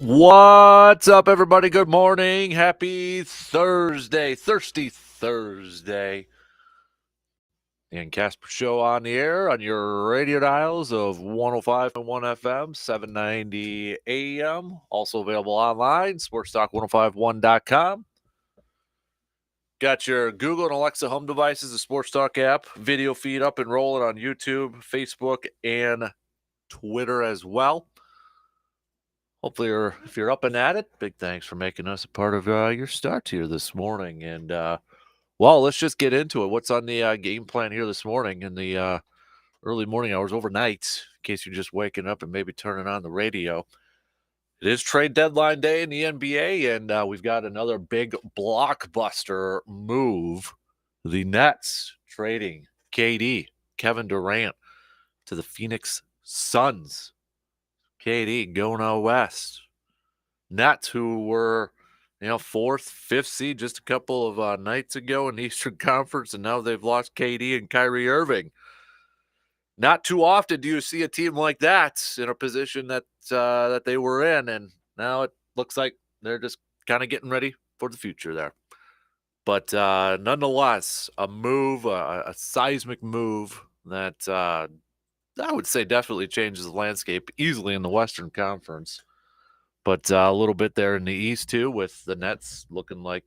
What's up, everybody? Good morning. Happy Thursday. Thirsty Thursday. Dan Kasper Show on the air on your radio dials of 105.1 FM, 790 AM. Also available online, sportstalk1051.com. Got your Google and Alexa home devices, the Sports Talk app, video feed up and rolling on YouTube, Facebook, and Twitter as well. Hopefully, if you're up and at it, big thanks for making us a part of your start here this morning. And, well, let's just get into it. What's on the game plan here this morning in the early morning hours, overnight, in case you're just waking up and maybe turning on the radio. It is trade deadline day in the NBA, and we've got another big blockbuster move. The Nets trading KD, Kevin Durant, to the Phoenix Suns. KD going out west. Nets, who were, fourth, fifth seed just a couple of nights ago in the Eastern Conference, and now they've lost KD and Kyrie Irving. Not too often do you see a team like that in a position that they were in, and now it looks like they're just kind of getting ready for the future there. But nonetheless, a move, a seismic move that I would say definitely changes the landscape easily in the Western Conference. But a little bit there in the East, too, with the Nets looking like,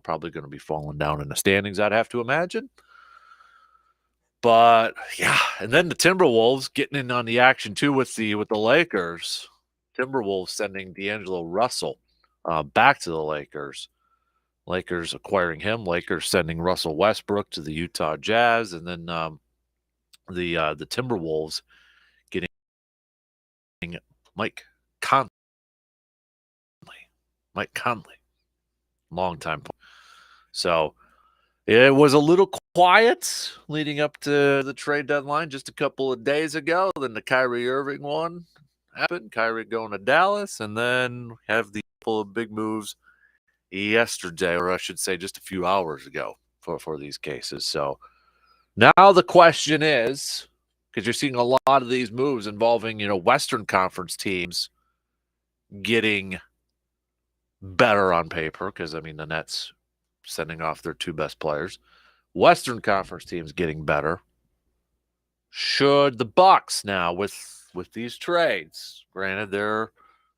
probably going to be falling down in the standings, I'd have to imagine. But, yeah, and then the Timberwolves getting in on the action, too, with the Lakers. Timberwolves sending D'Angelo Russell back to the Lakers. Lakers acquiring him. Lakers sending Russell Westbrook to the Utah Jazz. And then the Timberwolves getting Mike Conley. Long time. So it was a little quiet leading up to the trade deadline just a couple of days ago. Then the Kyrie Irving one happened. Kyrie going to Dallas, and then have the couple of big moves yesterday, or I should say just a few hours ago for these cases. So now the question is, because you're seeing a lot of these moves involving, Western Conference teams getting better on paper, because, the Nets sending off their two best players. Western Conference teams getting better. Should the Bucks now, with these trades, granted they're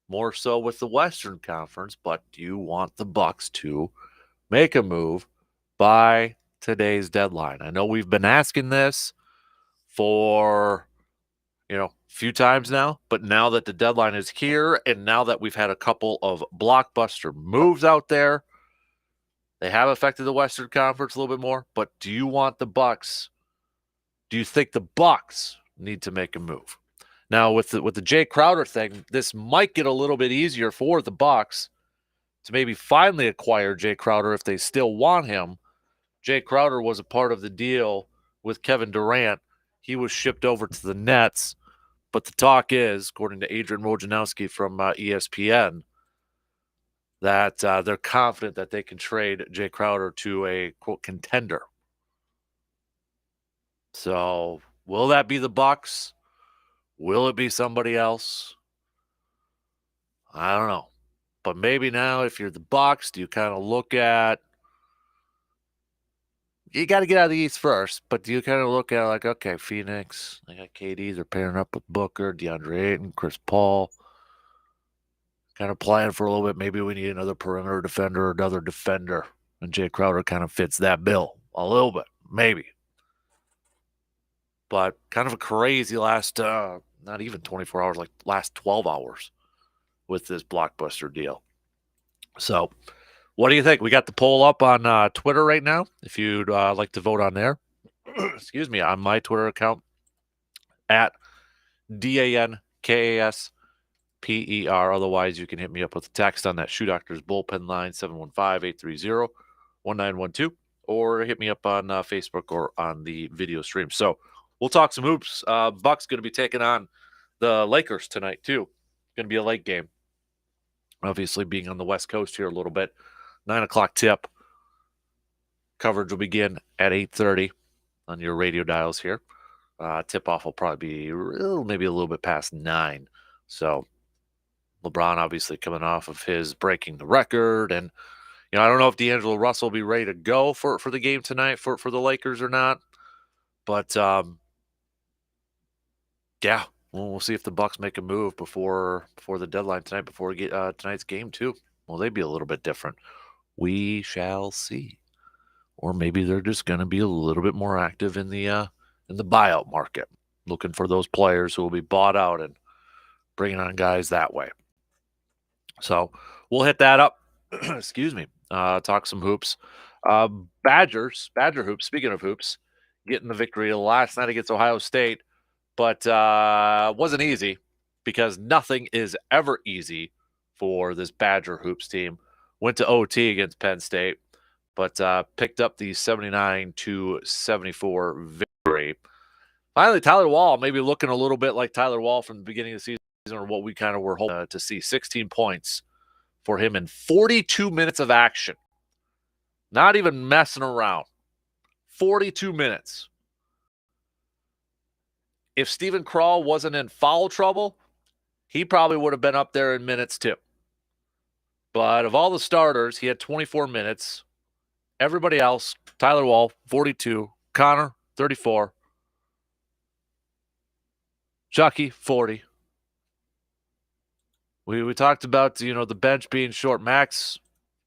more so with the Western Conference, but do you want the Bucks to make a move by today's deadline? I know we've been asking this for a few times now, but now that the deadline is here, and now that we've had a couple of blockbuster moves out there, they have affected the Western Conference a little bit more. But do you want the Bucks? Do you think the Bucks need to make a move? Now, with the Jay Crowder thing, this might get a little bit easier for the Bucks to maybe finally acquire Jay Crowder if they still want him. Jay Crowder was a part of the deal with Kevin Durant. He was shipped over to the Nets. But the talk is, according to Adrian Wojnarowski from ESPN, that they're confident that they can trade Jay Crowder to a, quote, contender. So will that be the Bucks? Will it be somebody else? I don't know. But maybe now, if you're the Bucks, do you kind of look at, you got to get out of the East first, but do you kind of look at like, okay, Phoenix, they got KD, they're pairing up with Booker, DeAndre Ayton, Chris Paul, kind of playing for a little bit. Maybe we need another perimeter defender, another defender, and Jay Crowder kind of fits that bill a little bit, maybe. But kind of a crazy last, not even 24 hours, like last 12 hours with this blockbuster deal. So what do you think? We got the poll up on Twitter right now. If you'd like to vote on there, excuse me, on my Twitter account at DANKASPER. Otherwise, you can hit me up with a text on that Shoe Doctors bullpen line, 715-830-1912, or hit me up on Facebook or on the video stream. So we'll talk some hoops. Bucks going to be taking on the Lakers tonight, too. Going to be a late game. Obviously, being on the West Coast here a little bit. 9 o'clock tip. Coverage will begin at 8:30 on your radio dials here. Tip-off will probably be maybe a little bit past 9. So LeBron obviously coming off of his breaking the record. And, I don't know if D'Angelo Russell will be ready to go for the game tonight for the Lakers or not. But, yeah, we'll see if the Bucks make a move before the deadline tonight, before we get tonight's game too. Will they be a little bit different? We shall see. Or maybe they're just going to be a little bit more active in the buyout market, looking for those players who will be bought out and bringing on guys that way. So we'll hit that up. Excuse me. Talk some hoops. Badger hoops. Speaking of hoops, getting the victory last night against Ohio State, but wasn't easy because nothing is ever easy for this Badger hoops team. Went to OT against Penn State, but picked up the 79-74 victory. Finally, Tyler Wall maybe looking a little bit like Tyler Wall from the beginning of the season, or what we kind of were hoping to see. 16 points for him in 42 minutes of action. Not even messing around. 42 minutes. If Steven Krall wasn't in foul trouble, he probably would have been up there in minutes too. But of all the starters, he had 24 minutes. Everybody else, Tyler Wall, 42. Connor, 34. Chucky, 40. We talked about, the bench being short. Max,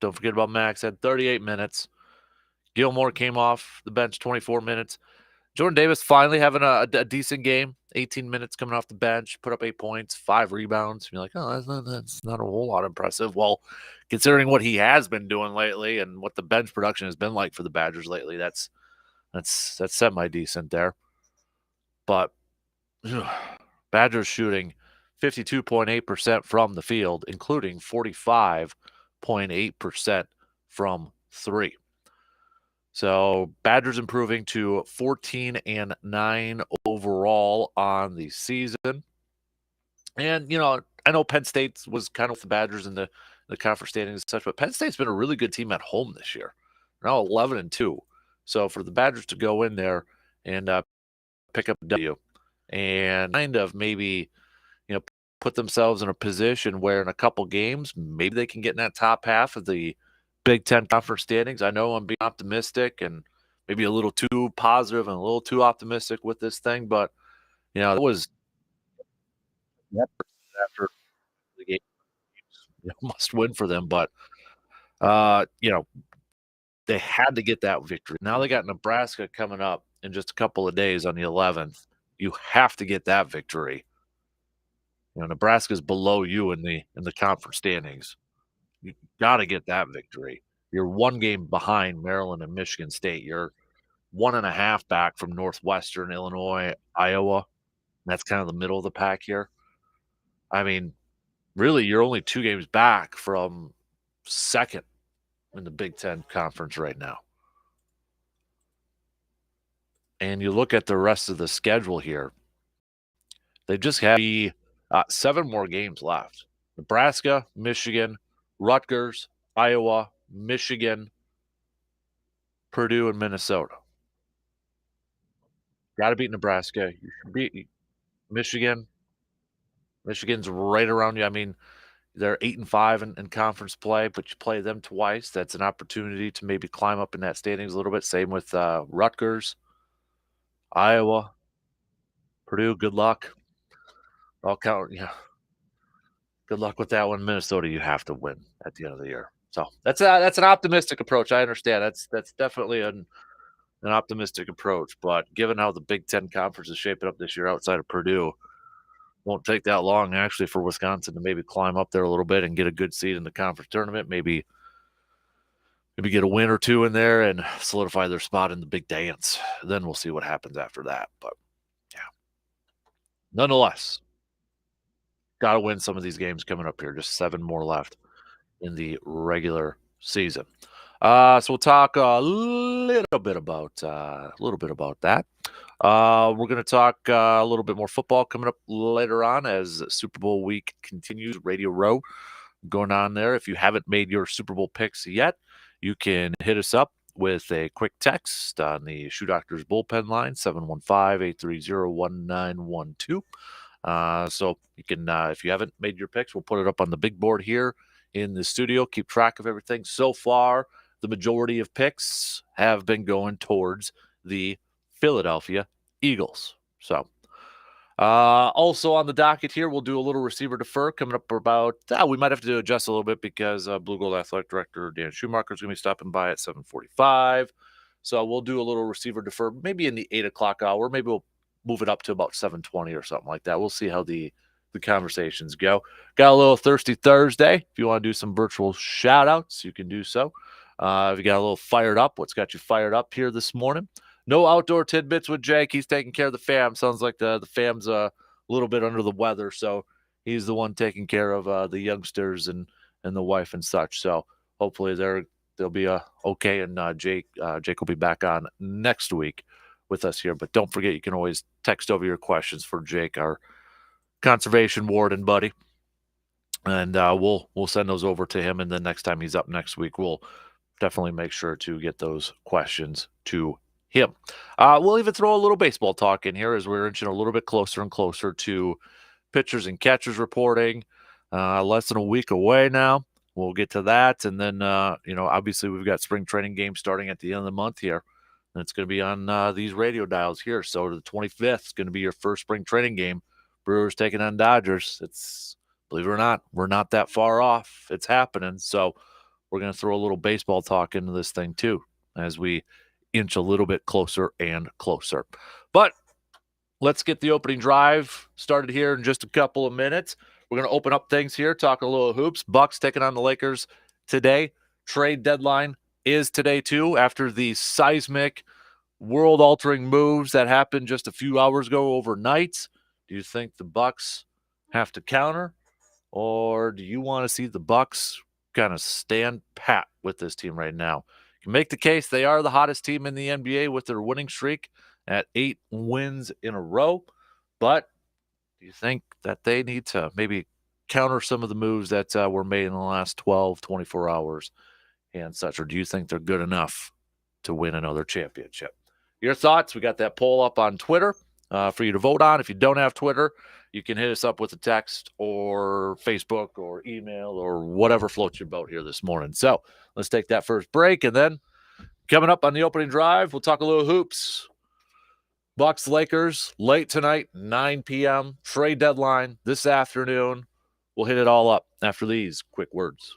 don't forget about Max, had 38 minutes. Gilmore came off the bench, 24 minutes. Jordan Davis finally having a decent game, 18 minutes coming off the bench, put up 8 points, 5 rebounds. You're like, oh, that's not a whole lot impressive. Well, considering what he has been doing lately and what the bench production has been like for the Badgers lately, that's semi-decent there. But Badgers shooting 52.8% from the field, including 45.8% from three. So Badgers improving to 14-9 overall on the season. And, I know Penn State was kind of with the Badgers in the conference standings and such, but Penn State's been a really good team at home this year. They're now 11-2. So for the Badgers to go in there and pick up a W and kind of maybe, put themselves in a position where in a couple games, maybe they can get in that top half of the Big Ten conference standings. I know I'm being optimistic and maybe a little too positive and a little too optimistic with this thing, but, it was after the game, must win for them. But, they had to get that victory. Now they got Nebraska coming up in just a couple of days on the 11th. You have to get that victory. Nebraska's below you in the conference standings. You got to get that victory. You're one game behind Maryland and Michigan State. You're 1.5 back from Northwestern, Illinois, Iowa. That's kind of the middle of the pack here. I mean, really, you're only 2 games back from second in the Big Ten conference right now. And you look at the rest of the schedule here. They just have 7 more games left. Nebraska, Michigan, Rutgers, Iowa, Michigan, Purdue, and Minnesota. Got to beat Nebraska. You should beat Michigan. Michigan's right around you. I mean, they're 8-5 in conference play, but you play them twice. That's an opportunity to maybe climb up in that standings a little bit. Same with Rutgers, Iowa, Purdue. Good luck. I'll count. Yeah. Good luck with that one. Minnesota, you have to win at the end of the year. So that's an optimistic approach. I understand. That's definitely an optimistic approach. But given how the Big Ten conference is shaping up this year outside of Purdue, won't take that long actually for Wisconsin to maybe climb up there a little bit and get a good seed in the conference tournament. Maybe get a win or 2 in there and solidify their spot in the big dance. Then we'll see what happens after that. But yeah, nonetheless, got to win some of these games coming up here. Just 7 more left in the regular season. So we'll talk a little bit about that. We're going to talk a little bit more football coming up later on as Super Bowl week continues. Radio Row going on there. If you haven't made your Super Bowl picks yet, you can hit us up with a quick text on the Shoe Doctors bullpen line, 715-830-1912. So you can, if you haven't made your picks, we'll put it up on the big board here in the studio. Keep track of everything. So far, the majority of picks have been going towards the Philadelphia Eagles. So also on the docket here, we'll do a little receiver defer coming up for about, we might have to adjust a little bit because Blue Gold Athletic Director Dan Schumacher is going to be stopping by at 7:45. So we'll do a little receiver defer maybe in the 8 o'clock hour. Maybe we'll move it up to about 7:20 or something like that. We'll see how the conversations go. Got a little Thirsty Thursday. If you want to do some virtual shout outs, you can do so. If you got a little fired up, what's got you fired up here this morning? No outdoor tidbits with Jake. He's taking care of the fam. Sounds like the fam's a little bit under the weather, so he's the one taking care of the youngsters and the wife and such. So hopefully they'll be okay, and Jake will be back on next week with us here. But don't forget, you can always text over your questions for Jake, our conservation warden buddy, and we'll send those over to him. And then next time he's up next week, we'll definitely make sure to get those questions to him. We'll even throw a little baseball talk in here as we're inching a little bit closer and closer to pitchers and catchers reporting. Less than a week away now. We'll get to that. And then, obviously we've got spring training games starting at the end of the month here. And it's going to be on these radio dials here. So the 25th is going to be your first spring training game. Brewers taking on Dodgers. It's, believe it or not, we're not that far off. It's happening. So we're going to throw a little baseball talk into this thing too as we inch a little bit closer and closer. But let's get the opening drive started here in just a couple of minutes. We're going to open up things here, talk a little hoops. Bucks taking on the Lakers today. Trade deadline is today too, after the seismic, world-altering moves that happened just a few hours ago overnight. Do you think the Bucks have to counter, or do you want to see the Bucks kind of stand pat with this team right now? You can make the case they are the hottest team in the NBA with their winning streak at 8 wins in a row. But do you think that they need to maybe counter some of the moves that were made in the last 12, 24 hours and such? Or do you think they're good enough to win another championship? Your thoughts? We got that poll up on Twitter for you to vote on. If you don't have Twitter, you can hit us up with a text or Facebook or email or whatever floats your boat here this morning. So let's take that first break. And then coming up on the opening drive, we'll talk a little hoops. Bucks Lakers late tonight, 9 p.m. Trade deadline this afternoon. We'll hit it all up after these quick words.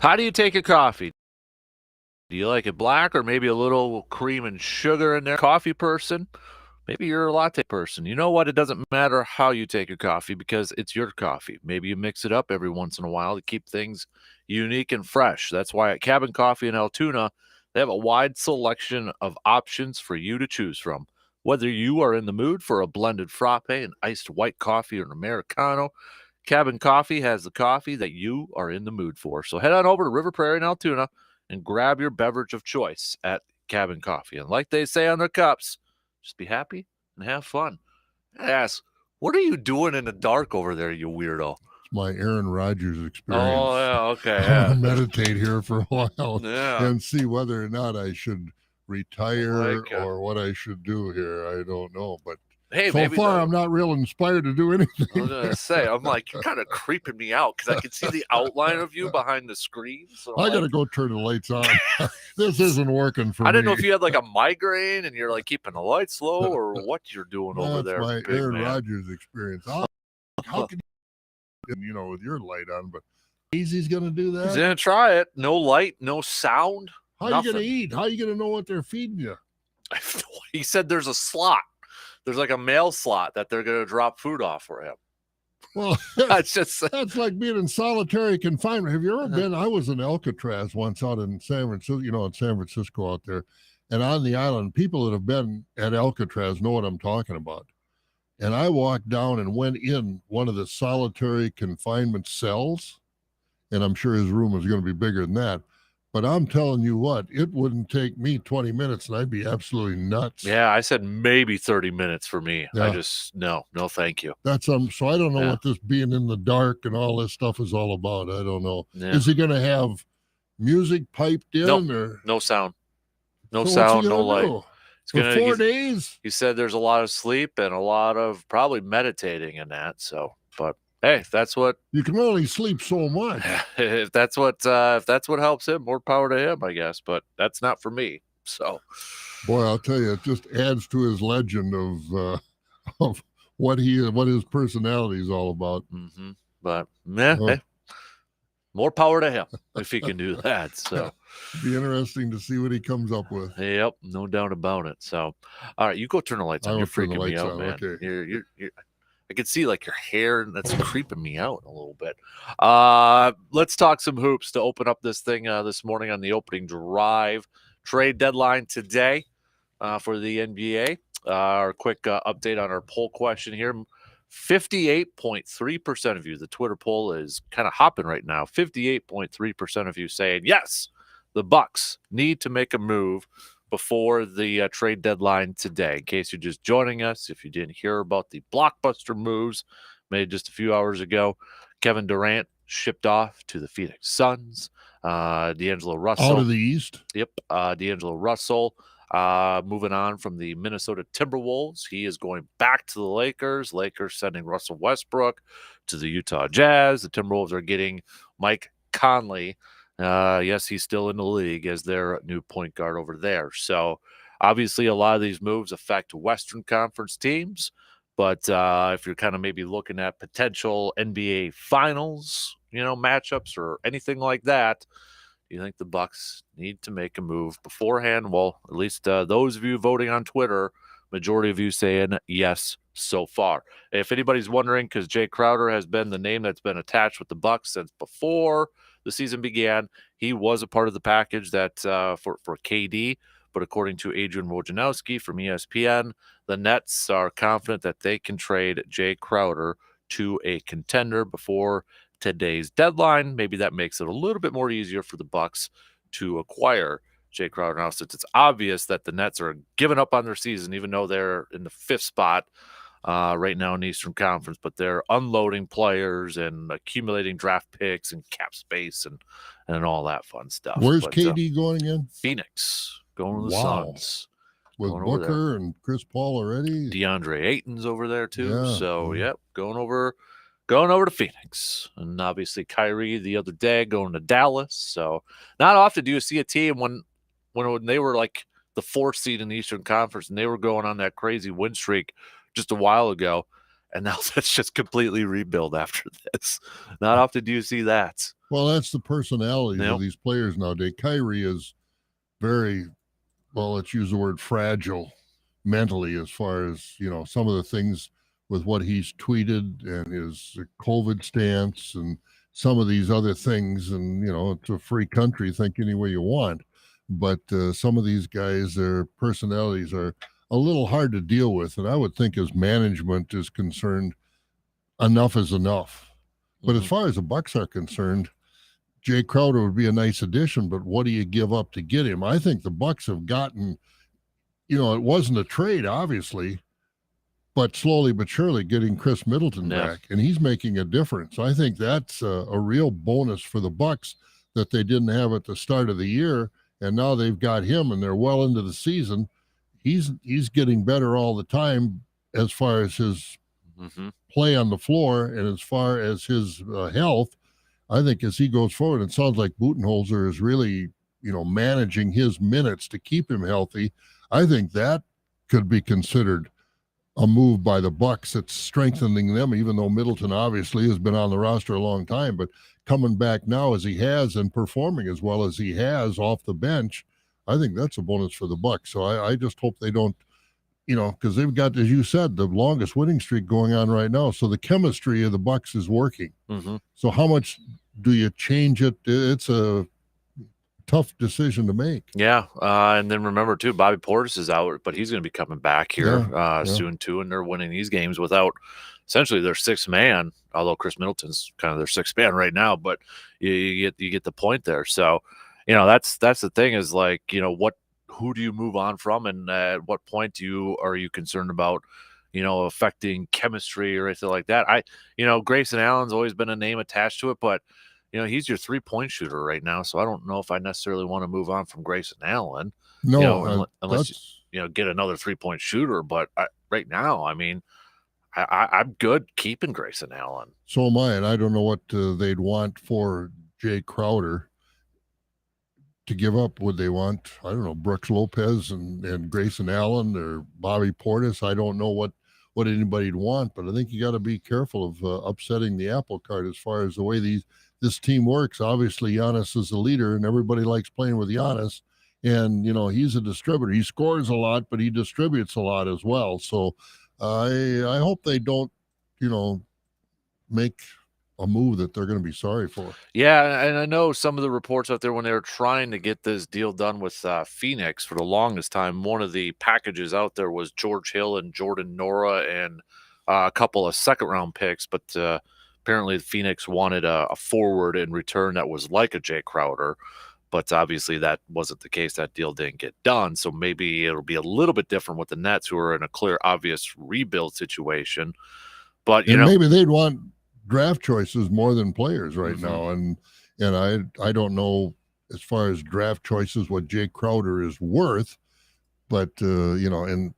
How do you take a coffee? Do you like it black or maybe a little cream and sugar in there? Coffee person? Maybe you're a latte person. You know what? It doesn't matter how you take your coffee because it's your coffee. Maybe you mix it up every once in a while to keep things unique and fresh. That's why at Cabin Coffee in Altoona, they have a wide selection of options for you to choose from. Whether you are in the mood for a blended frappe, an iced white coffee, or an Americano, Cabin Coffee has the coffee that you are in the mood for. So head on over to River Prairie in Altoona and grab your beverage of choice at Cabin Coffee. And like they say on their cups, just be happy and have fun. I ask, what are you doing in the dark over there, you weirdo? It's my Aaron Rodgers experience. Oh, yeah, okay. I'm going to meditate here for a while Yeah. and see whether or not I should retire or what I should do here. I don't know, but hey, so far I'm not real inspired to do anything. I was going to say, I'm like, you're kind of creeping me out because I can see the outline of you behind the screen. So I got to go turn the lights on. This isn't working for me. I didn't know if you had like a migraine and you're like keeping the lights low or what you're doing over there. That's my Aaron Rodgers experience. How can you, with your light on, but Easy's going to do that? He's going to try it. No light, no sound. How are you going to eat? How are you going to know what they're feeding you? He said there's a slot. There's like a mail slot that they're going to drop food off for him. Well, that's like being in solitary confinement. Have you ever been? I was in Alcatraz once out in San Francisco, in San Francisco out there, and on the island, people that have been at Alcatraz know what I'm talking about. And I walked down and went in one of the solitary confinement cells, and I'm sure his room was going to be bigger than that. But I'm telling you what, it wouldn't take me 20 minutes and I'd be absolutely nuts. Yeah, I said maybe 30 minutes for me. Yeah. I just, no, thank you. That's so I don't know what this being in the dark and all this stuff is all about. I don't know. Yeah. Is he going to have music piped in? Or? No sound. No sound, no light. For 4 days? He said there's a lot of sleep and a lot of probably meditating in that. So, but hey, that's what you can only sleep so much. If that's what helps him, more power to him, I guess. But that's not for me. So, boy, I'll tell you, it just adds to his legend of what his personality is all about. Mm-hmm. But hey, more power to him if he can do that. So, be interesting to see what he comes up with. Yep, no doubt about it. So, all right, you go turn the lights on. You're freaking me out, man. Okay. You're I can see like your hair that's creeping me out a little bit. Let's talk some hoops to open up this thing this morning on the opening drive. Trade deadline today for the NBA. Our quick update on our poll question here. 58.3% of you, the Twitter poll is kind of hopping right now. 58.3% of you saying, yes, the Bucks need to make a move before the trade deadline today. In case you're just joining us, if you didn't hear about the blockbuster moves made just a few hours ago, Kevin Durant shipped off to the Phoenix Suns. D'Angelo Russell. Out of the East? Yep. D'Angelo Russell moving on from the Minnesota Timberwolves. He is going back to the Lakers. Lakers sending Russell Westbrook to the Utah Jazz. The Timberwolves are getting Mike Conley. Yes, he's still in the league as their new point guard over there. So obviously a lot of these moves affect Western Conference teams. But if you're kind of maybe looking at potential NBA Finals, matchups or anything like that, do you think the Bucks need to make a move beforehand? Well, at least those of you voting on Twitter, majority of you saying yes so far. If anybody's wondering, because Jay Crowder has been the name that's been attached with the Bucks since before the season began. He was a part of the package that for KD, but according to Adrian Wojnarowski from ESPN, the Nets are confident that they can trade Jay Crowder to a contender before today's deadline. Maybe that makes it a little bit more easier for the Bucks to acquire Jay Crowder. Now, since it's obvious that the Nets are giving up on their season, even though they're in the 5th spot right now in the Eastern Conference, but they're unloading players and accumulating draft picks and cap space and all that fun stuff. Where's KD going again? Phoenix, going to the Suns. With Booker and Chris Paul already? DeAndre Ayton's over there too. Yeah. So, yep, going over to Phoenix. And obviously Kyrie the other day going to Dallas. So not often do you see a team when they were like the 4th seed in the Eastern Conference and they were going on that crazy win streak just a while ago, and now that's just completely rebuild after this. Not often do you see that. Well, that's the personalities Yep. of these players nowadays. Kyrie is very, well, let's use the word fragile mentally, as far as, some of the things with what he's tweeted and his COVID stance and some of these other things. And, it's a free country, think any way you want. But some of these guys, their personalities are a little hard to deal with. And I would think, as management is concerned, enough is enough. But as far as the Bucks are concerned, Jay Crowder would be a nice addition, but what do you give up to get him? I think the Bucks have gotten, it wasn't a trade, obviously, but slowly but surely getting Chris Middleton back, and he's making a difference. I think that's a real bonus for the Bucks that they didn't have at the start of the year, and now they've got him, and they're well into the season. He's getting better all the time as far as his play on the floor and as far as his health. I think as he goes forward, it sounds like Budenholzer is really, managing his minutes to keep him healthy. I think that could be considered a move by the Bucks. It's strengthening them, even though Middleton obviously has been on the roster a long time, but coming back now as he has and performing as well as he has off the bench, I think that's a bonus for the Bucks. So I just hope they don't, because they've got, as you said, the longest winning streak going on right now. So the chemistry of the Bucks is working. So how much do you change it? It's a tough decision to make. Yeah, and then remember too, Bobby Portis is out, but he's going to be coming back here soon too, and they're winning these games without essentially their sixth man. Although Chris Middleton's kind of their sixth man right now, but you get the point there. So that's the thing is like who do you move on from, and at what point are you concerned about affecting chemistry or anything like that? Grayson Allen's always been a name attached to it, but he's your 3-point shooter right now, so I don't know if I necessarily want to move on from Grayson Allen. No, unless get another 3-point shooter. But right now, I mean, I'm good keeping Grayson Allen. So am I, and I don't know what they'd want for Jay Crowder to give up. Would they want, I don't know, Brooks Lopez and Grayson Allen or Bobby Portis? I don't know what anybody'd want, but I think you got to be careful of upsetting the apple cart as far as the way this team works. Obviously, Giannis is the leader, and everybody likes playing with Giannis. And, he's a distributor. He scores a lot, but he distributes a lot as well. So I hope they don't, make a move that they're going to be sorry for. Yeah, and I know some of the reports out there when they were trying to get this deal done with Phoenix for the longest time, one of the packages out there was George Hill and Jordan Nora and a couple of second-round picks, but apparently Phoenix wanted a forward in return that was like a Jay Crowder, but obviously that wasn't the case. That deal didn't get done, so maybe it'll be a little bit different with the Nets, who are in a clear, obvious rebuild situation. But maybe they'd want draft choices more than players right now, and I don't know as far as draft choices what Jay Crowder is worth, but and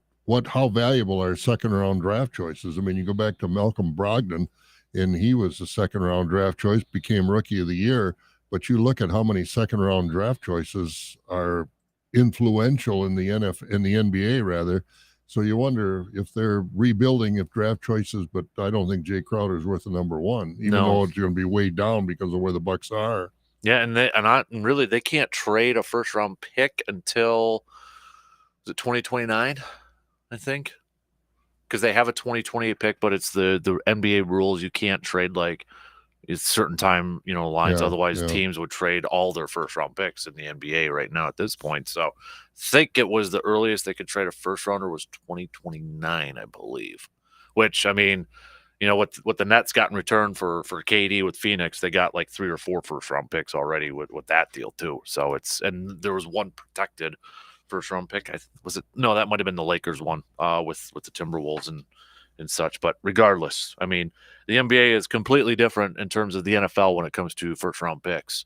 how valuable are second round draft choices? I mean, you go back to Malcolm Brogdon, and he was a second round draft choice, became rookie of the year, but you look at how many second round draft choices are influential in the NBA rather. So you wonder if they're rebuilding, if draft choices, but I don't think Jay Crowder is worth the number one, even though it's going to be way down because of where the Bucks are. Yeah, and really they can't trade a first round pick until 2029, I think, because they have a 2028 pick, but it's the NBA rules. You can't trade like it's certain time lines. Otherwise, teams would trade all their first round picks in the NBA right now at this point. So, I think it was the earliest they could trade a first rounder was 2029, I believe. Which, I mean, what the Nets got in return for KD with Phoenix, they got like 3 or 4 first round picks already with that deal too. So and there was one protected first round pick. That might have been the Lakers one with the Timberwolves and such. But regardless, I mean, the NBA is completely different in terms of the NFL when it comes to first round picks.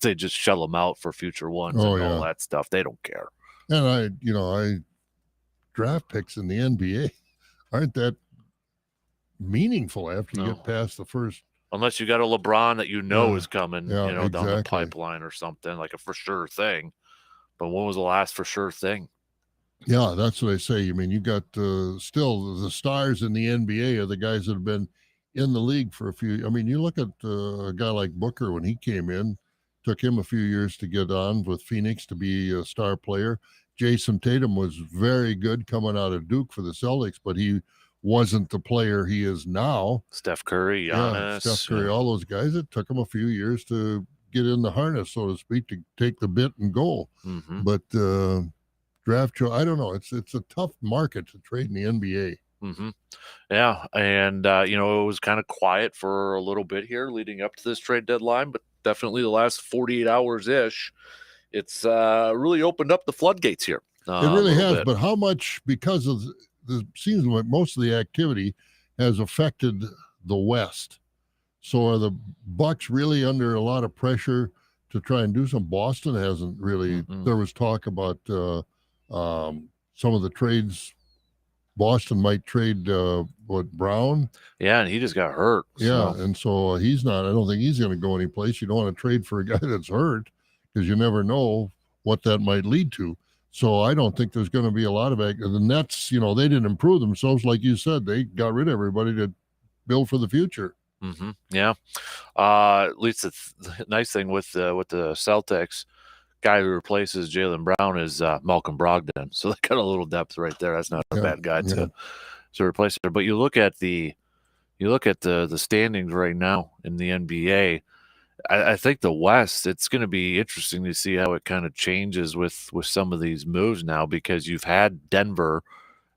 They just shell them out for future ones and all that stuff. They don't care. And I draft picks in the NBA aren't that meaningful after you get past the first. Unless you got a LeBron that is coming, down the pipeline or something, like a for sure thing. But when was the last for sure thing? Yeah, that's what I say. I mean, you got still the stars in the NBA are the guys that have been in the league for a few. I mean, you look at a guy like Booker when he came in, took him a few years to get on with Phoenix to be a star player. Jason Tatum was very good coming out of Duke for the Celtics, but he wasn't the player he is now. Steph Curry, Giannis. Yeah, Steph Curry, all those guys. It took him a few years to get in the harness, so to speak, to take the bit and go. Mm-hmm. But draft, I don't know. It's a tough market to trade in the NBA. Mm-hmm. Yeah, and it was kind of quiet for a little bit here leading up to this trade deadline, but definitely the last 48 hours ish, it's really opened up the floodgates here. It really has, but how much, because of the season, like most of the activity has affected the West. So are the Bucks really under a lot of pressure to try and do some? Boston hasn't really. Mm-hmm. There was talk about some of the trades. Boston might trade Brown. Yeah, and he just got hurt. Yeah, and so he's not. I don't think he's going to go anyplace. You don't want to trade for a guy that's hurt because you never know what that might lead to. So I don't think there's going to be a lot of the Nets. They didn't improve themselves, like you said. They got rid of everybody to build for the future. Mm-hmm. Yeah. At least the nice thing with the Celtics, guy who replaces Jaylen Brown is Malcolm Brogdon. So they got a little depth right there. That's not a bad guy to replace her. But you look at the standings right now in the NBA. I think the West, it's going to be interesting to see how it kind of changes with some of these moves now, because you've had Denver,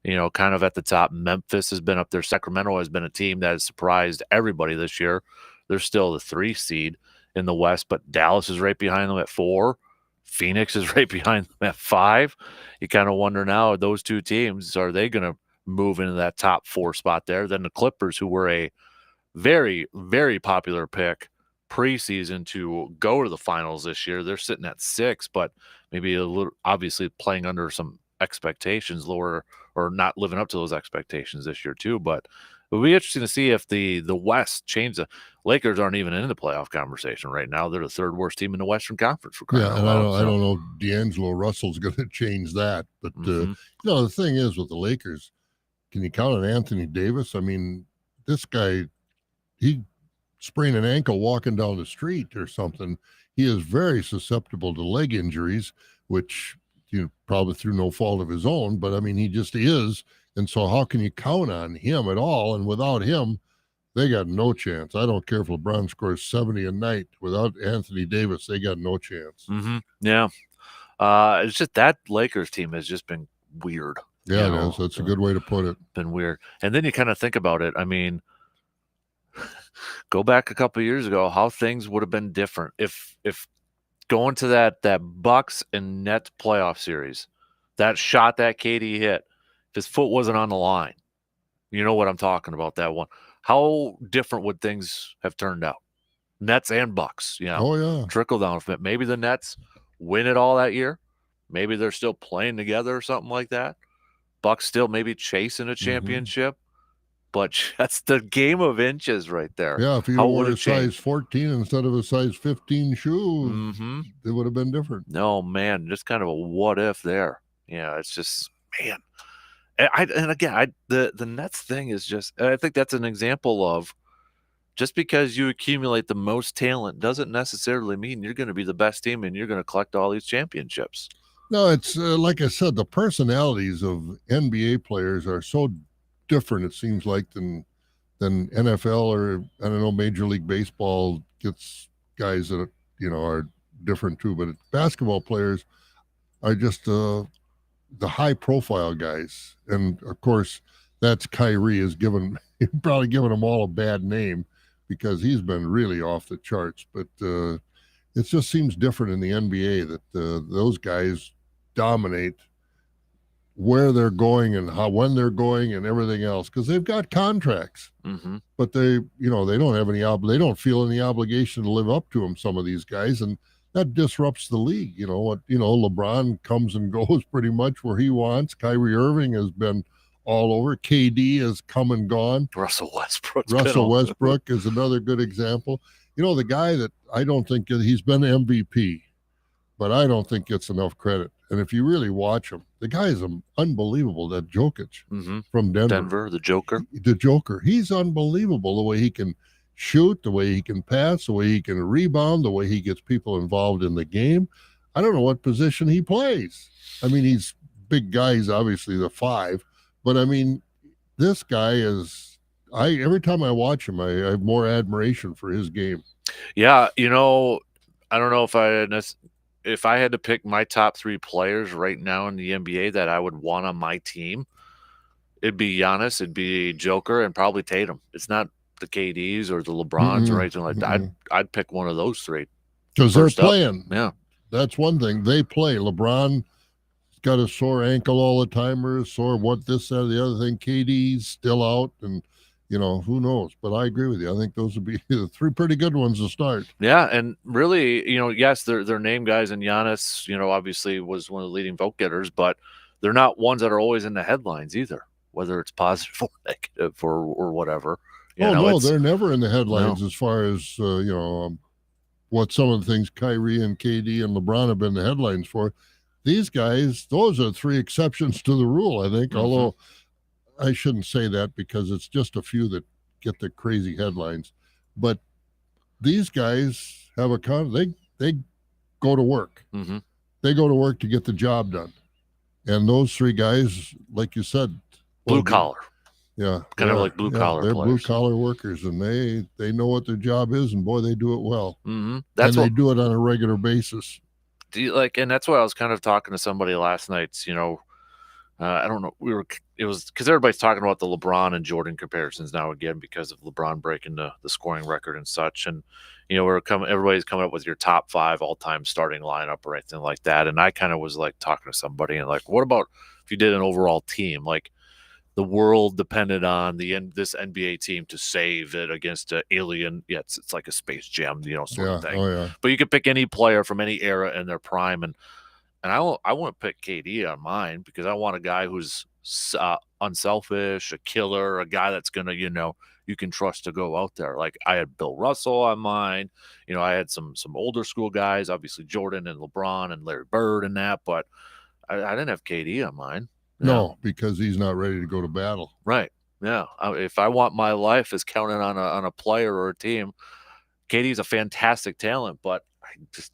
kind of at the top. Memphis has been up there. Sacramento has been a team that has surprised everybody this year. They're still the 3 seed in the West, but Dallas is right behind them at 4. Phoenix is right behind them at 5. You kind of wonder now, those two teams, are they going to move into that top 4 spot there? Then the Clippers, who were a very, very popular pick preseason to go to the finals this year, they're sitting at 6, but maybe a little, obviously playing under some expectations, lower, or not living up to those expectations this year too. But it would be interesting to see if the West changes. Lakers aren't even in the playoff conversation right now. They're the 3rd worst team in the Western Conference for crying out loud. I don't know if D'Angelo Russell's going to change that. But the thing is with the Lakers, can you count on Anthony Davis? I mean, this guy, he sprained an ankle walking down the street or something. He is very susceptible to leg injuries, which probably through no fault of his own, but I mean, he just is. And so how can you count on him at all? And without him, they got no chance. I don't care if LeBron scores 70 a night. Without Anthony Davis, they got no chance. Mm-hmm. Yeah. It's just that Lakers team has just been weird. Yeah, it is. That's a good way to put it. Been weird. And then you kind of think about it. I mean, go back a couple of years ago, how things would have been different if going to that Bucks and Nets playoff series, that shot that KD hit, if his foot wasn't on the line, you know what I'm talking about, that one. How different would things have turned out? Nets and Bucks, Oh, yeah. Trickle down effect. Maybe the Nets win it all that year. Maybe they're still playing together or something like that. Bucks still maybe chasing a championship. But that's the game of inches right there. Yeah, if you wore a size 14 instead of a size 15 shoe, it would have been different. No, man, just kind of a what if there. Yeah, it's just, man. The Nets thing is just, I think that's an example of, just because you accumulate the most talent doesn't necessarily mean you're going to be the best team and you're going to collect all these championships. No, it's like I said, the personalities of NBA players are so different, it seems like, than NFL, or I don't know, Major League Baseball gets guys that are different too. But basketball players are just the high profile guys, and of course that's Kyrie is probably giving them all a bad name because he's been really off the charts. But it just seems different in the NBA that those guys dominate where they're going and when they're going and everything else, because they've got contracts. But they don't have they don't feel any obligation to live up to them, some of these guys, and that disrupts the league. LeBron comes and goes pretty much where he wants. Kyrie Irving has been all over. KD has come and gone. Russell Westbrook is another good example. The guy that I don't think he's been MVP, but I don't think gets enough credit, And if you really watch him, the guy is unbelievable. That Jokic from Denver, the Joker. The Joker. He's unbelievable the way he can shoot, the way he can pass, the way he can rebound, the way he gets people involved in the game. I don't know what position he plays. I mean, he's big guy. He's obviously the 5, but I mean, this guy is. Every time I watch him, I have more admiration for his game. Yeah, I don't know if I had to pick my top 3 players right now in the NBA that I would want on my team, it'd be Giannis, it'd be Joker, and probably Tatum. It's not the KDs or the LeBrons or anything like that. I'd pick one of those 3 because they're playing. Yeah, that's one thing. They play. LeBron got a sore ankle all the time, or sore what this, that, or the other thing. KD's still out, and who knows? But I agree with you. I think those would be the 3 pretty good ones to start. Yeah, and really, yes, they're name guys, and Giannis, obviously was one of the leading vote getters, but they're not ones that are always in the headlines either, whether it's positive or negative or whatever. No, they're never in the headlines as far as what some of the things Kyrie and KD and LeBron have been the headlines for. These guys, those are 3 exceptions to the rule, I think. Although I shouldn't say that because it's just a few that get the crazy headlines. But these guys have they go to work. They go to work to get the job done. And those 3 guys, like you said, blue collar. Yeah. Kind of like blue collar They're players. blue collar workers, and they know what their job is, and boy, they do it well. They do it on a regular basis. And that's why I was kind of talking to somebody last night, I don't know. It was because everybody's talking about the LeBron and Jordan comparisons now again because of LeBron breaking the scoring record and such. And, everybody's coming up with your top 5 all-time starting lineup or anything like that. And I kind of was like talking to somebody and like, what about if you did an overall team? Like the world depended on this NBA team to save it against an alien. Yeah, it's like a Space Jam, sort of thing. Oh, yeah. But you could pick any player from any era in their prime. And I won't pick KD on mine because I want a guy who's unselfish, a killer, a guy that's going to, you can trust to go out there. Like I had Bill Russell on mine. I had some older school guys, obviously Jordan and LeBron and Larry Bird and that, but I didn't have KD on mine. No, because he's not ready to go to battle. Right. Yeah. If I want my life is counted on a player or a team, KD's a fantastic talent, but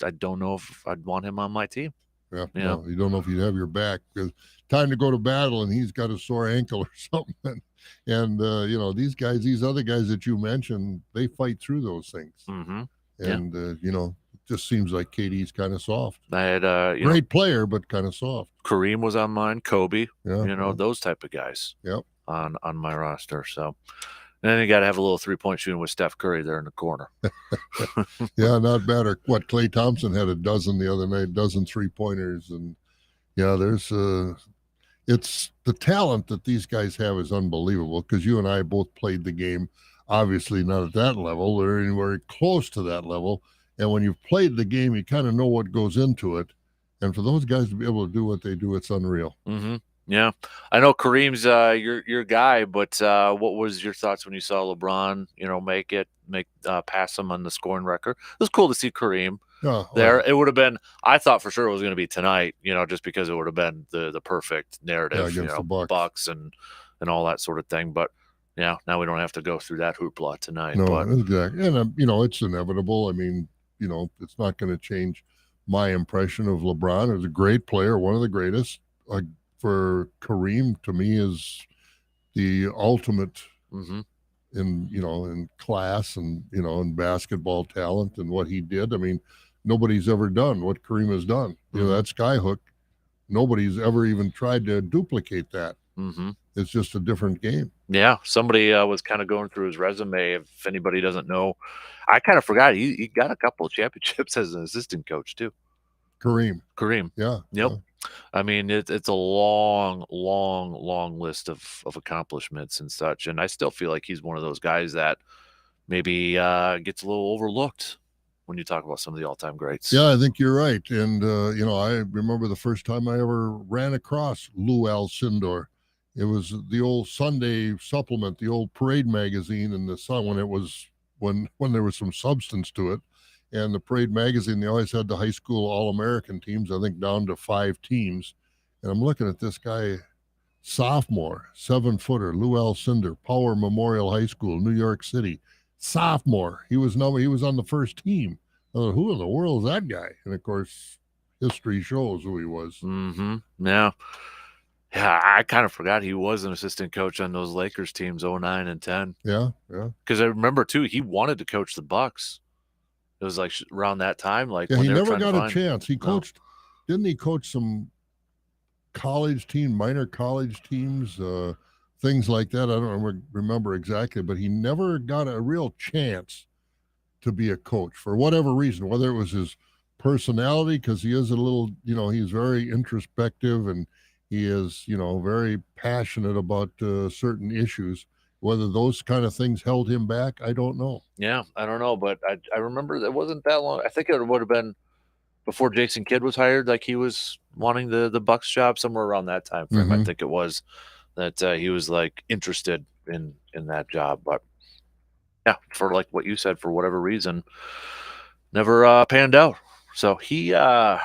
I don't know if I'd want him on my team. Yeah. No, you don't know if you'd have your back because time to go to battle and he's got a sore ankle or something. And these other guys that you mentioned, they fight through those things. And it just seems like KD's kind of soft. I had great player, but kind of soft. Kareem was on mine, Kobe, those type of guys. Yep. On my roster. So and then you got to have a little 3-point shooting with Steph Curry there in the corner. Yeah, not bad. Or what, Klay Thompson had a dozen the other night, 12 3-pointers. And yeah, there's it's the talent that these guys have is unbelievable because you and I both played the game, obviously not at that level or anywhere close to that level. And when you've played the game, you kind of know what goes into it. And for those guys to be able to do what they do, it's unreal. Yeah, I know Kareem's your guy, but what was your thoughts when you saw LeBron, pass him on the scoring record? It was cool to see Kareem there. It would have been, I thought for sure it was going to be tonight, just because it would have been the perfect narrative, against the Bucks and all that sort of thing. But yeah, now we don't have to go through that hoopla tonight. No, exactly. And it's inevitable. I mean, it's not going to change my impression of LeBron as a great player, one of the greatest. For Kareem, to me, is the ultimate in class and in basketball talent and what he did. I mean, nobody's ever done what Kareem has done. That skyhook, nobody's ever even tried to duplicate that. It's just a different game. Yeah, somebody was kind of going through his resume. If anybody doesn't know, I kind of forgot he got a couple of championships as an assistant coach too. Kareem. Yeah. Yep. Yeah. I mean, it's a long list of accomplishments and such. And I still feel like he's one of those guys that maybe gets a little overlooked when you talk about some of the all-time greats. Yeah, I think you're right. And, I remember the first time I ever ran across Lou Alcindor. It was the old Sunday supplement, the old Parade magazine in the Sun when there was some substance to it. And the Parade magazine, they always had the high school All-American teams, I think down to 5 teams. And I'm looking at this guy, sophomore, 7-footer, Lou Alcindor, Power Memorial High School, New York City. Sophomore. He was on the first team. I thought, who in the world is that guy? And of course, history shows who he was. Yeah. Yeah, I kind of forgot he was an assistant coach on those Lakers teams 09 and 10. Yeah. Because I remember, too, he wanted to coach the Bucks. It was like around that time. Like, yeah, when he they were never trying got to a chance. He coached, didn't he coach some college team, minor college teams, things like that? I don't remember exactly, but he never got a real chance to be a coach for whatever reason, whether it was his personality, because he is a little, he's very introspective and he is, very passionate about certain issues. Whether those kind of things held him back, I don't know. Yeah, I don't know, but I remember that wasn't that long. I think it would have been before Jason Kidd was hired. Like, he was wanting the Bucks job somewhere around that time frame. I think it was that he was like interested in that job, but yeah, for like what you said, for whatever reason, never panned out. So he But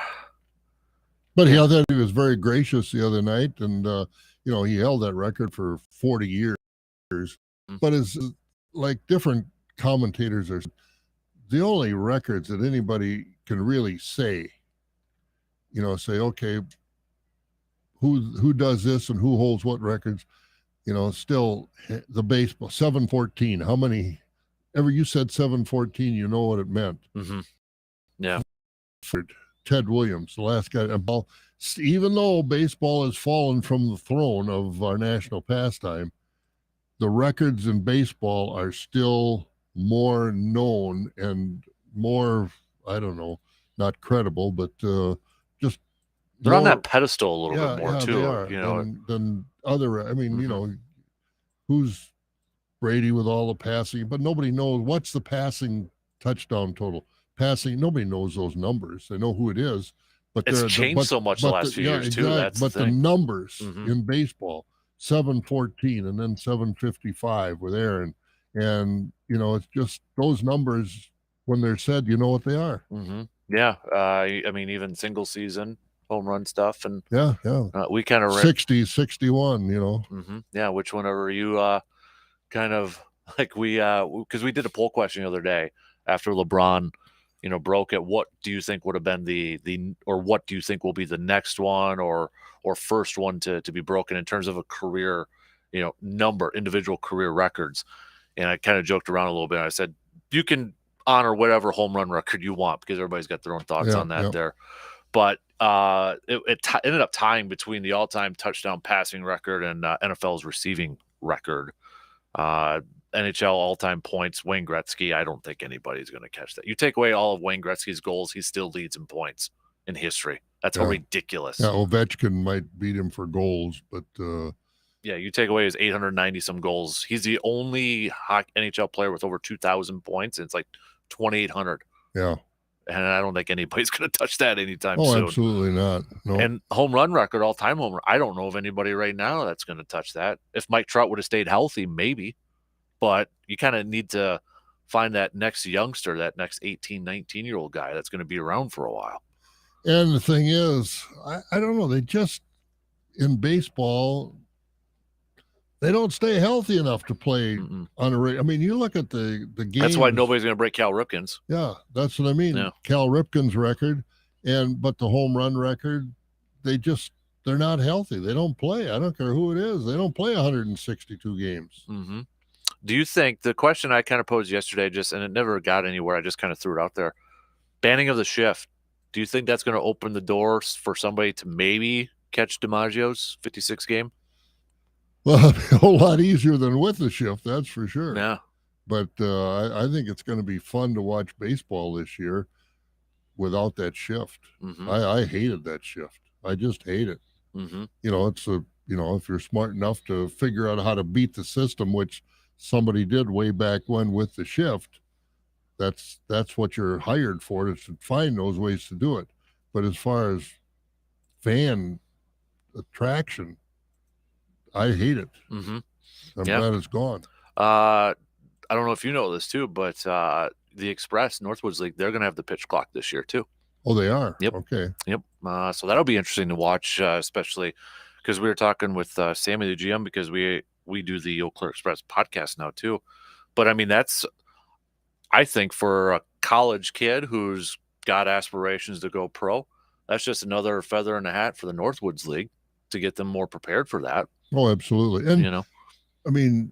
I thought he was very gracious the other night, and he held that record for 40 years. But as like different commentators are, the only records that anybody can really say, okay, who does this and who holds what records, still the baseball 714. How many? Ever you said 714, you know what it meant. Yeah. For Ted Williams, the last guy. Even though baseball has fallen from the throne of our national pastime, the records in baseball are still more known and more, I don't know, not credible, but just they're on that pedestal a little bit more too. They are, than other. I mean, who's Brady with all the passing, but nobody knows what's the passing touchdown total. Passing, nobody knows those numbers. They know who it is, but it's changed so much the last few years too. That's but the numbers in baseball, 714 and then 755 were there, and it's just those numbers when they're said, you know what they are. Yeah, I mean, even single season home run stuff, and we kind of 60, 61. Yeah, which whenever you kind of like because we did a poll question the other day after LeBron broke it. What do you think would have been the or what do you think will be the next one or first one to be broken in terms of a career, individual career records? And I kind of joked around a little bit. I said, you can honor whatever home run record you want because everybody's got their own thoughts on that there. But it ended up tying between the all-time touchdown passing record and NFL's receiving record. NHL all-time points, Wayne Gretzky. I don't think anybody's going to catch that. You take away all of Wayne Gretzky's goals, he still leads in points in history. That's how ridiculous. Yeah, Ovechkin might beat him for goals, but yeah, you take away his 890-some goals. He's the only NHL player with over 2,000 points, and it's like 2,800. Yeah. And I don't think anybody's going to touch that anytime soon. Oh, absolutely not. No. And home run record, all-time home run, I don't know of anybody right now that's going to touch that. If Mike Trout would have stayed healthy, maybe. But you kind of need to find that next youngster, that next 18, 19-year-old guy that's going to be around for a while. And the thing is, I don't know, they just, in baseball, they don't stay healthy enough to play on a rate. I mean, you look at the game. That's why nobody's going to break Cal Ripken's. Yeah, that's what I mean. Yeah. Cal Ripken's record, but the home run record, they're not healthy. They don't play. I don't care who it is. They don't play 162 games. Do you think, the question I kind of posed yesterday, and it never got anywhere, I just kind of threw it out there, banning of the shift, do you think that's going to open the doors for somebody to maybe catch DiMaggio's 56 game? Well, a whole lot easier than with the shift, that's for sure. Yeah. But I think it's going to be fun to watch baseball this year without that shift. I hated that shift. I just hate it. It's if you're smart enough to figure out how to beat the system, which somebody did way back when with the shift, that's what you're hired for, is to find those ways to do it. But as far as fan attraction, I hate it. I'm glad it's gone. I don't know if you know this too, but the Express Northwoods League, they're going to have the pitch clock this year too. Oh, they are. Yep. Okay. Yep. So that'll be interesting to watch, especially because we were talking with Sammy the GM, because we do the Eau Claire Express podcast now too. But I mean, that's, I think, for a college kid who's got aspirations to go pro, that's just another feather in the hat for the Northwoods League to get them more prepared for that. Oh, absolutely. And I mean,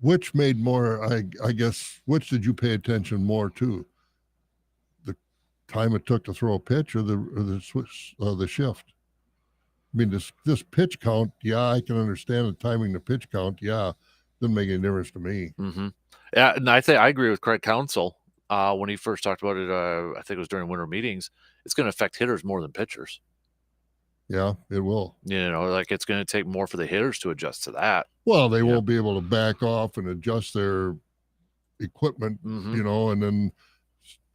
which made more? I guess which did you pay attention more to? The time it took to throw a pitch, or the switch, the shift. I mean, this pitch count. Yeah, I can understand the timing, the pitch count. Yeah, didn't make any difference to me. Mm-hmm. Yeah, and I think I agree with Craig Counsell when he first talked about it. I think it was during winter meetings. It's going to affect hitters more than pitchers. Yeah, it will. Like it's going to take more for the hitters to adjust to that. Well, they won't be able to back off and adjust their equipment, and then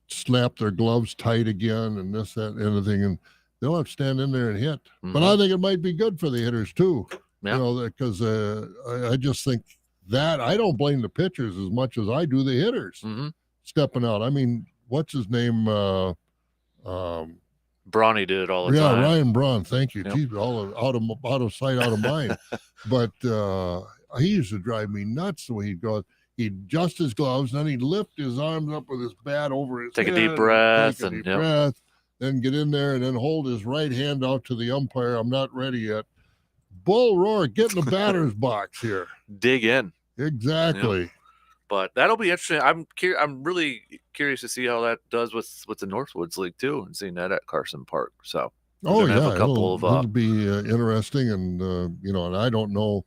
snap their gloves tight again and this, that, and everything. And they'll have to stand in there and hit. But I think it might be good for the hitters too. Yeah. Because I just think that I don't blame the pitchers as much as I do the hitters stepping out. I mean, what's his name? Brawny did it all the time. Yeah, Ryan Braun. Thank you. Yep. All out of sight, out of mind. But he used to drive me nuts the way he'd go. He'd adjust his gloves, then he'd lift his arms up with his bat over his head. Take a deep breath. Then get in there and then hold his right hand out to the umpire. I'm not ready yet. Bull roar, get in the batter's box here. Dig in. Exactly. Yep. But that'll be interesting. I'm really curious to see how that does with the Northwoods League too, and seeing that at Carson Park. So it'll be interesting, and and I don't know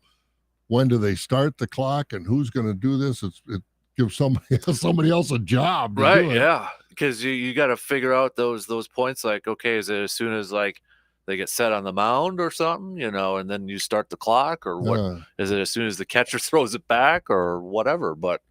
when do they start the clock and who's going to do this. It gives somebody else a job, right? Yeah, because you got to figure out those points. Like, okay, is it as soon as like they get set on the mound or something, and then you start the clock, or what? Yeah. Is it as soon as the catcher throws it back or whatever? But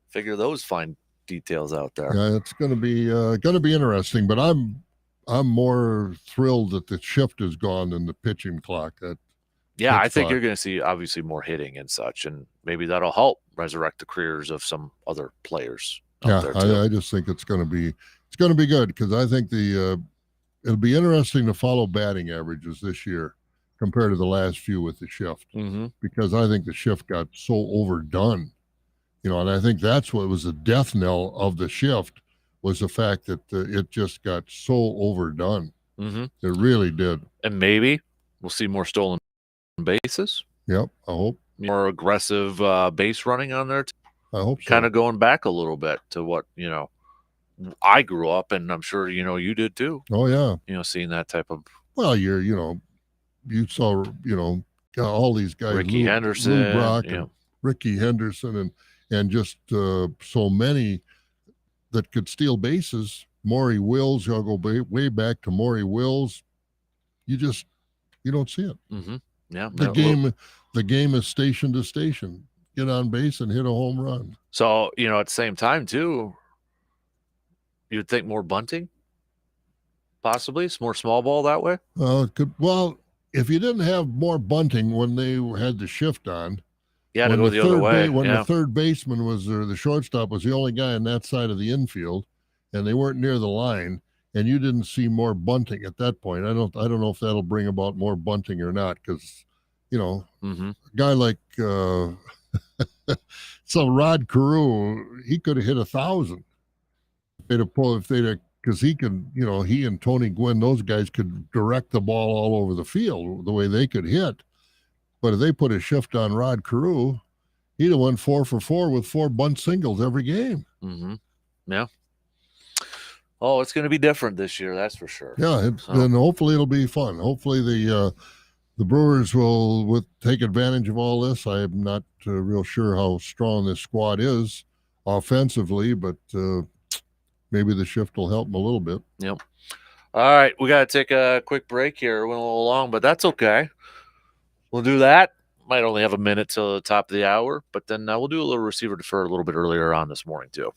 figure those fine details out there. Yeah, it's going to be interesting. But I'm more thrilled that the shift is gone than the pitching clock. I think you're going to see obviously more hitting and such, and maybe that'll help resurrect the careers of some other players. I just think it's going to be good, because I think it'll be interesting to follow batting averages this year compared to the last few with the shift, because I think the shift got so overdone, and I think that's what was the death knell of the shift, was the fact that it just got so overdone. It really did. And maybe we'll see more stolen bases. Yep, I hope. More aggressive base running on there. I hope so. Kind of going back a little bit to what, I grew up, and I'm sure, you did too. Oh, yeah. Seeing that type of. Well, you saw, all these guys. Ricky Henderson. Lou Brock and Ricky Henderson and just so many that could steal bases. Maury Wills, I'll go way back to Maury Wills. You don't see it. Yeah. The game is station to station. Get on base and hit a home run. So, at the same time too, you'd think more bunting, possibly. It's more small ball that way. Well, if you didn't have more bunting when they had the shift on, to go the other way. When the third baseman was there, the shortstop was the only guy on that side of the infield, and they weren't near the line, and you didn't see more bunting at that point. I don't know if that'll bring about more bunting or not, because a guy like so Rod Carew, he could have hit 1,000 because he could, he and Tony Gwynn, those guys could direct the ball all over the field the way they could hit. But if they put a shift on Rod Carew, he'd have won 4 for 4 with 4 bunt singles every game. Yeah. Oh, it's going to be different this year, that's for sure. Yeah, and hopefully it'll be fun. Hopefully the Brewers will take advantage of all this. I'm not real sure how strong this squad is offensively, but maybe the shift will help them a little bit. Yep. All right, we got to take a quick break here. Went a little long, but that's okay. We'll do that. Might only have a minute till the top of the hour, but then we'll do a little receiver defer a little bit earlier on this morning too.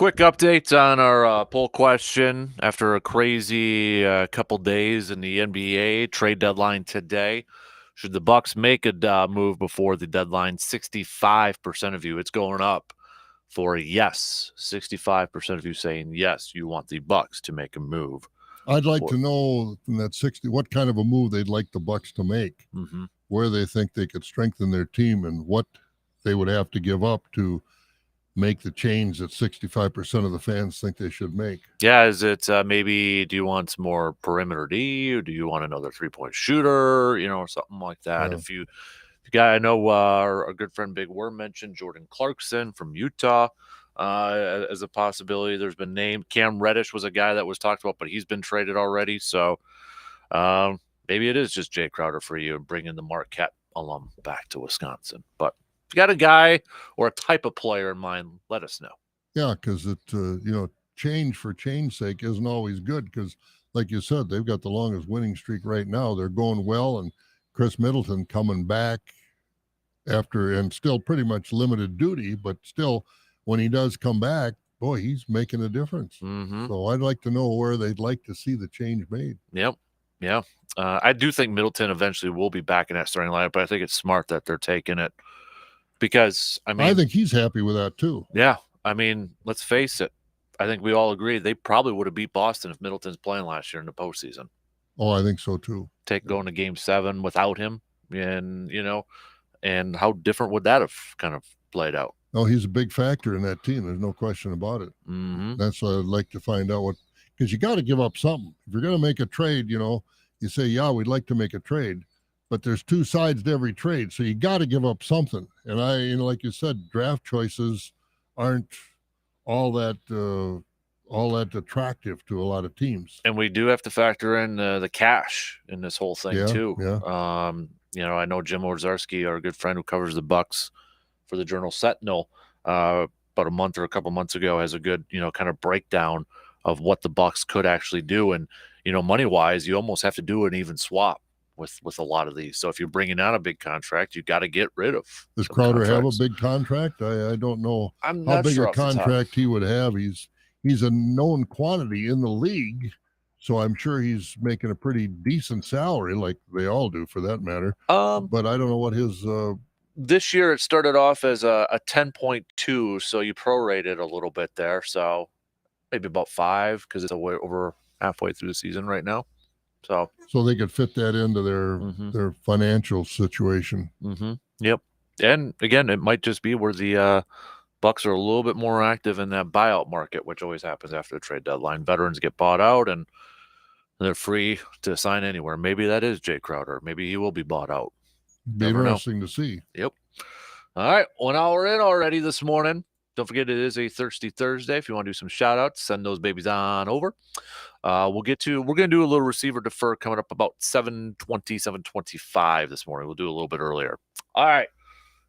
Quick update on our poll question. After a crazy couple days in the NBA trade deadline today, should the Bucks make a move before the deadline? 65% of you, it's going up for yes. 65% of you saying yes, you want the Bucks to make a move. I'd like to know from that 60 what kind of a move they'd like the Bucks to make, where they think they could strengthen their team, and what they would have to give up to make the change that 65% of the fans think they should make. Yeah, is it maybe do you want some more perimeter D, or do you want another 3-point shooter, or something like that? Yeah. If you got, I know our good friend Big Worm mentioned Jordan Clarkson from Utah as a possibility. There's been named Cam Reddish was a guy that was talked about, but he's been traded already. So maybe it is just Jay Crowder for you, bringing the Marquette alum back to Wisconsin. But if you got a guy or a type of player in mind, let us know. Yeah, because it change for change sake isn't always good, because like you said, they've got the longest winning streak right now. They're going well, and Chris Middleton coming back after and still pretty much limited duty, but still when he does come back, boy, he's making a difference. So I'd like to know where they'd like to see the change made. Yep. Yeah. I do think Middleton eventually will be back in that starting lineup, but I think it's smart that they're taking it because, I think he's happy with that too. Yeah. I mean, let's face it. I think we all agree they probably would have beat Boston if Middleton's playing last year in the postseason. Oh, I think so too. Going to Game 7 without him, and and how different would that have kind of played out? Oh, he's a big factor in that team. There's no question about it. That's what I'd like to find out, because you got to give up something. If you're going to make a trade, you say, yeah, we'd like to make a trade, but there's two sides to every trade. So you got to give up something. And like you said, draft choices aren't all that attractive to a lot of teams. And we do have to factor in the cash in this whole thing too. Yeah. I know Jim Orzarski, our good friend who covers the Bucks for the Journal Sentinel, about a month or a couple months ago, has a good, kind of breakdown of what the Bucks could actually do. And, money wise, you almost have to do an even swap with a lot of these. So if you're bringing out a big contract, you got to get rid of. Does Crowder have a big contract? I don't know how big a contract he would have. He's a known quantity in the league, so I'm sure he's making a pretty decent salary, like they all do for that matter. But I don't know what his this year it started off as a 10.2, so you prorated a little bit there, so maybe about 5, because it's over halfway through the season right now. So they could fit that into their financial situation. Yep. And again, it might just be where the Bucks are a little bit more active in that buyout market, which always happens after the trade deadline. Veterans get bought out and they're free to sign anywhere. Maybe that is Jay Crowder. Maybe he will be bought out. Be interesting to see. Yep. All right. 1 hour in already this morning. Don't forget, it is a Thirsty Thursday. If you want to do some shout outs, send those babies on over. We're going to do a little receiver defer coming up about 7:20, 7:25 this morning. We'll do a little bit earlier. All right.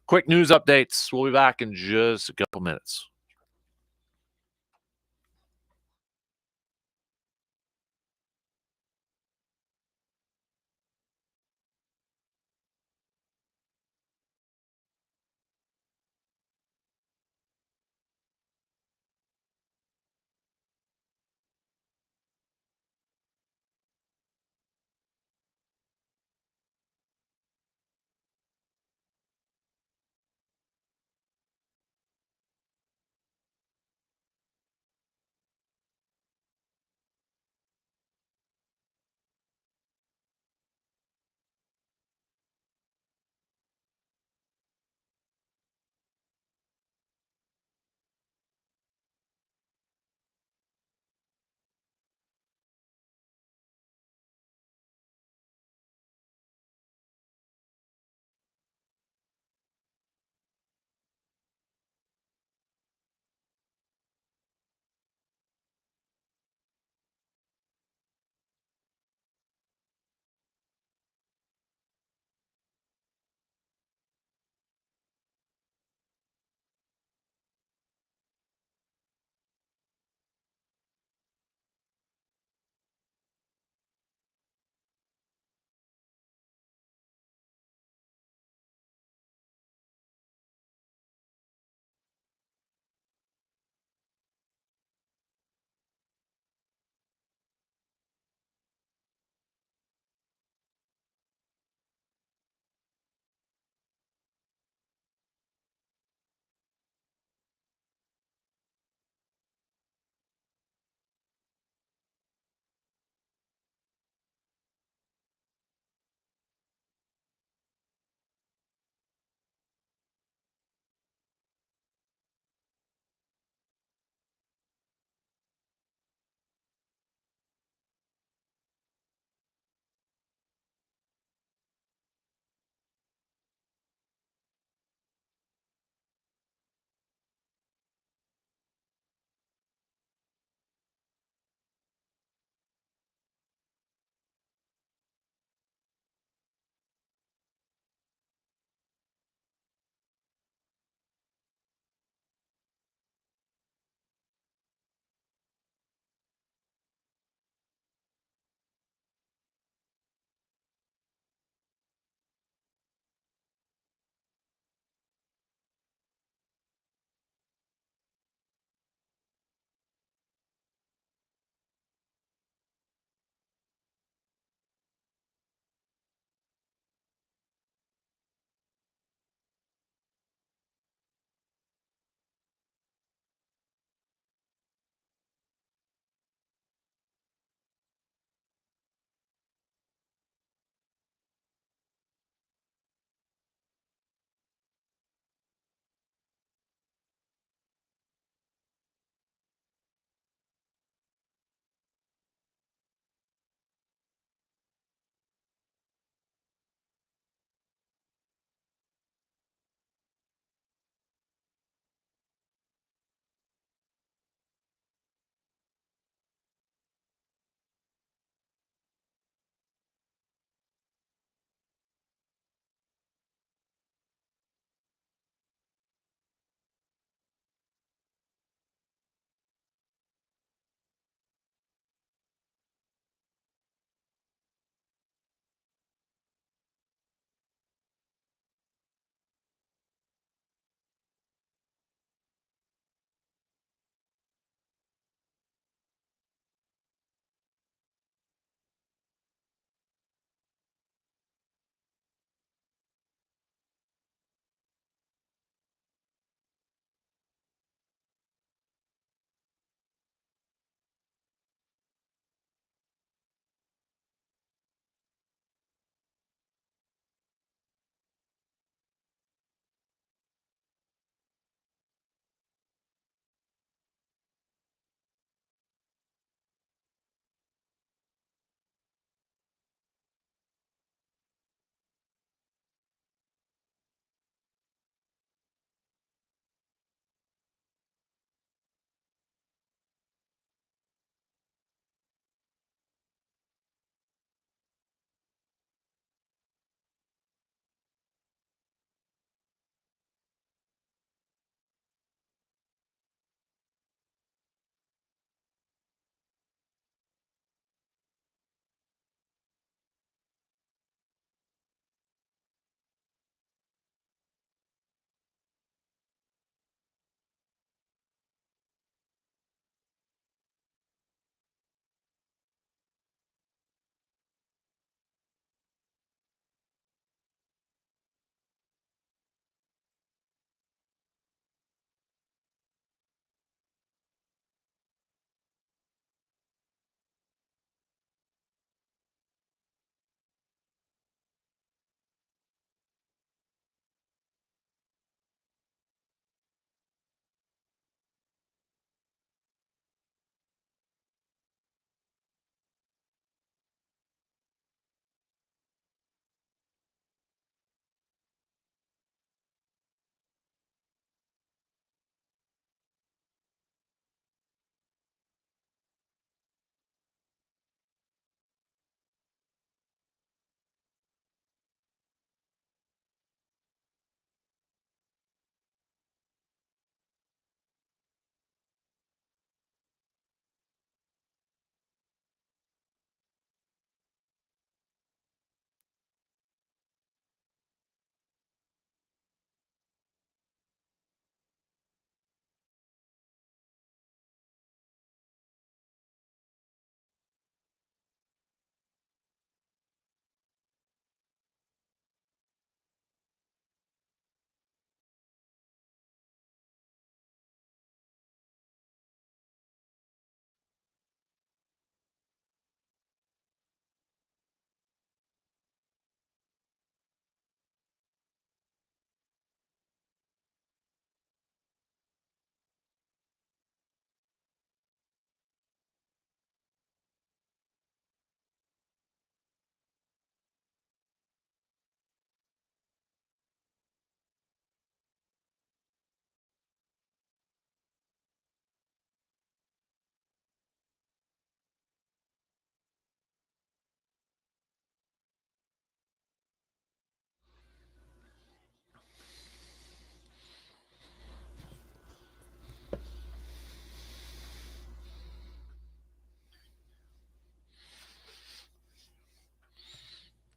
Quick news updates. We'll be back in just a couple minutes.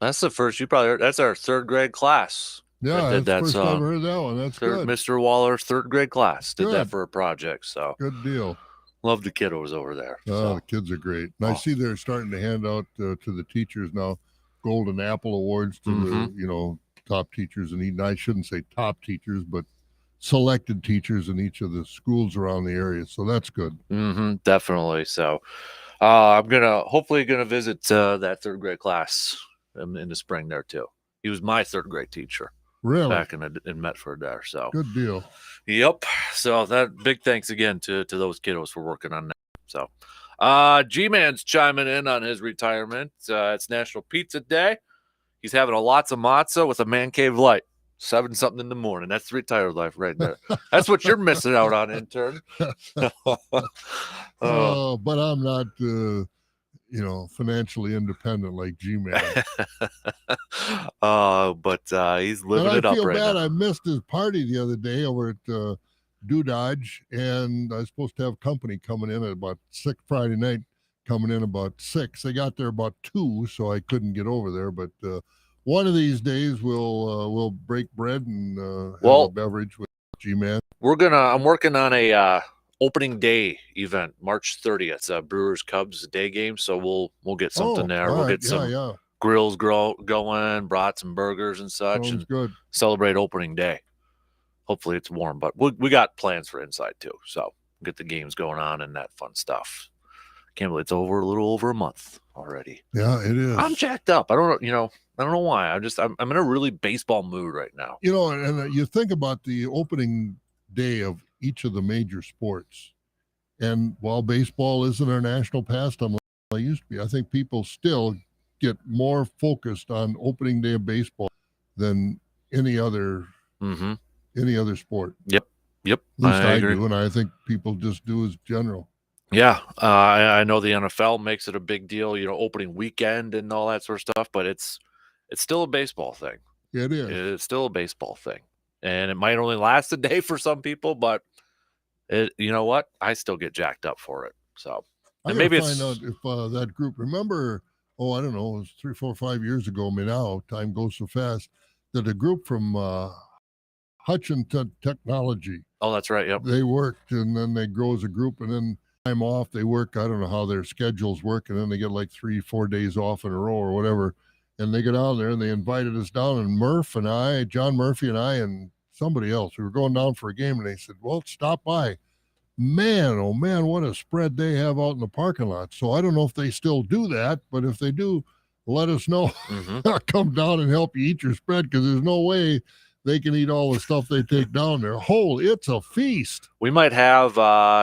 That's the first you probably heard. That's our third grade class that Yeah, did that's the that first song. I've heard that one. That's good. Mr. Waller's third grade class did that Good. for a project. So Good deal. love the kiddos over there. The kids are great. And I see they're starting to hand out to the teachers now Golden Apple Awards to the top teachers, and I shouldn't say top teachers, but selected teachers in each of the schools around the area. So that's good. Definitely. So I'm hopefully gonna visit that third grade class in the spring there too. He was my third grade teacher. Really? Back in Medford there. So good deal. Yep. So that big thanks again to those kiddos for working on that. So G-Man's chiming in on his retirement. It's National Pizza Day. He's having a lots of matzah with a man cave light. 7-something in the morning. That's the retired life right there. That's what you're missing out on, intern. But I'm not financially independent like G-Man. But he's living it up right now. I feel bad. I missed his party the other day over at Dodge, and I was supposed to have company coming in at about 6 Friday night, coming in about 6. They got there about 2, so I couldn't get over there. But one of these days we'll break bread and have a beverage with G-Man. I'm working on a opening day event, March 30th, Brewers Cubs day game. So we'll get something there. We'll get some grills going, brats and burgers and such. Sounds good. Celebrate opening day. Hopefully it's warm, but we got plans for inside too. So get the games going on and that fun stuff. Can't believe it's a little over a month already. Yeah, it is. I'm jacked up. I don't know why. I'm in a really baseball mood right now. And you think about the opening day of each of the major sports, and while baseball isn't our national pastime like it used to be, I think people still get more focused on opening day of baseball than any other sport. Yep. At least I do, and I think people just do as general. Yeah, I know the NFL makes it a big deal, opening weekend and all that sort of stuff, but it's still a baseball thing. It is. It's still a baseball thing, and it might only last a day for some people, but you know what? I still get jacked up for it. So maybe find out if that group. Remember? Oh, I don't know. It was 3, 4, 5 years ago. Now time goes so fast. That a group from Hutchinson Technology. Oh, that's right. Yep. They worked, and then they grow as a group, and then time off. They work. I don't know how their schedules work, and then they get like 3, 4 days off in a row or whatever. And they get down there, and they invited us down, and John Murphy and I, and somebody else. We were going down for a game, and they said, "Well, stop by." Man, oh man, what a spread they have out in the parking lot. So I don't know if they still do that, but if they do, let us know. I'll come down and help you eat your spread, because there's no way they can eat all the stuff they take down there. It's a feast. We might have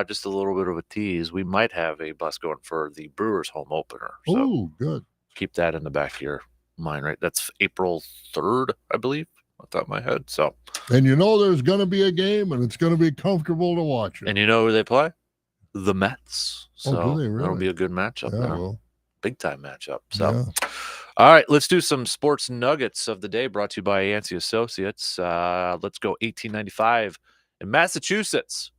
just a little bit of a tease. We might have a bus going for the Brewers home opener. So oh, good. Keep that in the back of your mind, right? That's April 3rd, I believe, off the top of my head. So, and there's going to be a game, and it's going to be comfortable to watch it. And you know who they play? The Mets. So do they really? That'll be a good matchup there. Well. Big time matchup. So, All right, let's do some sports nuggets of the day brought to you by Yancey Associates. Let's go 1895 in Massachusetts.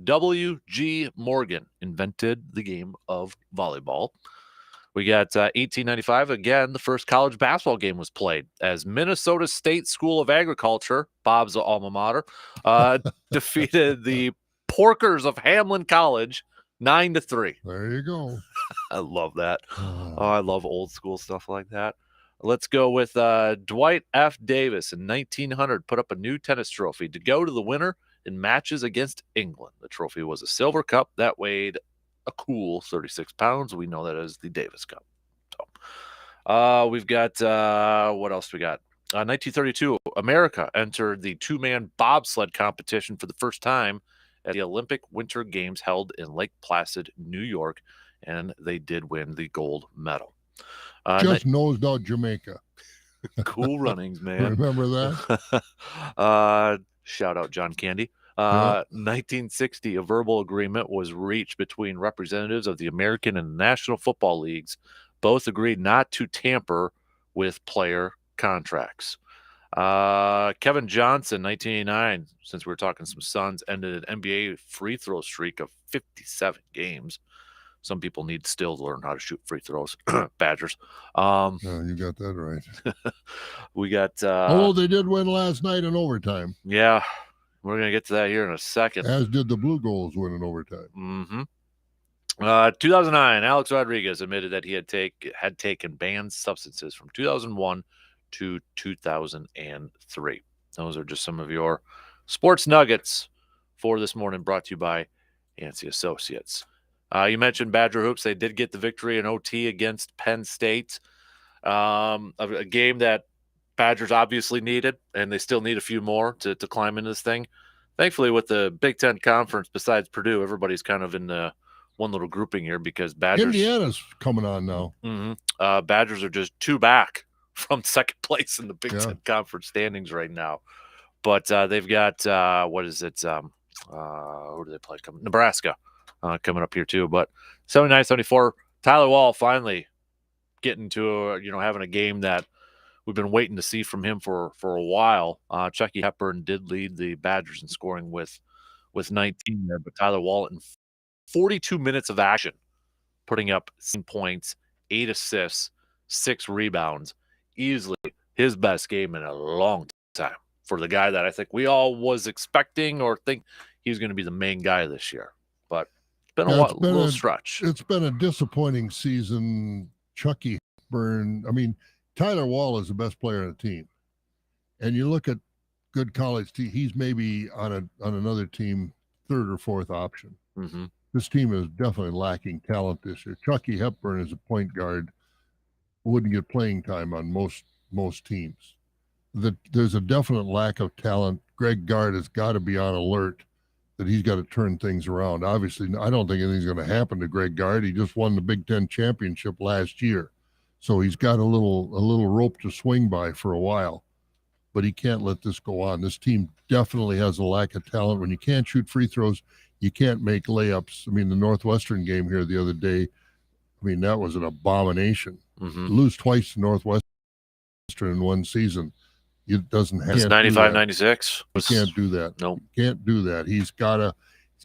W.G. Morgan invented the game of volleyball. We got 1895, again, the first college basketball game was played as Minnesota State School of Agriculture, Bob's alma mater, defeated the Porkers of Hamlin College 9-3. There you go. I love that. I love old school stuff like that. Let's go with Dwight F. Davis in 1900 put up a new tennis trophy to go to the winner in matches against England. The trophy was a silver cup that weighed a cool 36 pounds. We know that as the Davis Cup. So we've got, what else we got? 1932, America entered the 2-man bobsled competition for the first time at the Olympic Winter Games held in Lake Placid, New York, and they did win the gold medal. Just nosed out Jamaica. Cool runnings, man. Remember that? Shout out John Candy. 1960, a verbal agreement was reached between representatives of the American and National Football Leagues. Both agreed not to tamper with player contracts. Kevin Johnson, 1989, since we were talking some Suns, ended an NBA free throw streak of 57 games. some people need still to learn how to shoot free throws. Badgers. Yeah, you got that right. We got. Although they did win last night in overtime. Yeah, we're going to get to that here in a second. As did the Blue Goals win in overtime. Mm-hmm. 2009, Alex Rodriguez admitted that he had taken banned substances from 2001 to 2003. Those are just some of your sports nuggets for this morning, brought to you by Yancey Associates. You mentioned Badger Hoops. They did get the victory in OT against Penn State. A game that Badgers obviously needed, and they still need a few more to climb into this thing. Thankfully, with the Big Ten Conference, besides Purdue, everybody's kind of in the one little grouping here because Badgers. Indiana's coming on now. Mm-hmm. Badgers are just 2 back from second place in the Big Ten Conference standings right now. But they've got, what is it? Who do they play? Nebraska coming up here too. But 79-74, Tyler Wall finally getting to, having a game that we've been waiting to see from him for a while. Chucky Hepburn did lead the Badgers in scoring with 19 there, but Tyler Wall in 42 minutes of action, putting up 16 points, 8 assists, 6 rebounds, easily his best game in a long time for the guy that I think we all was expecting or think he's going to be the main guy this year. But it's been a little stretch. It's been a disappointing season. Chucky Hepburn, Tyler Wall is the best player on the team. And you look at good college team, he's maybe on another team, 3rd or 4th option. Mm-hmm. This team is definitely lacking talent this year. Chucky Hepburn as a point guard wouldn't get playing time on most teams. There's a definite lack of talent. Greg Gard has got to be on alert that he's got to turn things around. Obviously, I don't think anything's going to happen to Greg Gard. He just won the Big Ten championship last year. So he's got a little rope to swing by for a while. But he can't let this go on. This team definitely has a lack of talent. When you can't shoot free throws, you can't make layups. The Northwestern game here the other day, that was an abomination. Mm-hmm. Lose twice to Northwestern in one season. It doesn't have. It's 95-96. You can't do that. No, nope. Can't do that. He's got to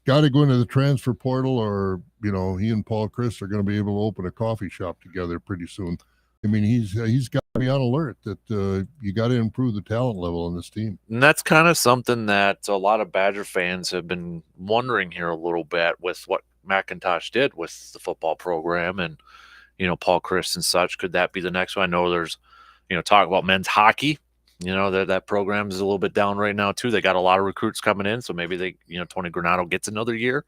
go into the transfer portal, or he and Paul Chris are going to be able to open a coffee shop together pretty soon. He's got to be on alert that you got to improve the talent level on this team. And that's kind of something that a lot of Badger fans have been wondering here a little bit with what McIntosh did with the football program and, Paul Chris and such. Could that be the next one? I know there's, talk about men's hockey. That program is a little bit down right now too. They got a lot of recruits coming in, so maybe they, Tony Granato gets another year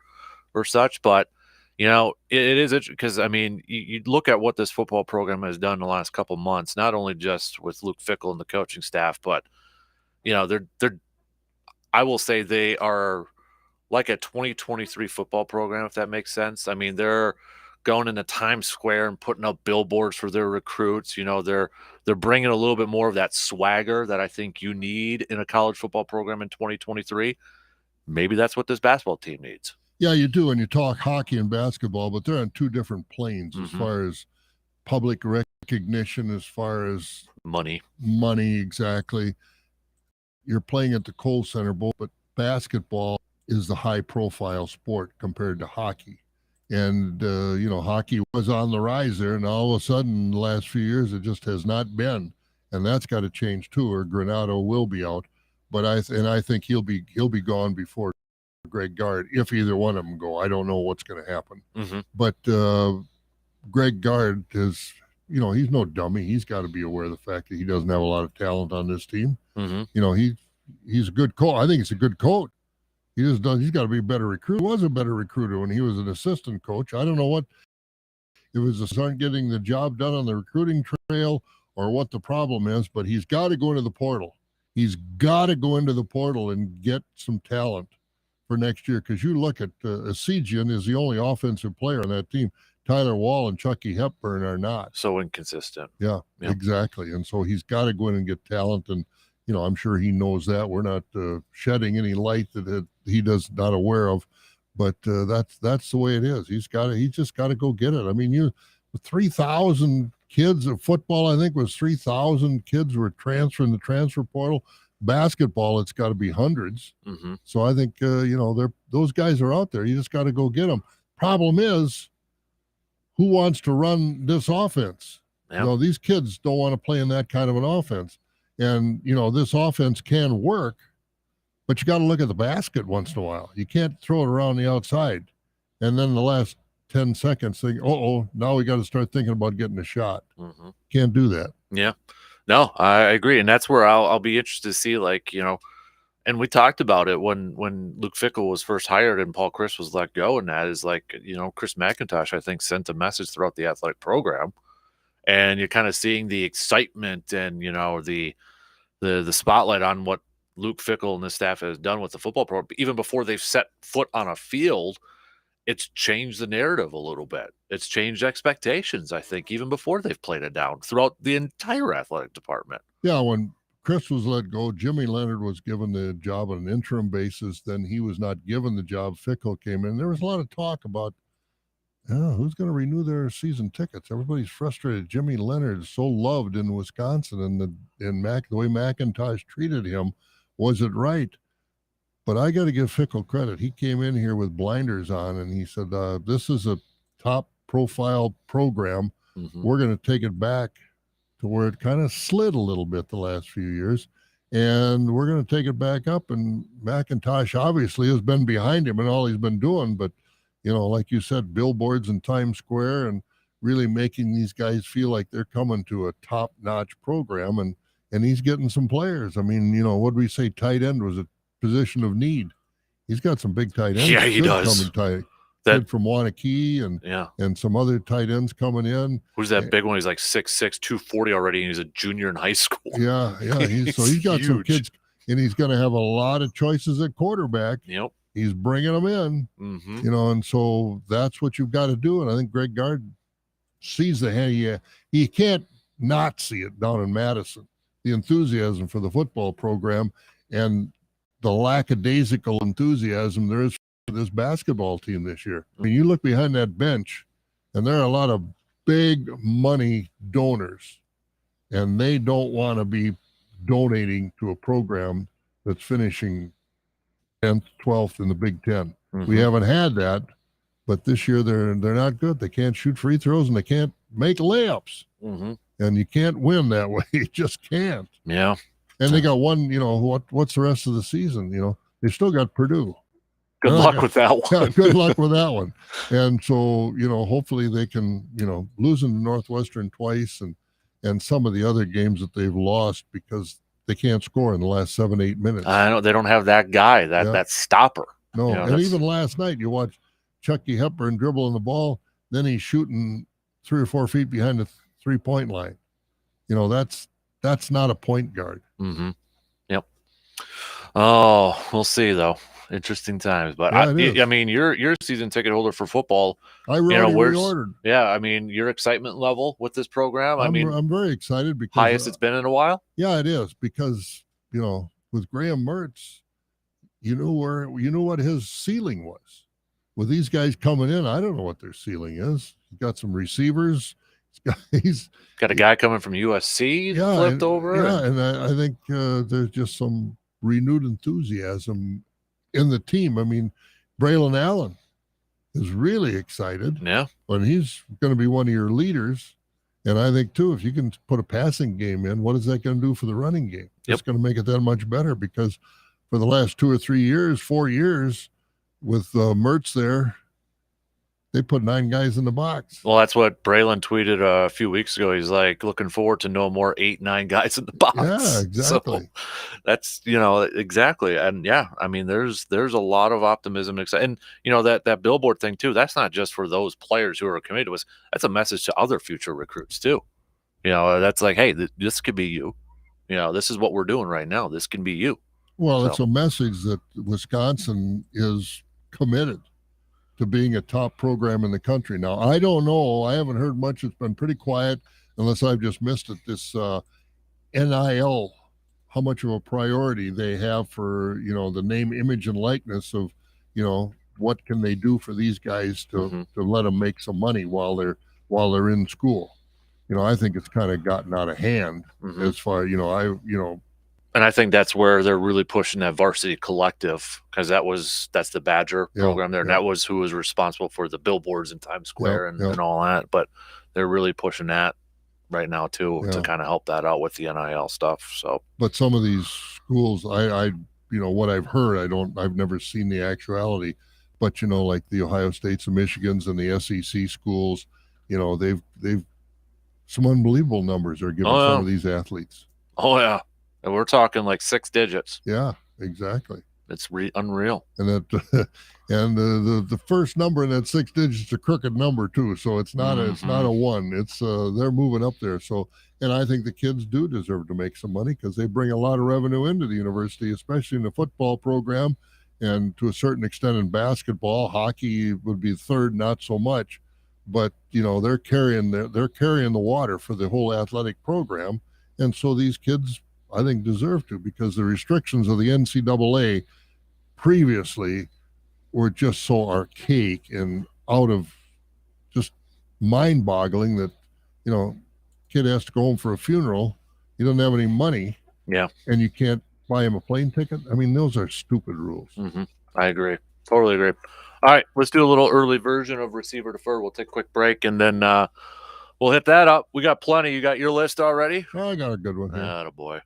or such. But it is interesting because you look at what this football program has done in the last couple months, not only just with Luke Fickell and the coaching staff, but they're I will say they are like a 2023 football program, if that makes sense. They're going into Times Square and putting up billboards for their recruits. They're bringing a little bit more of that swagger that I think you need in a college football program in 2023. Maybe that's what this basketball team needs. Yeah, you do. And you talk hockey and basketball, but they're on 2 different planes as far as public recognition, as far as money. Exactly. You're playing at the Kohl Center, but basketball is the high-profile sport compared to hockey. And, hockey was on the rise there, and all of a sudden, the last few years, it just has not been. And that's got to change, too, or Granato will be out. But I think he'll be gone before Greg Gard, if either one of them go. I don't know what's going to happen. Mm-hmm. But Greg Gard is, he's no dummy. He's got to be aware of the fact that he doesn't have a lot of talent on this team. Mm-hmm. He's a good coach. I think he's a good coach. He's got to be a better recruiter. He was a better recruiter when he was an assistant coach. I don't know what it was, aren't getting the job done on the recruiting trail or what the problem is, but he's got to go into the portal. He's got to go into the portal and get some talent for next year, because you look at Esigian is the only offensive player on that team. Tyler Wall and Chucky Hepburn are not. So inconsistent. Yeah, exactly. And so he's got to go in and get talent. And, I'm sure he knows that. We're not shedding any light that he does not aware of. But that's the way it is. He's just got to go get it. 3,000 kids of football, I think, was 3,000 kids were transferring the transfer portal. Basketball, it's got to be hundreds. Mm-hmm. So I think those guys are out there. You just got to go get them. Problem is, who wants to run this offense? Yeah. These kids don't want to play in that kind of an offense. And, this offense can work, but you got to look at the basket once in a while. You can't throw it around the outside. And then the last 10 seconds, think, now we got to start thinking about getting a shot. Mm-hmm. Can't do that. Yeah. No, I agree. And that's where I'll be interested to see, and we talked about it when Luke Fickell was first hired and Paul Chris was let go, and that is Chris McIntosh, I think, sent a message throughout the athletic program, and you're kind of seeing the excitement and the spotlight on what Luke Fickell and his staff has done with the football program. Even before they've set foot on a field, it's changed the narrative a little bit. It's changed expectations, I think, even before they've played it down throughout the entire athletic department. Yeah, when Chris was let go, Jimmy Leonard was given the job on an interim basis. Then he was not given the job. Fickell came in. There was a lot of talk about who's going to renew their season tickets. Everybody's frustrated. Jimmy Leonard is so loved in Wisconsin, and the way McIntosh treated him, was it right? But I got to give Fickell credit. He came in here with blinders on, and he said, this is a top-profile program. Mm-hmm. We're going to take it back to where it kind of slid a little bit the last few years, and we're going to take it back up. And McIntosh obviously has been behind him in all he's been doing, but, like you said, billboards in Times Square and really making these guys feel like they're coming to a top-notch program, and he's getting some players. I mean, what do we say? Tight end was a position of need. He's got some big tight ends. Yeah, he does. Kid from Wanakee and some other tight ends coming in. Who's that big one? He's like 6'6", 240 already, and he's a junior in high school. Yeah. He's got huge. Some kids, and he's going to have a lot of choices at quarterback. Yep. He's bringing them in, mm-hmm. And so that's what you've got to do. And I think Greg Gard sees the hand. He can't not see it down in Madison, the enthusiasm for the football program and the lackadaisical enthusiasm there is for this basketball team this year. I mean, you look behind that bench, and there are a lot of big money donors, and they don't want to be donating to a program that's finishing 10th, 12th in the Big Ten. Mm-hmm. We haven't had that, but this year they're not good. They can't shoot free throws, and they can't make layups. Mm-hmm. And you can't win that way. You just can't. Yeah. And they got one, what's the rest of the season? They still got Purdue. Good luck with that one. Yeah, good luck with that one. And so, hopefully they can, losing to Northwestern twice and some of the other games that they've lost because they can't score in the last 7-8 minutes. I know they don't have that guy, that stopper. No, and even last night you watch Chucky Hepburn dribbling the ball, then he's shooting 3 or 4 feet behind the 3-point line. That's not a point guard. Mm-hmm. Yep. Oh, we'll see though. Interesting times, but yeah, I mean, you're a season ticket holder for football. I reordered. Yeah, I mean, your excitement level with this program. I'm very excited because highest it's been in a while. Yeah, it is because with Graham Mertz, you know what his ceiling was. With these guys coming in, I don't know what their ceiling is. He's got some receivers. He's got a guy coming from USC flipped over. Yeah, and I think there's just some renewed enthusiasm in the team. I mean, Braylon Allen is really excited. Yeah. But he's going to be one of your leaders. And I think, too, if you can put a passing game in, what is that going to do for the running game? It's going to make it that much better because for the last 2 or 3 years, 4 years, with Mertz there, they put 9 guys in the box. Well, that's what Braylon tweeted a few weeks ago. He's like, looking forward to no more 8, 9 guys in the box. Yeah, exactly. So that's, exactly. And yeah, I mean, there's a lot of optimism. And, that billboard thing too, that's not just for those players who are committed to us. That's a message to other future recruits too. That's like, hey, this could be you. This is what we're doing right now. This can be you. Well, it's a message that Wisconsin is committed to being a top program in the country. Now, I don't know. I haven't heard much. It's been pretty quiet unless I've just missed it. This NIL, how much of a priority they have for, the name, image, and likeness of, what can they do for these guys to let them make some money while they're in school. I think it's kind of gotten out of hand as far, And I think that's where they're really pushing that varsity collective, because that's the Badger program there. And that was who was responsible for the billboards in Times Square and all that. But they're really pushing that right now too, to kind of help that out with the NIL stuff. So, but some of these schools, I what I've heard, I've never seen the actuality, but like the Ohio States and Michigans and the SEC schools, they've some unbelievable numbers are given some of these athletes. Oh yeah, and we're talking like 6 digits. Yeah, exactly. It's unreal. And that and the first number in that 6 digits is a crooked number too, so it's not it's not a one. It's they're moving up there. So, and I think the kids do deserve to make some money because they bring a lot of revenue into the university, especially in the football program, and to a certain extent in basketball. Hockey would be third, not so much, but they're carrying the water for the whole athletic program, and so these kids, I think, deserve to, because the restrictions of the NCAA previously were just so archaic and out of just mind-boggling that kid has to go home for a funeral, he doesn't have any money, and you can't buy him a plane ticket. I mean, those are stupid rules. I agree, totally agree. All right, let's do a little early version of receiver defer. We'll take a quick break, and then we'll hit that up. We got plenty. You got your list already? Oh, I got a good one here. Attaboy.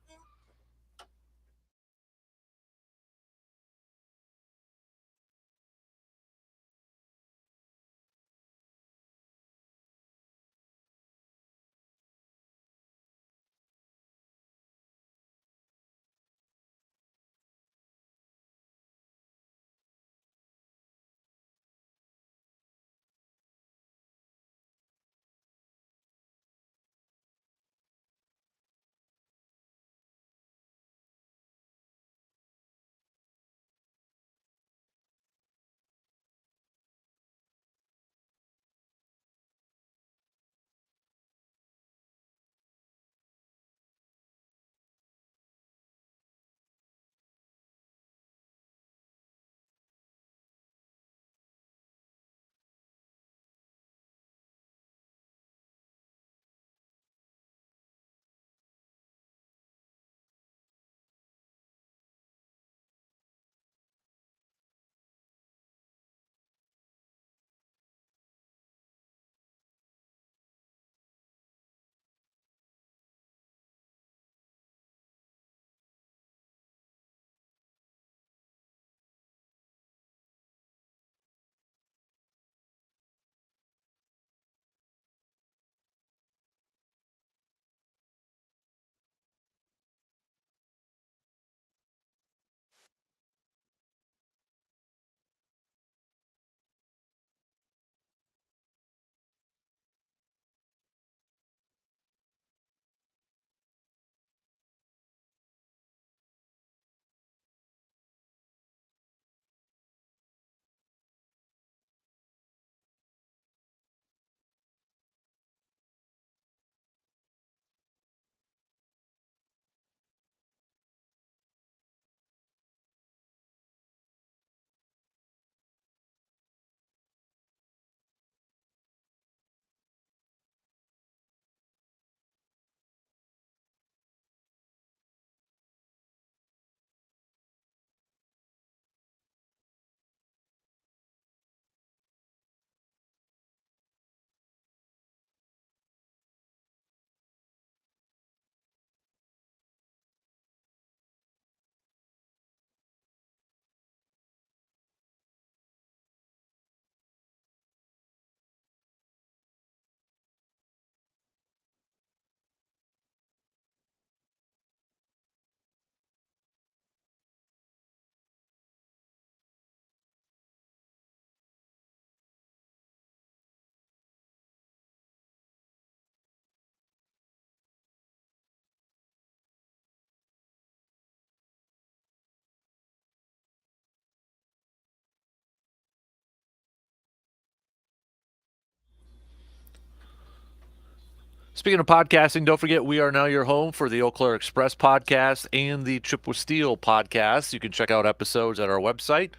Speaking of podcasting, don't forget we are now your home for the Eau Claire Express podcast and the Chip with Steel podcast. You can check out episodes at our website,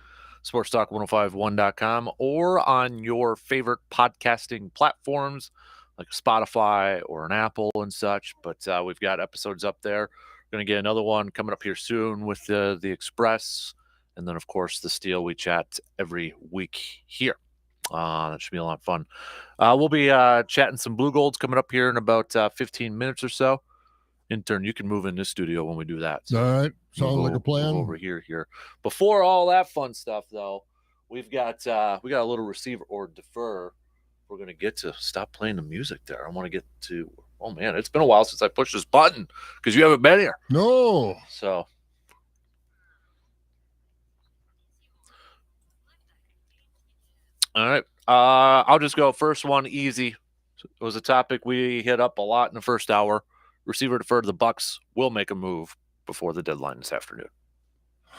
sportstalk1051.com, or on your favorite podcasting platforms like Spotify or an Apple and such. But we've got episodes up there Going to get another one coming up here soon with the Express. And then, of course, the Steel we chat every week here. That should be a lot of fun. We'll be chatting some Blue Golds coming up here in about 15 minutes or so. Intern, you can move in this studio when we do that. So all right. Sounds like a plan. Over here. Before all that fun stuff, though, we got a little receiver or defer. We're going to get to stop playing the music there. I want to get to, oh, man, it's been a while since I pushed this button because you haven't been here. No. So. All right. I'll just go first one, easy. It was a topic we hit up a lot in the first hour. Receiver defer to the Bucks will make a move before the deadline this afternoon.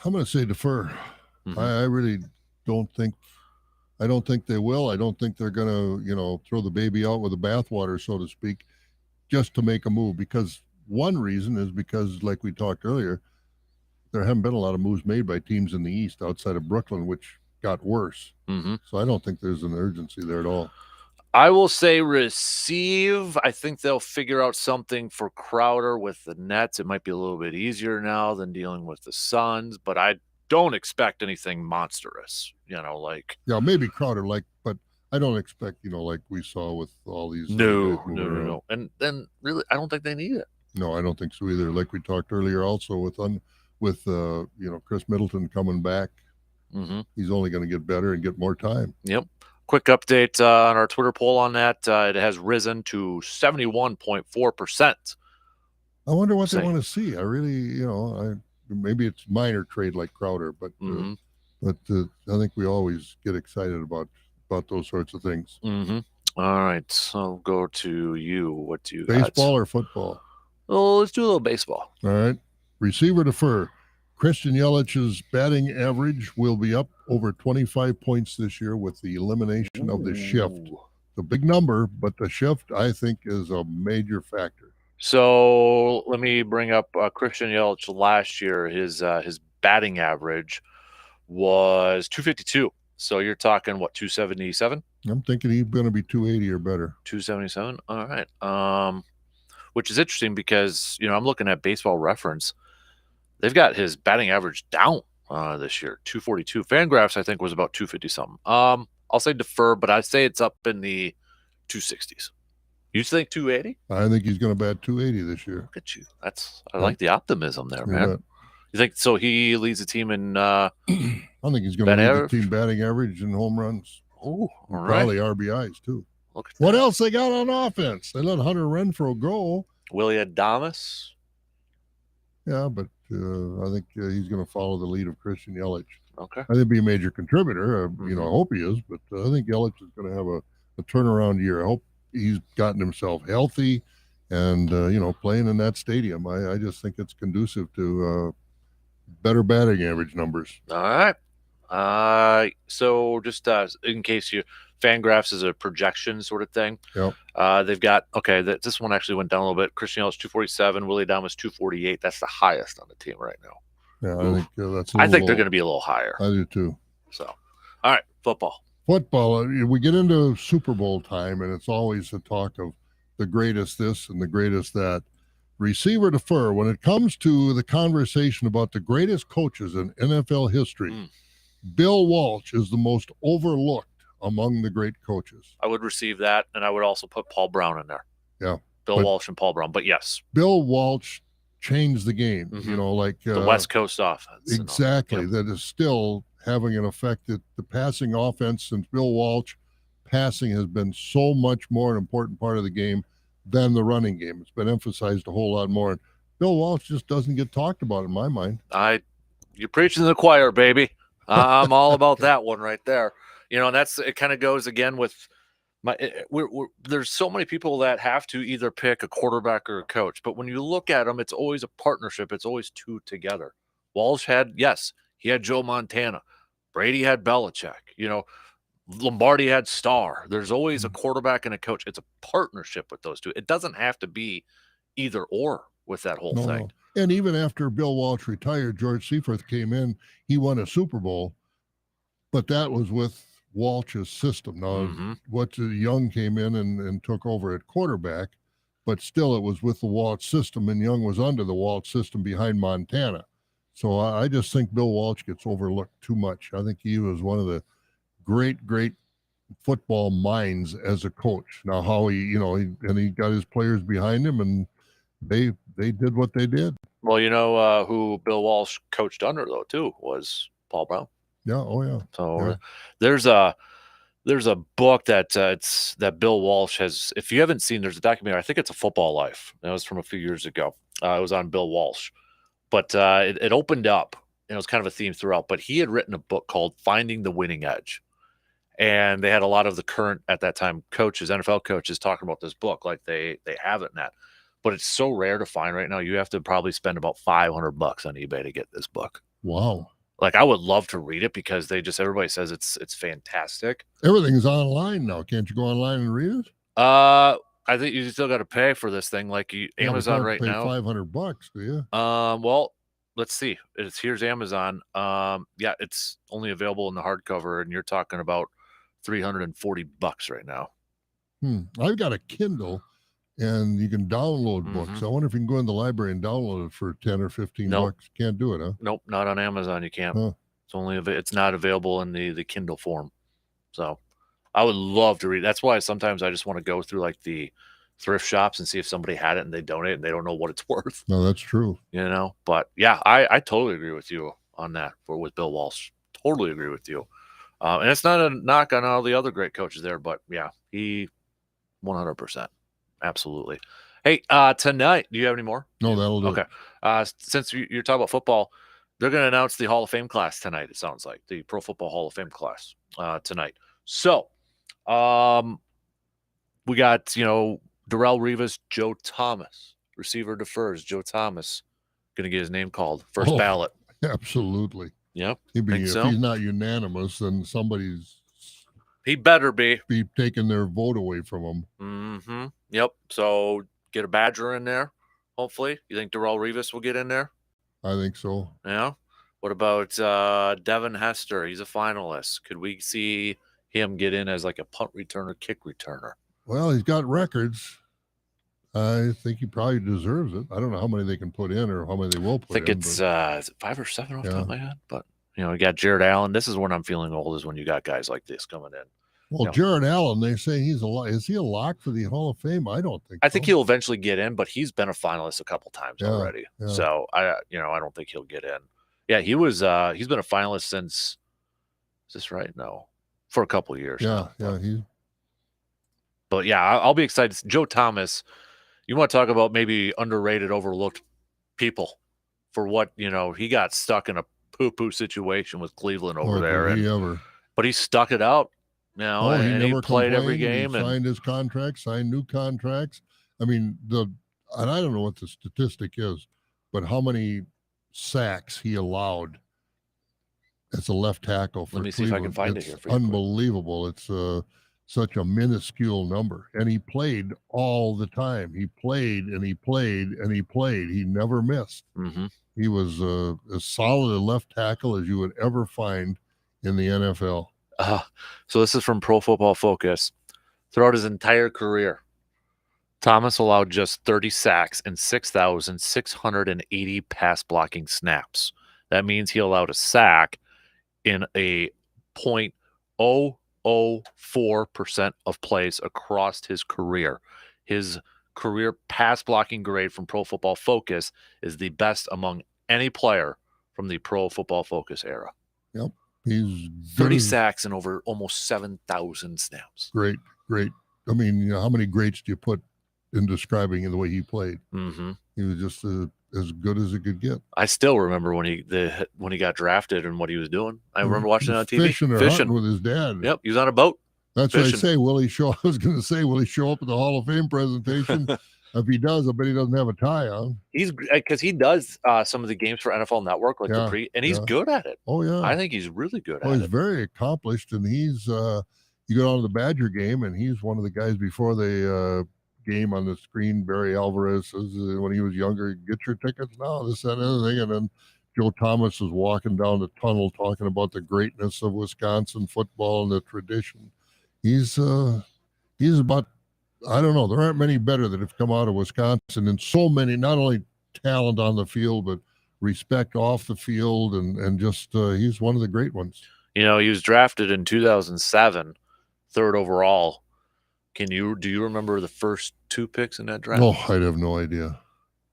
I'm going to say defer. Mm-hmm. I really don't think they will. I don't think they're going to, throw the baby out with the bathwater, so to speak, just to make a move. Because one reason is because, like we talked earlier, there haven't been a lot of moves made by teams in the East outside of Brooklyn, which got worse. Mm-hmm. So I don't think there's an urgency there at all. I will say receive. I think they'll figure out something for Crowder with the Nets. It might be a little bit easier now than dealing with the Suns, but I don't expect anything monstrous, maybe Crowder, but I don't expect, like we saw with all these. No. And then really, I don't think they need it. No, I don't think so either. Like we talked earlier also with Chris Middleton coming back. Mm-hmm. He's only going to get better and get more time. Yep. Quick update on our Twitter poll on that. It has risen to 71.4%. I wonder what they want to see. I really, maybe it's minor trade like Crowder, but I think we always get excited about those sorts of things. Mm-hmm. All right, so I'll go to you. What do you got? Baseball or football? Oh, let's do a little baseball. All right. Receiver defer. Christian Yelich's batting average will be up over 25 points this year with the elimination of the shift. The big number, but the shift, I think, is a major factor. So let me bring up Christian Yelich last year. His batting average was 252. So you're talking, what, 277? I'm thinking he's going to be 280 or better. 277? All right. Which is interesting because, I'm looking at Baseball Reference. They've got his batting average down this year, 242. Fangraphs, I think, was about 250-something. I'll say defer, but I'd say it's up in the 260s. You think 280? I think he's going to bat 280 this year. Look at you. I like the optimism there, man. You think so? He leads the team in I think he's going to lead the team batting average and home runs. Oh, all right. Probably RBIs, too. Look at what that. else they got on offense? They let Hunter Renfroe go. Willie Adames. Yeah, but I think he's going to follow the lead of Christian Yelich. Okay. I think he'll be a major contributor. I hope he is, but I think Yelich is going to have a turnaround year. I hope he's gotten himself healthy and, playing in that stadium. I just think it's conducive to better batting average numbers. All right. So just in case Fangraphs is a projection sort of thing. Yep. They've got, this one actually went down a little bit. Christian Yelich 247, Willie Adames 248. That's the highest on the team right now. Yeah, I think that's I think they're going to be a little higher. I do too. So, all right, football. We get into Super Bowl time, and it's always the talk of the greatest this and the greatest that. Receiver defer. When it comes to the conversation about the greatest coaches in NFL history, Bill Walsh is the most overlooked among the great coaches. I would receive that, and I would also put Paul Brown in there. Yeah. Bill Walsh and Paul Brown, but yes. Bill Walsh changed the game, the West Coast offense. Exactly. That is still having an effect that the passing offense since Bill Walsh, passing has been so much more an important part of the game than the running game. It's been emphasized a whole lot more. And Bill Walsh just doesn't get talked about in my mind. You're preaching to the choir, baby. I'm all about that one right there. And it kind of goes again with there's so many people that have to either pick a quarterback or a coach, but when you look at them, it's always a partnership. It's always two together. Walsh he had Joe Montana. Brady had Belichick. Lombardi had Starr. There's always a quarterback and a coach. It's a partnership with those two. It doesn't have to be either or with that whole thing. And even after Bill Walsh retired, George Seifert came in. He won a Super Bowl, but that was with Walsh's system. Now, Young came in and took over at quarterback. but still it was with the Walsh system, and Young was under the Walsh system behind Montana. So I just think Bill Walsh gets overlooked too much. I think he was one of the great football minds as a coach. Now, how he got his players behind him, and they did what they did. Well, you know who Bill Walsh coached under though too was Paul Brown. Yeah. Oh yeah. So yeah. there's a book that Bill Walsh has. If you haven't seen, there's a documentary. I think it's A Football Life. It was from a few years ago. It was on Bill Walsh, but it opened up, and it was kind of a theme throughout. But he had written a book called Finding the Winning Edge, and they had a lot of the current at that time coaches, NFL coaches, talking about this book like they have it in that. But it's so rare to find right now. You have to probably spend about $500 on eBay to get this book. Wow. Like, I would love to read it because everybody says it's fantastic. Everything's online now. Can't you go online and read it? I think you still got to pay for this thing, like Amazon right now. $500, do you? Well, let's see. Here's Amazon. Yeah, it's only available in the hardcover, and you're talking about $340 right now. I've got a Kindle, and you can download books. I wonder if you can go in the library and download it for $10 or $15. Can't do it, huh? Nope, not on Amazon. You can't. Huh. It's not available in the Kindle form. So I would love to read. That's why sometimes I just want to go through like the thrift shops and see if somebody had it and they donate and they don't know what it's worth. No, that's true. But yeah, I totally agree with you on that with Bill Walsh. Totally agree with you. And it's not a knock on all the other great coaches there, but yeah, he 100%. Absolutely. Hey, tonight, do you have any more? No, that'll do. Okay. Since you're talking about football, they're going to announce the Hall of Fame class tonight, it sounds like. The Pro Football Hall of Fame class tonight. So, we got, Darrelle Revis, Joe Thomas. Receiver defers. Joe Thomas going to get his name called. First ballot. Absolutely. Yep. If he's not unanimous, then he better be taking their vote away from him. Mm-hmm. Yep. So get a Badger in there, hopefully. You think Darrelle Revis will get in there? I think so. Yeah. What about Devin Hester? He's a finalist. Could we see him get in as like a punt returner, kick returner? Well, he's got records. I think he probably deserves it. I don't know how many they can put in or how many they will put in. I think it's is it 5 or 7 off the top of my head? But, you got Jared Allen. This is when I'm feeling old, is when you got guys like this coming in. Well, Jared Allen, they say he's a lock. Is he a lock for the Hall of Fame? I don't think. I think he'll eventually get in, but he's been a finalist a couple times already. Yeah. So I don't think he'll get in. Yeah, he was. He's been a finalist since. Is this right? No, for a couple of years. Yeah, now. But yeah, I'll be excited. Joe Thomas. You want to talk about maybe underrated, overlooked people for what he got stuck in a poo-poo situation with Cleveland over there, but he stuck it out. And he played every game. He signed his contract, signed new contracts. I mean, and I don't know what the statistic is, but how many sacks he allowed as a left tackle for Cleveland. Let me see if I can find it here for you. Unbelievable. It's such a minuscule number. And he played all the time. He played and he played and he played. He never missed. Mm-hmm. He was as solid a left tackle as you would ever find in the NFL. So this is from Pro Football Focus. Throughout his entire career, Thomas allowed just 30 sacks and 6,680 pass blocking snaps. That means he allowed a sack in a 0.004% of plays across his career. His career pass blocking grade from Pro Football Focus is the best among any player from the Pro Football Focus era. Yep. He's 30 sacks and over almost 7,000 snaps. Great. I mean, how many greats do you put in describing the way he played? Mm-hmm. He was just as good as it could get. I still remember when he got drafted and what he was doing. I remember watching it on TV. Fishing with his dad. Yep, he was on a boat. That's fishing. What I say. Will he show up at the Hall of Fame presentation? If he does, I bet he doesn't have a tie on. He's because he does some of the games for NFL Network, like and he's good at it. Oh yeah, I think he's really good at it. He's very accomplished, and he's you go down to the Badger game, and he's one of the guys before the game on the screen. Barry Alvarez says when he was younger, get your tickets now, this, that, and other thing, and then Joe Thomas is walking down the tunnel talking about the greatness of Wisconsin football and the tradition. He's about I don't know. There aren't many better that have come out of Wisconsin, and so many, not only talent on the field, but respect off the field, and just he's one of the great ones. He was drafted in 2007, third overall. Do you remember the first 2 picks in that draft? No, I'd have no idea.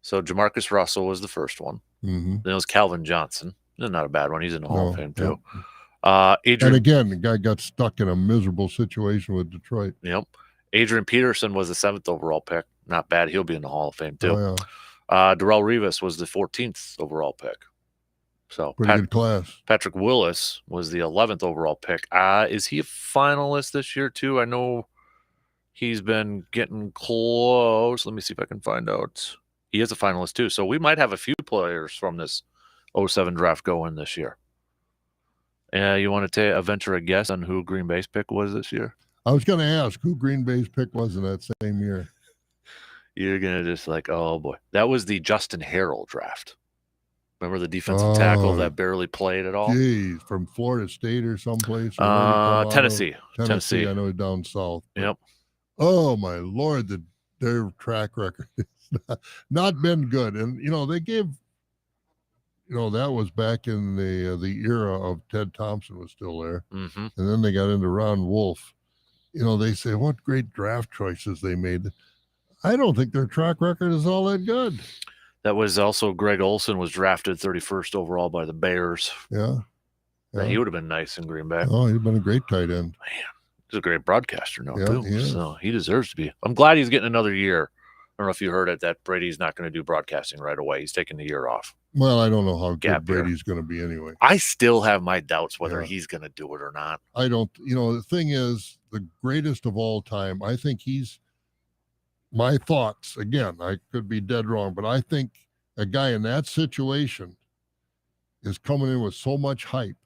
So Jamarcus Russell was the first one. Mm-hmm. Then it was Calvin Johnson. Not a bad one. He's in the Hall of Fame too. Yep. And again, the guy got stuck in a miserable situation with Detroit. Yep. Adrian Peterson was the 7th overall pick. Not bad. He'll be in the Hall of Fame too. Oh, yeah. Darrelle Revis was the 14th overall pick. So pretty good class. Patrick Willis was the 11th overall pick. Is he a finalist this year too? I know he's been getting close. Let me see if I can find out. He is a finalist too. So we might have a few players from this 07 draft going this year. You want to venture a guess on who Green Bay's pick was this year? I was going to ask who Green Bay's pick was in that same year. You're going to just oh boy. That was the Justin Harrell draft. Remember the defensive tackle that barely played at all? Geez, from Florida State or someplace? Tennessee. Tennessee. I know down south. Yep. Oh my Lord, their track record has not been good. And they gave, that was back in the era of Ted Thompson was still there. Mm-hmm. And then they got into Ron Wolf. They say what great draft choices they made. I don't think their track record is all that good. That was also Greg Olson was drafted 31st overall by the Bears. Yeah. He would have been nice in Green Bay. Oh, he'd been a great tight end. Man, he's a great broadcaster now, too. So he deserves to be. I'm glad he's getting another year. I don't know if you heard it, that Brady's not going to do broadcasting right away. He's taking the year off. Well, I don't know how good Brady's going to be anyway. I still have my doubts whether he's going to do it or not. I don't. The thing is, the greatest of all time, I think my thoughts, again, I could be dead wrong, but I think a guy in that situation is coming in with so much hype,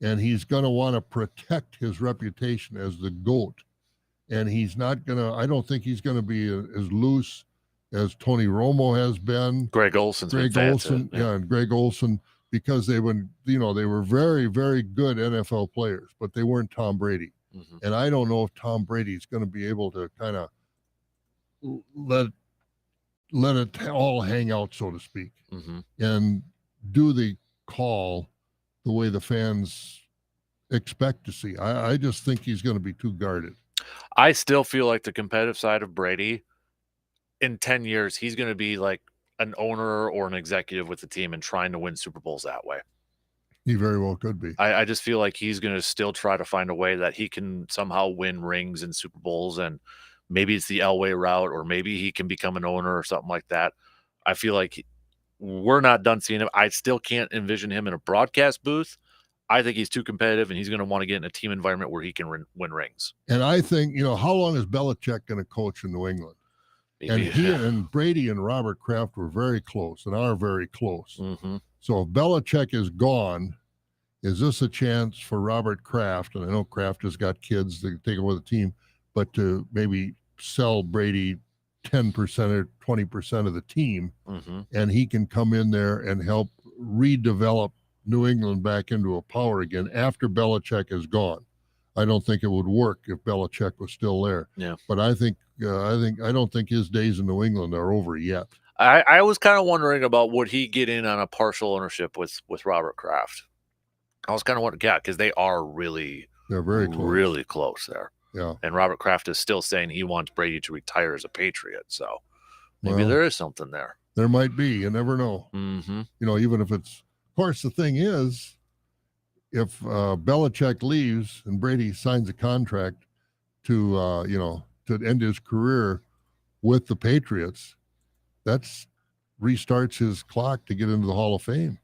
and he's going to want to protect his reputation as the GOAT. And he's not going to, I don't think he's going to be as loose as Tony Romo has been. Greg Olson, and Greg Olson, because they were very, very good NFL players, but they weren't Tom Brady. Mm-hmm. And I don't know if Tom Brady's going to be able to kind of let it all hang out, so to speak, mm-hmm. and do the call the way the fans expect to see. I just think he's going to be too guarded. I still feel like the competitive side of Brady, in 10 years, he's going to be like an owner or an executive with the team and trying to win Super Bowls that way. He very well could be. I just feel like he's going to still try to find a way that he can somehow win rings and Super Bowls, and maybe it's the Elway route, or maybe he can become an owner or something like that. I feel like we're not done seeing him. I still can't envision him in a broadcast booth. I think he's too competitive, and he's going to want to get in a team environment where he can win rings. And I think, how long is Belichick going to coach in New England? And he and Brady and Robert Kraft were very close and are very close. Mm-hmm. So if Belichick is gone, is this a chance for Robert Kraft? And I know Kraft has got kids to take over the team, but to maybe sell Brady 10% or 20% of the team, mm-hmm. and he can come in there and help redevelop New England back into a power again after Belichick is gone. I don't think it would work if Belichick was still there. Yeah. But I don't think his days in New England are over yet. I was kind of wondering about would he get in on a partial ownership with Robert Kraft. I was kind of wondering, because they're very close. Really close there. Yeah. And Robert Kraft is still saying he wants Brady to retire as a Patriot. So maybe there is something there. There might be. You never know. Mm-hmm. Even if it's, of course, the thing is, if Belichick leaves and Brady signs a contract to end his career with the Patriots, that's restarts his clock to get into the Hall of Fame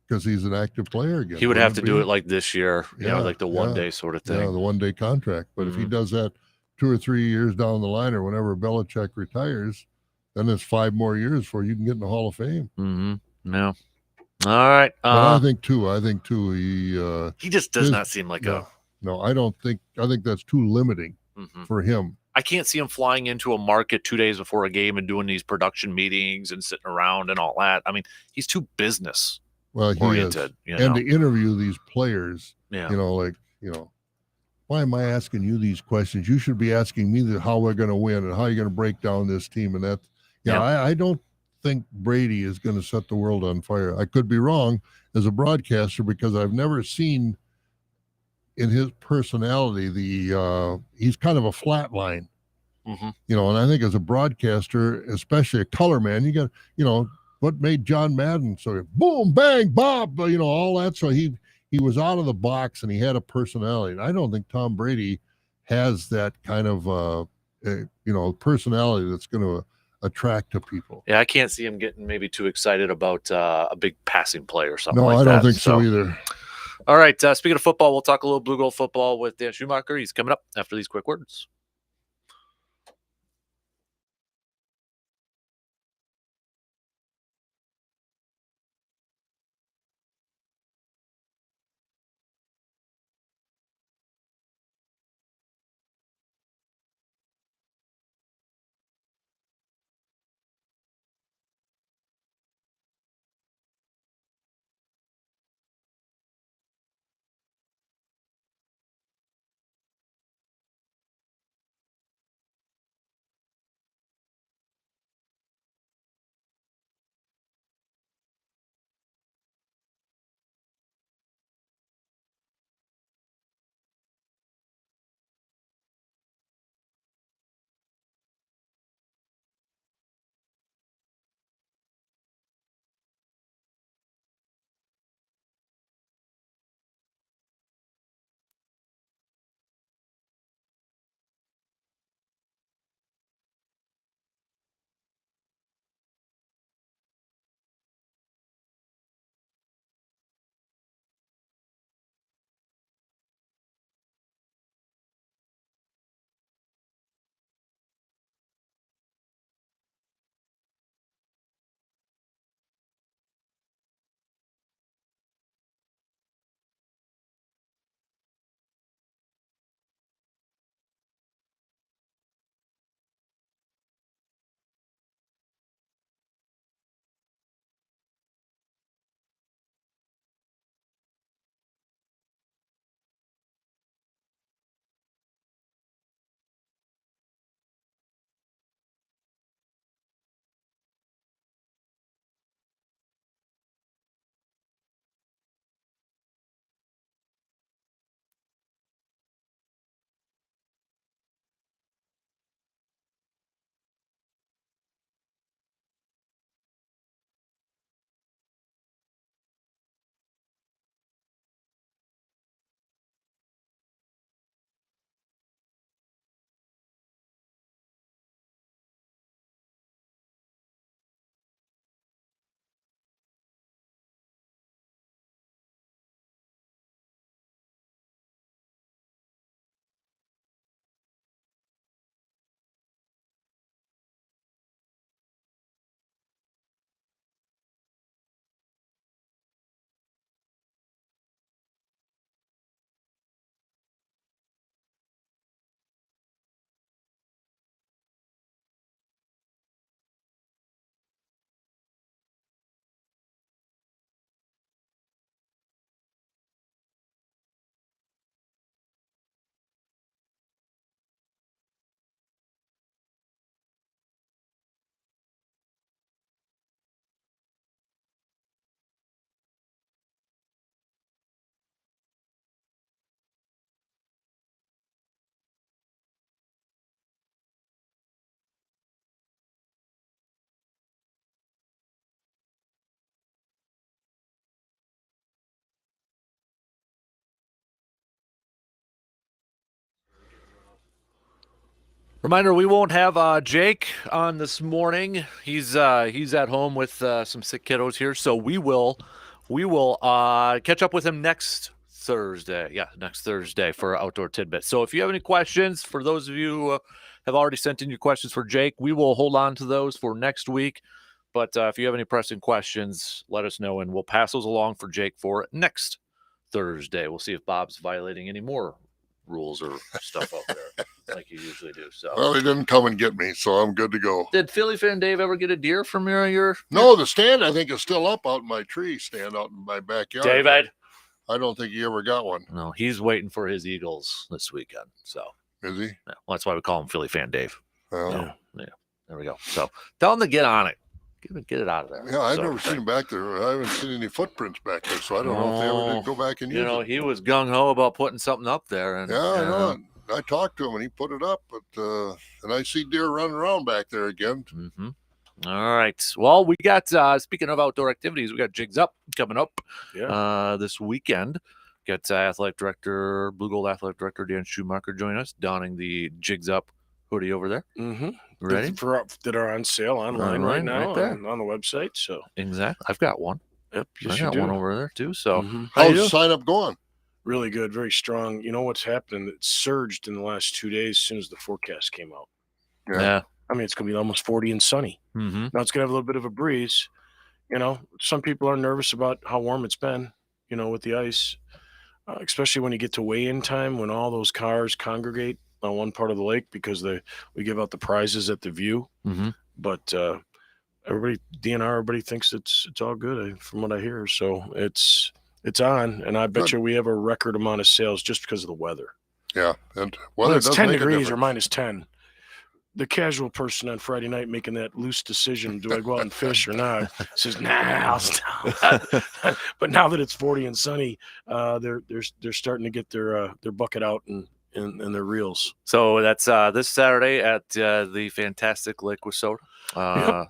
because he's an active player again. He would have to do it like this year, like the one-day sort of thing. Yeah, the one-day contract. But if he does that 2 or 3 years down the line or whenever Belichick retires, then it's 5 more years before you can get in the Hall of Fame. Mm-hmm. Yeah. All right. I think too. He just does not seem like No, I don't think. I think that's too limiting for him. I can't see him flying into a market 2 days before a game and doing these production meetings and sitting around and all that. I mean, he's too business oriented. And to interview these players, why am I asking you these questions? You should be asking me how we're going to win and how you're going to break down this team. And that, I don't think Brady is going to set the world on fire. I could be wrong as a broadcaster because I've never seen in his personality he's kind of a flat line. Mm-hmm. And I think as a broadcaster, especially a color man, you got, what made John Madden so boom, bang, bob, all that. So he was out of the box and he had a personality. And I don't think Tom Brady has that kind of, personality that's going to attract to people. Yeah, I can't see him getting maybe too excited about a big passing play or something like that. No, I don't think so either. All right, speaking of football, we'll talk a little blue gold football with Dan Schumacher. He's coming up after these quick words. Reminder: we won't have Jake on this morning. He's at home with some sick kiddos here, so we will catch up with him next Thursday. Yeah, next Thursday for Outdoor Tidbit. So if you have any questions, for those of you who have already sent in your questions for Jake, we will hold on to those for next week. But if you have any pressing questions, let us know, and we'll pass those along for Jake for next Thursday. We'll see if Bob's violating any more rules or stuff out there like you usually do. So, well, he didn't come and get me, so I'm good to go. Did Philly fan Dave ever get a deer from your? No, the stand I think is still up out in my tree stand out in my backyard. David, I don't think he ever got one. No, he's waiting for his Eagles this weekend. So Is he? yeah, well, that's why we call him Philly Fan Dave. Well, yeah. There we go. So tell him to get on it. Get it out of there. Yeah, I've never seen him back there. I haven't seen any footprints back there, so I don't know if they ever did go back and use it. You know, he was gung-ho about putting something up there. And, yeah, I know. I talked to him, and he put it up, but and I see deer running around back there again. Mm-hmm. All right. Well, we got, speaking of outdoor activities, we got Jigs Up coming up this weekend. Got Blue Gold Athletic Director Dan Schumacher joining us, donning the Jigs Up hoodie over there. Mm-hmm. Ready? That are on sale online right now on the website. So exactly. I've got one. Yep. Yes, I got one over there too. So how's the sign up going? Really good, very strong. You know what's happened? It surged in the last 2 days as soon as the forecast came out. Yeah. I mean, it's going to be almost 40 and sunny. Mm-hmm. Now it's going to have a little bit of a breeze. You know, some people are nervous about how warm it's been, you know, with the ice, especially when you get to weigh-in time, when all those cars congregate on one part of the lake because we give out the prizes at the view. Mm-hmm. But everybody thinks it's all good from what I hear. So it's on, and I bet you we have a record amount of sales just because of the weather. Yeah, and when it's 10 degrees or minus 10, the casual person on Friday night making that loose decision, do I go out and fish or not, says, nah, I'll stop. But now that it's 40 and sunny, they're starting to get their bucket out and their reels. So that's this Saturday at the fantastic Lake Wissota.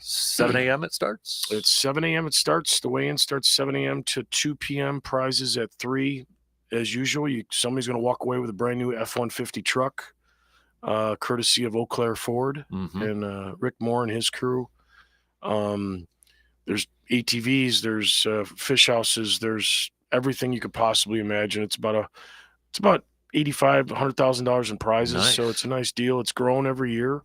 7 a.m. it starts? It's 7 a.m. it starts. The weigh-in starts 7 a.m. to 2 p.m. Prizes at 3. As usual, somebody's going to walk away with a brand new F-150 truck, courtesy of Eau Claire Ford and Rick Moore and his crew. There's ATVs, there's fish houses, there's everything you could possibly imagine. It's about $85,000 to $100,000 in prizes. Nice. So it's a nice deal. It's grown every year.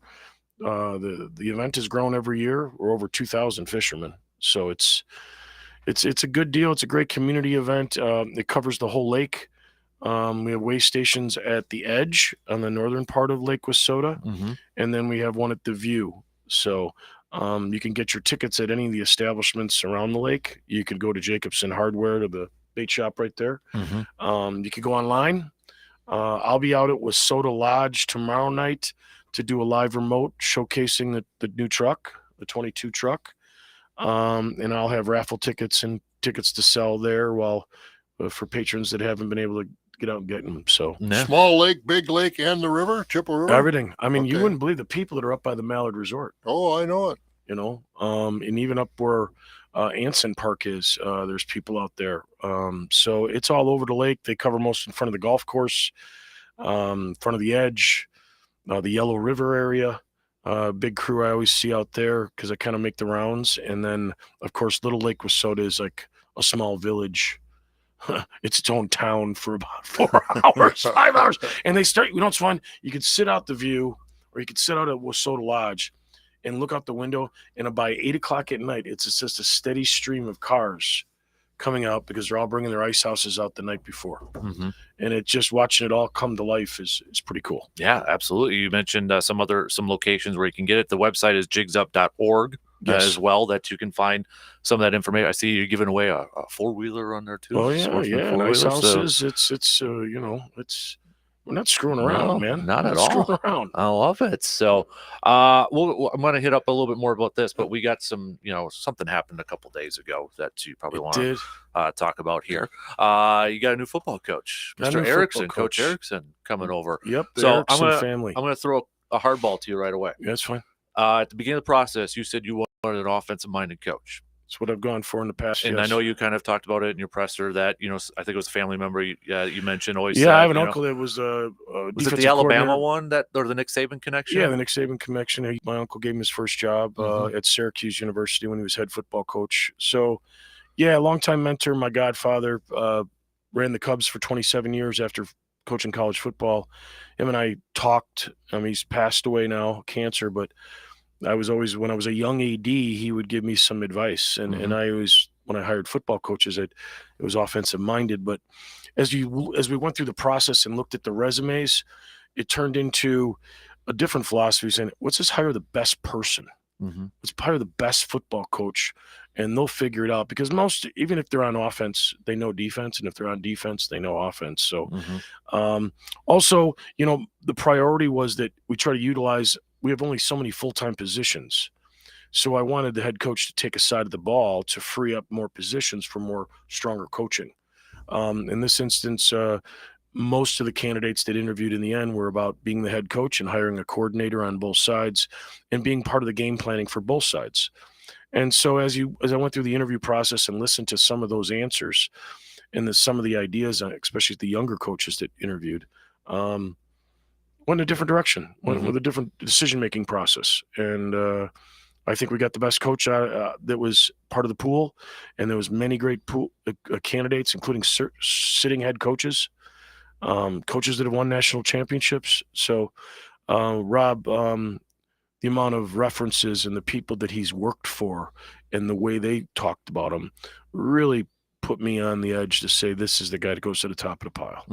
The event has grown every year. We're over 2,000 fishermen. So it's a good deal. It's a great community event. It covers the whole lake. We have weigh stations at the edge on the northern part of Lake Wissota, and then we have one at the view. So you can get your tickets at any of the establishments around the lake. You could go to Jacobson Hardware, to the bait shop right there. You could go online. I'll be out at Wissota Lodge tomorrow night to do a live remote showcasing the new truck, the 22 truck. And I'll have raffle tickets and tickets to sell there for patrons that haven't been able to get out and get them. So small lake, big lake, and the river, Chippewa River, everything. I mean, you wouldn't believe the people that are up by the Mallard Resort. Oh, I know it. You know, and even up where Anson Park is, there's people out there. So it's all over the lake. They cover most in front of the golf course, front of the edge, the Yellow River area. Big crew I always see out there because I kind of make the rounds. And then, of course, Little Lake Wissota is like a small village. It's its own town for about 4 hours, 5 hours. And they start, you know, it's fun. You could sit out the view, or you could sit out at Wissota Lodge and look out the window. And by 8 o'clock at night, it's just a steady stream of cars coming out because they're all bringing their ice houses out the night before. And it just watching it all come to life is pretty cool. Yeah, absolutely. You mentioned some locations where you can get it. The website is jigsup.org as well, that you can find some of that information. I see you're giving away a 4-wheeler on there too. Oh yeah, nice houses. So, we're not screwing around, man. Not at all. Screwing around. I love it. So, I'm going to hit up a little bit more about this, but we got some, something happened a couple days ago that you probably want to talk about here. You got a new football coach, Mr. Erickson, Coach Erickson, coming over. Yep. So family. I'm going to throw a hardball to you right away. Yeah, that's fine. At the beginning of the process, you said you wanted an offensive-minded coach. It's what I've gone for in the past. And I know you kind of talked about it in your presser that, I think it was a family member you mentioned always. Yeah, I have an uncle that was was it the Alabama one or the Nick Saban connection? Yeah, the Nick Saban connection. My uncle gave him his first job at Syracuse University when he was head football coach. So, yeah, longtime mentor. My godfather ran the Cubs for 27 years after coaching college football. Him and I talked. He's passed away now, cancer, but I was always, when I was a young AD, he would give me some advice. And I always, when I hired football coaches, it was offensive minded. But as we went through the process and looked at the resumes, it turned into a different philosophy saying, let's just hire the best person. Let's hire the best football coach, and they'll figure it out, because even if they're on offense, they know defense, and if they're on defense, they know offense. So also, the priority was that we try to utilize, we have only so many full-time positions. So I wanted the head coach to take a side of the ball to free up more positions for more stronger coaching. In this instance, most of the candidates that interviewed in the end were about being the head coach and hiring a coordinator on both sides and being part of the game planning for both sides. And so as I went through the interview process and listened to some of those answers and some of the ideas, especially the younger coaches that interviewed, went in a different direction, went with a different decision-making process. And I think we got the best coach that was part of the pool, and there was many great candidates, including sitting head coaches, coaches that have won national championships. So, Rob, the amount of references and the people that he's worked for and the way they talked about him really put me on the edge to say this is the guy that goes to the top of the pile.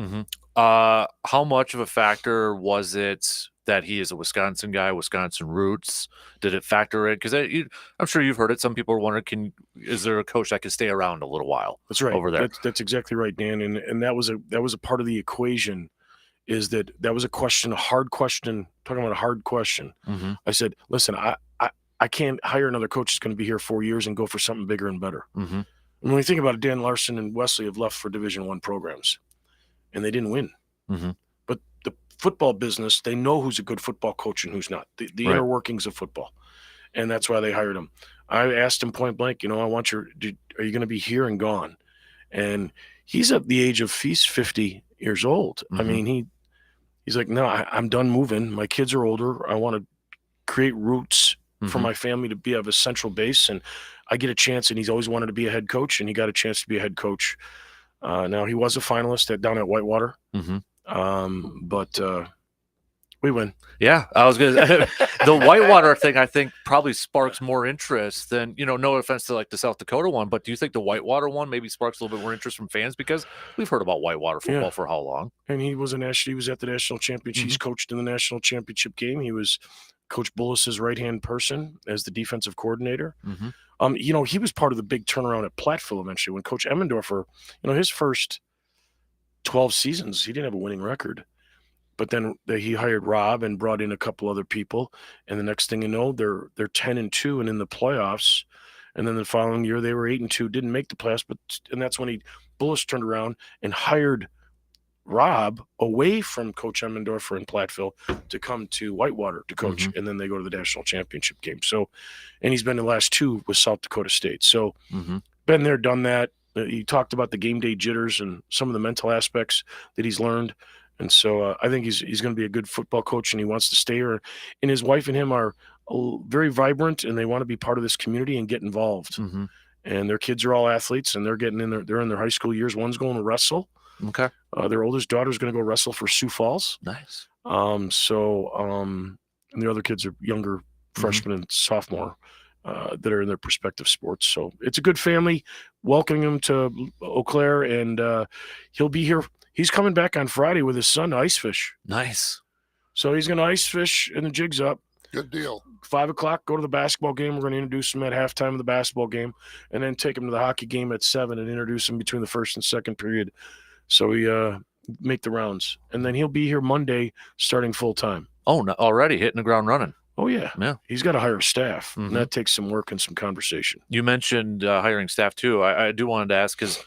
How much of a factor was it that he is a Wisconsin guy, Wisconsin roots? Did it factor in? Because I'm sure you've heard it. Some people are wondering, is there a coach that can stay around a little while? That's right. Over there. That's exactly right, Dan. And that was a part of the equation. Is that was a question, a hard question, talking about a hard question. I said, listen, I can't hire another coach that's going to be here 4 years and go for something bigger and better. And when you think about it, Dan Larson and Wesley have left for Division I programs, and they didn't win. But the football business, they know who's a good football coach and who's not, the inner workings of football. And that's why they hired him. I asked him point blank, are you going to be here and gone? And he's at the age of, he's 50 years old. I mean, he's like, no, I'm done moving. My kids are older. I want to create roots for my family to have a central base. And I get a chance, and he's always wanted to be a head coach, and he got a chance to be a head coach. Now, he was a finalist down at Whitewater. But we win. Yeah, I was going to the Whitewater thing, I think, probably sparks more interest than, no offense to like the South Dakota one, but do you think the Whitewater one maybe sparks a little bit more interest from fans? Because we've heard about Whitewater football for how long? And he was at the national championship. He's coached in the national championship game. He was Coach Bullis's right-hand person as the defensive coordinator. He was part of the big turnaround at Platteville eventually when Coach Emmendorfer, his first 12 seasons, he didn't have a winning record. But then he hired Rob and brought in a couple other people, and the next thing you know, they're 10-2 and in the playoffs. And then the following year, they were 8-2, didn't make the playoffs. And that's when Bullis turned around and hired Rob away from Coach Emmendorfer in Platteville to come to Whitewater to coach, and then they go to the national championship game. So, and he's been the last two with South Dakota State. So, been there, done that. He talked about the game day jitters and some of the mental aspects that he's learned. And so I think he's going to be a good football coach, and he wants to stay here. And his wife and him are very vibrant, and they want to be part of this community and get involved. And their kids are all athletes, and they're getting in they're in their high school years. One's going to wrestle. Okay. Their oldest daughter's going to go wrestle for Sioux Falls. Nice. And the other kids are younger freshmen and sophomore that are in their prospective sports. So it's a good family. Welcoming him to Eau Claire, and he'll be here. He's coming back on Friday with his son to ice fish. Nice. So he's going to ice fish, and the jig's up. Good deal. 5 o'clock, go to the basketball game. We're going to introduce him at halftime of the basketball game, and then take him to the hockey game at 7 and introduce him between the first and second period. So we make the rounds. And then he'll be here Monday starting full-time. Oh, no, already hitting the ground running. Oh, yeah. Yeah. He's got to hire staff, and that takes some work and some conversation. You mentioned hiring staff, too. I do wanted to ask because,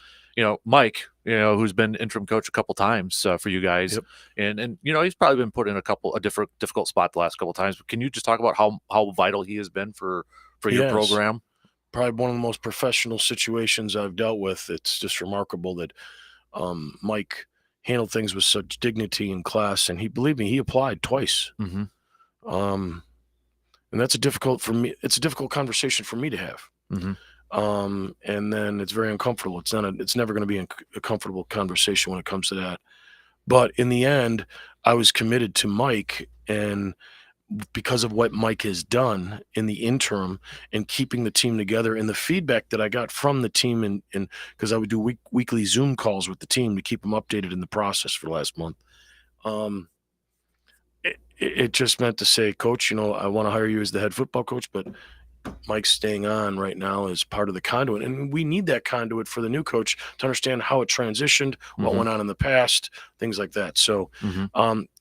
Mike, who's been interim coach a couple times for you guys, and he's probably been put in a difficult spot the last couple times. But can you just talk about how vital he has been for your program? Probably one of the most professional situations I've dealt with. It's just remarkable that Mike handled things with such dignity and class, and he applied twice. And that's difficult conversation for me to have. And then it's very uncomfortable. It's never going to be a comfortable conversation when it comes to that. But in the end, I was committed to Mike, and because of what Mike has done in the interim and keeping the team together, and the feedback that I got from the team, and because I would do weekly Zoom calls with the team to keep them updated in the process for the last month. it just meant to say, Coach, I want to hire you as the head football coach, but Mike's staying on right now as part of the conduit. And we need that conduit for the new coach to understand how it transitioned, what went on in the past, things like that. So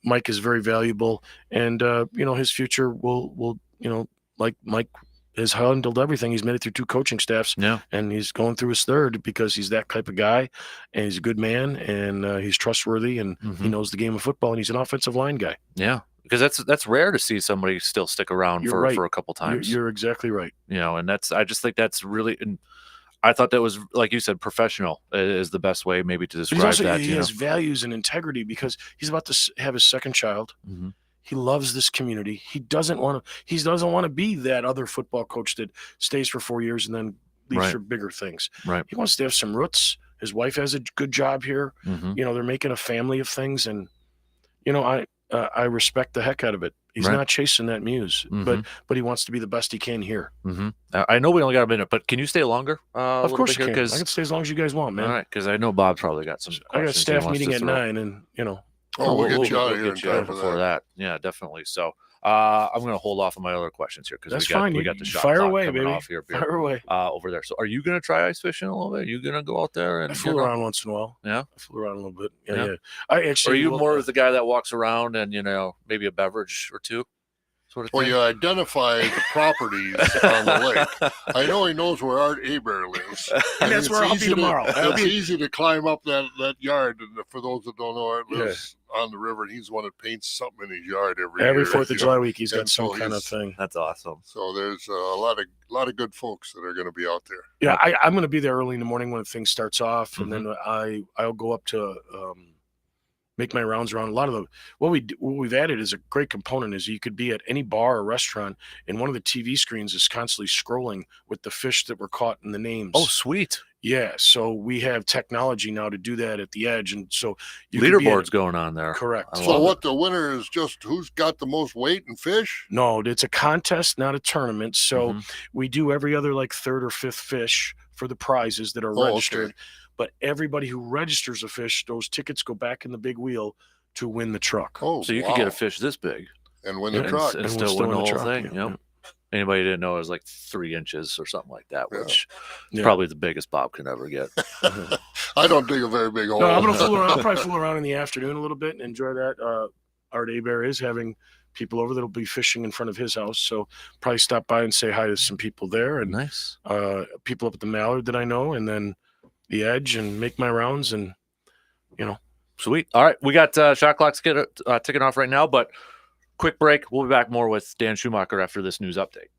Mike is very valuable, and his future will like Mike has handled everything. He's made it through 2 coaching staffs, and he's going through his 3rd because he's that type of guy, and he's a good man, and he's trustworthy, and he knows the game of football, and he's an offensive line guy. Yeah, because that's rare to see somebody still stick around for a couple times. You're exactly right. And I just think that's really, and I thought that was, like you said, professional is the best way maybe to describe that. He has values and integrity because he's about to have his 2nd child. He loves this community. He doesn't want to be that other football coach that stays for 4 years and then leaves for bigger things. Right. He wants to have some roots. His wife has a good job here. They're making a family of things, and I respect the heck out of it. He's not chasing that muse, but he wants to be the best he can here. I know we only got a minute, but can you stay longer? Of course you can. I can stay as long as you guys want, man. All right, because I know Bob's probably got some questions. I got a staff meeting at 9, and we'll get you out of here in time before that. Yeah, definitely. So I'm going to hold off on my other questions here because we got the shot Fire clock away, coming baby. off here. Fire away. Over there. So are you going to try ice fishing a little bit? Are you going to go out there? And I fool around once in a while. Yeah? I fool around a little bit. Yeah. I actually. Are you more of the guy that walks around and, maybe a beverage or two? Sort of thing? You identify the properties on the lake. I know he knows where Art Hebert lives. And that's where I'll be tomorrow. It's easy to climb up that yard. And for those that don't know, Art lives on the river, and he's the one that paints something in his yard every year. Every 4th of July week, he's got some kind of thing. That's awesome. So there's a lot of good folks that are going to be out there. Yeah, I'm going to be there early in the morning when things starts off, and then I'll go up to make my rounds around. A lot of what we've added is a great component is you could be at any bar or restaurant, and one of the TV screens is constantly scrolling with the fish that were caught in the names. Oh, sweet. Yeah, so we have technology now to do that at the edge, and so leaderboards going on there. Correct. So what the winner is just who's got the most weight and fish? No, it's a contest, not a tournament. So we do every other 3rd or 5th fish for the prizes that are registered. Okay. But everybody who registers a fish, those tickets go back in the big wheel to win the truck. Oh, so you could get a fish this big and win the truck and still win the whole thing. Yep. Anybody didn't know it was 3 inches or something like that, which is probably the biggest Bob can ever get. I don't dig a very big hole. No, I'm gonna fool around. I'll probably fool around in the afternoon a little bit and enjoy that. Art Hebert is having people over that'll be fishing in front of his house, so probably stop by and say hi to some people there, and nice people up at the Mallard that I know, and then the edge, and make my rounds, and sweet. All right, we got shot clocks ticking off right now, but quick break. We'll be back more with Dan Schumacher after this news update.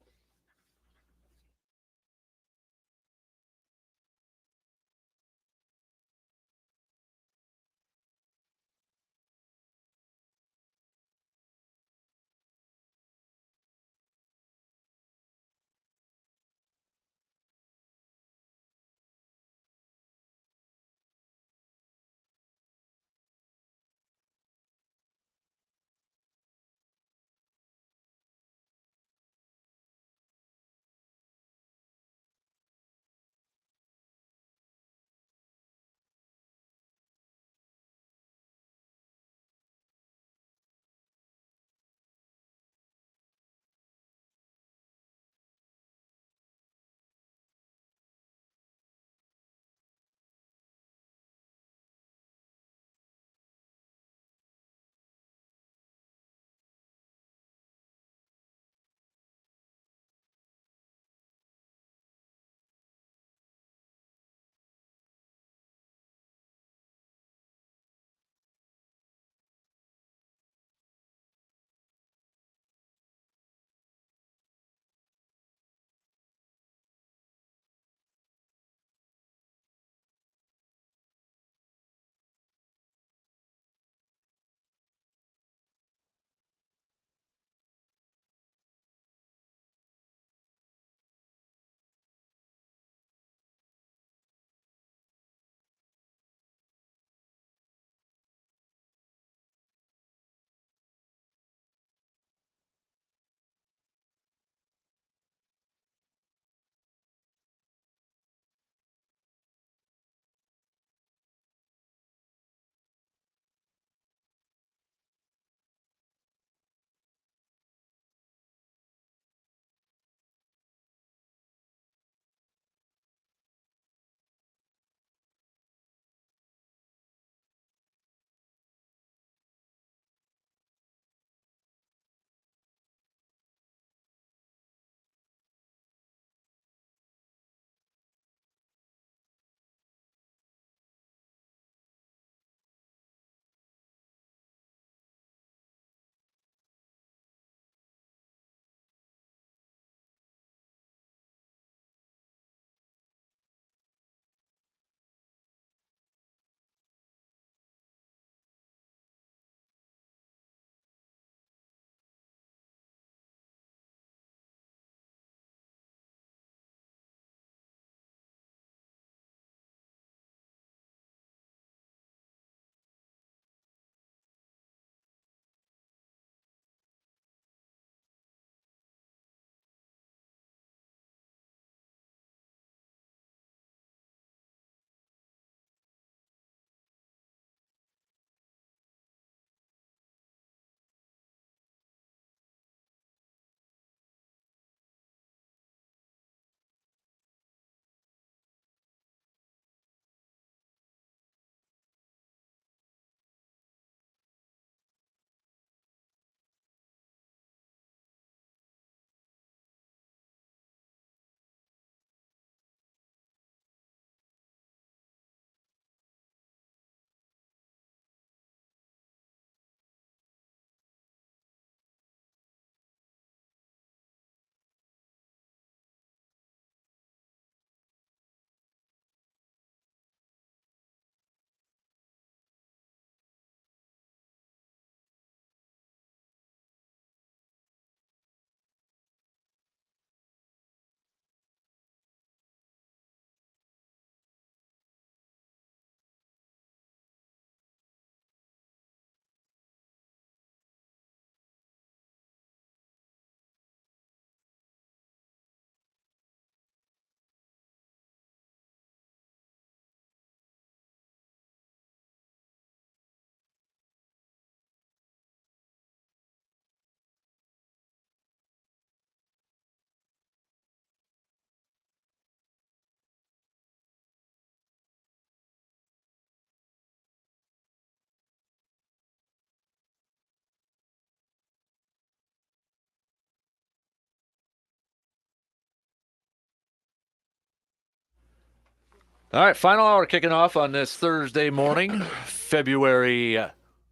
All right, final hour kicking off on this Thursday morning, February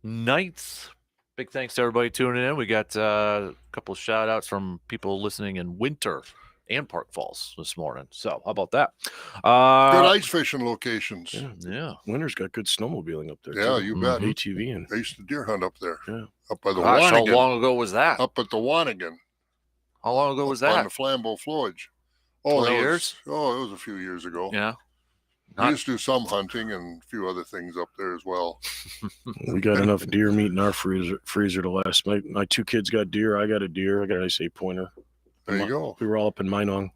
9th. Big thanks to everybody tuning in. We got a couple of shout outs from people listening in Winter and Park Falls this morning. So how about that? Good ice fishing locations. Yeah. Winter's got good snowmobiling up there. Yeah, too. you bet. ATV and I used to deer hunt up there. Yeah. Up by the Gosh, how Wanigan. long ago was that? Up at the Wanigan. How long ago was On that? the Flambeau Flowage. 20 years? It was a few years ago. Yeah. We used to do some hunting and a few other things up there as well. We got enough deer meat in our freezer to last. My two kids got deer. I got a deer. I got an ice 8-pointer. There you go. We were all up in Minong.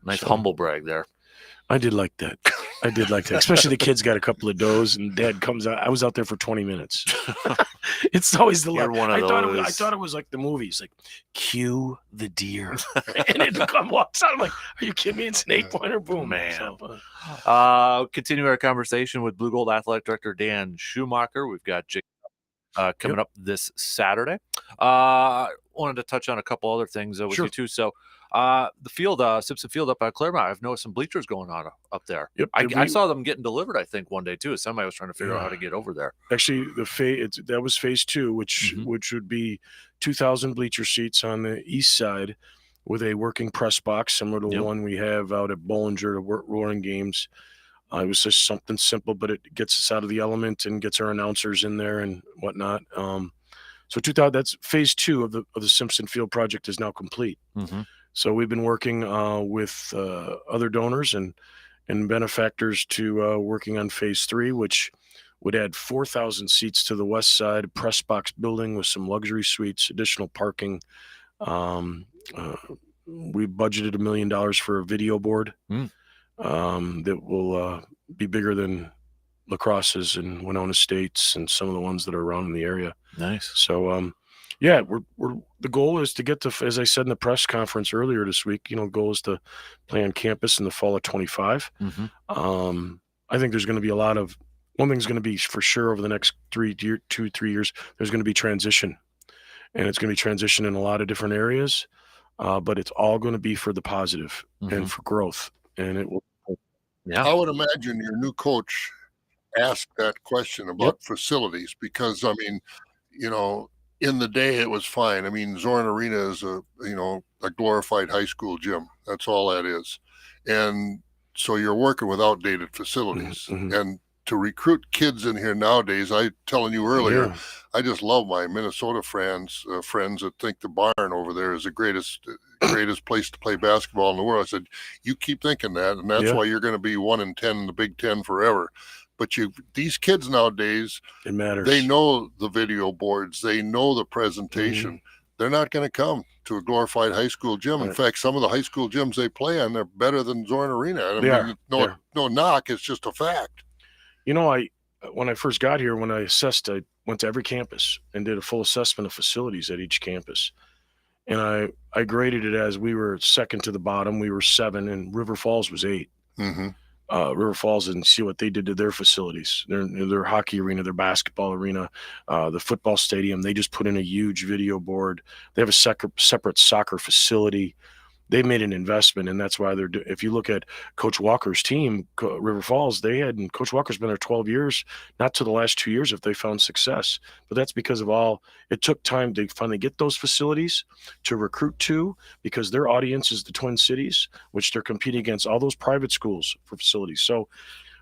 Nice humble brag there. I did like that. Especially the kids got a couple of does, and Dad comes out. I was out there for 20 minutes. It's always the You're one of I those. thought it was like the movies, like cue the deer, and it walks out. I'm like, are you kidding me? It's an 8-pointer. Boom, man. So, Continue our conversation with Blue Gold Athletic Director Dan Schumacher. We've got Jake coming up this Saturday. Wanted to touch on a couple other things with you too. So the field, Simpson Field up at Claremont, I've noticed some bleachers going on up there. Yep, I saw them getting delivered, I think, one day too. Somebody was trying to figure out how to get over there. Actually, that was phase 2, which would be 2,000 bleacher seats on the east side with a working press box, similar to the one we have out at Bollinger, the Roaring Games. It was just something simple, but it gets us out of the element and gets our announcers in there and whatnot. So 2000, that's phase 2 of the Simpson Field project is now complete. So we've been working with other donors and benefactors to working on phase 3, which would add 4,000 seats to the west side, a press box building with some luxury suites, additional parking. We budgeted $1 million for a video board that will be bigger than Lacrosse's and Winona States and some of the ones that are around in the area. Nice. So, yeah, the goal is to get to, as I said in the press conference earlier this week, the goal is to play on campus in the fall of 25. I think there's going to be one thing's going to be for sure over the next 3 years, there's going to be transition, and it's going to be transition in a lot of different areas, but it's all going to be for the positive and for growth. And it will. Yeah. I would imagine your new coach asked that question about facilities because, I mean, in the day it was fine. I mean, Zorn Arena is a glorified high school gym. That's all that is. And so you're working with outdated facilities. And to recruit kids in here nowadays, I telling you earlier, I just love my Minnesota friends that think the barn over there is the greatest place to play basketball in the world. I said, you keep thinking that, and that's why you're going to be 1-10 in the Big Ten forever. But these kids nowadays, it matters. They know the video boards. They know the presentation. They're not going to come to a glorified high school gym. In fact, some of the high school gyms they play on, they're better than Zorn Arena. I mean, no knock. It's just a fact. When I first got here, when I assessed, I went to every campus and did a full assessment of facilities at each campus. And I graded it as we were second to the bottom. We were 7, and River Falls was 8. River Falls, and see what they did to their facilities, their hockey arena, their basketball arena, the football stadium. They just put in a huge video board. They have a separate soccer facility. They made an investment, and that's why if you look at Coach Walker's team, River Falls, Coach Walker's been there 12 years, not to the last 2 years if they found success. But that's because of it took time to finally get those facilities to recruit to, because their audience is the Twin Cities, which they're competing against all those private schools for facilities. So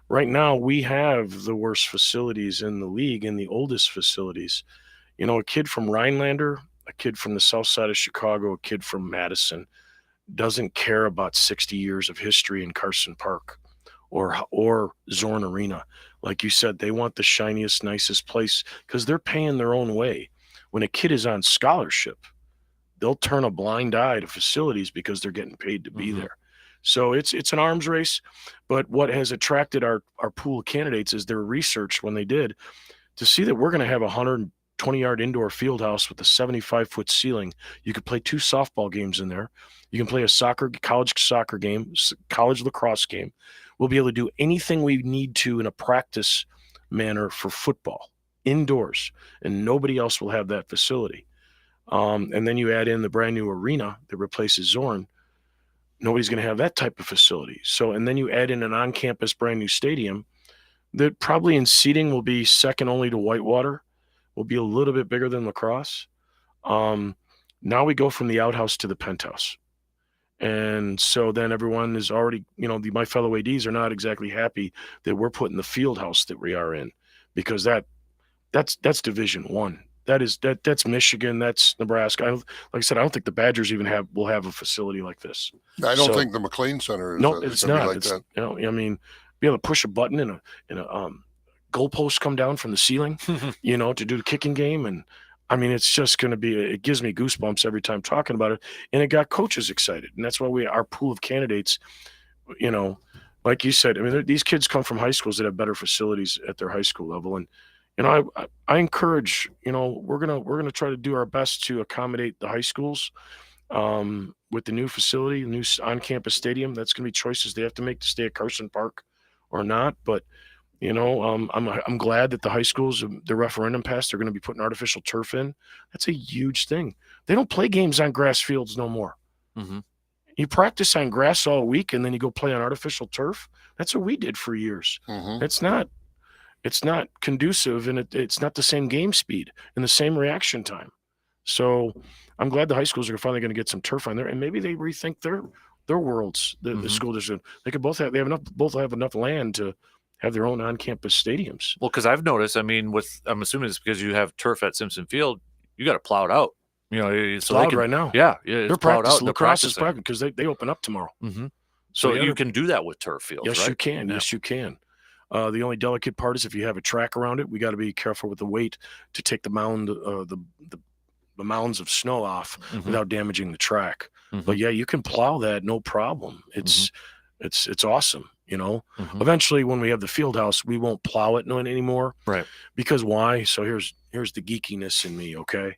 right now we have the worst facilities in the league and the oldest facilities. A kid from Rhinelander, a kid from the south side of Chicago, a kid from Madison doesn't care about 60 years of history in Carson Park or Zorn Arena. Like you said, they want the shiniest, nicest place because they're paying their own way. When a kid is on scholarship, they'll turn a blind eye to facilities because they're getting paid to be there. So it's an arms race. But what has attracted our pool of candidates is their research when they did to see that we're going to have 120-yard indoor field house with a 75-foot ceiling. You could play 2 softball games in there. You can play a college soccer game, college lacrosse game. We'll be able to do anything we need to in a practice manner for football indoors, and nobody else will have that facility. And then you add in the brand new arena that replaces Zorn. Nobody's going to have that type of facility. So, and then you add in an on-campus brand new stadium that probably in seating will be second only to Whitewater, will be a little bit bigger than lacrosse. Now we go from the outhouse to the penthouse. And so then everyone is already, my fellow ADs are not exactly happy that we're putting the field house that we are in, because that's Division I. That's Michigan, that's Nebraska. Like I said, I don't think the Badgers even will have a facility like this. I don't think the McLean Center is. No, it's not. Like that. I mean, be able to push a button and a goalpost come down from the ceiling, to do the kicking game. And I mean, it's just going to be, it gives me goosebumps every time talking about it. And it got coaches excited. And that's why our pool of candidates, like you said, I mean, these kids come from high schools that have better facilities at their high school level. And, I encourage, we're going to try to do our best to accommodate the high schools with the new facility, the new on-campus stadium. That's going to be choices they have to make to stay at Carson Park or not. But, I'm glad that the high schools, the referendum passed, they're going to be putting artificial turf in. That's a huge thing. They don't play games on grass fields no more. Mm-hmm. You practice on grass all week and then you go play on artificial turf. That's what we did for years. Mm-hmm. It's not conducive, and it's not the same game speed and the same reaction time. So I'm glad the high schools are finally going to get some turf on there, and maybe they rethink their worlds. The school district, they could both have enough land to have their own on-campus stadiums. Well, because I've noticed, I mean, I'm assuming it's because you have turf at Simpson Field, you got to plow it out. So plowed right now. Yeah, they're plowed out. Lacrosse is practicing because they open up tomorrow. Mm-hmm. So you can do that with turf fields. Yes, right? you can. Yeah. Yes, you can. The only delicate part is if you have a track around it, we got to be careful with the weight to take the mound, the mounds of snow off without damaging the track. Mm-hmm. But yeah, you can plow that, no problem. It's awesome. Eventually when we have the field house, we won't plow it anymore. Right. Because why? So here's the geekiness in me. Okay.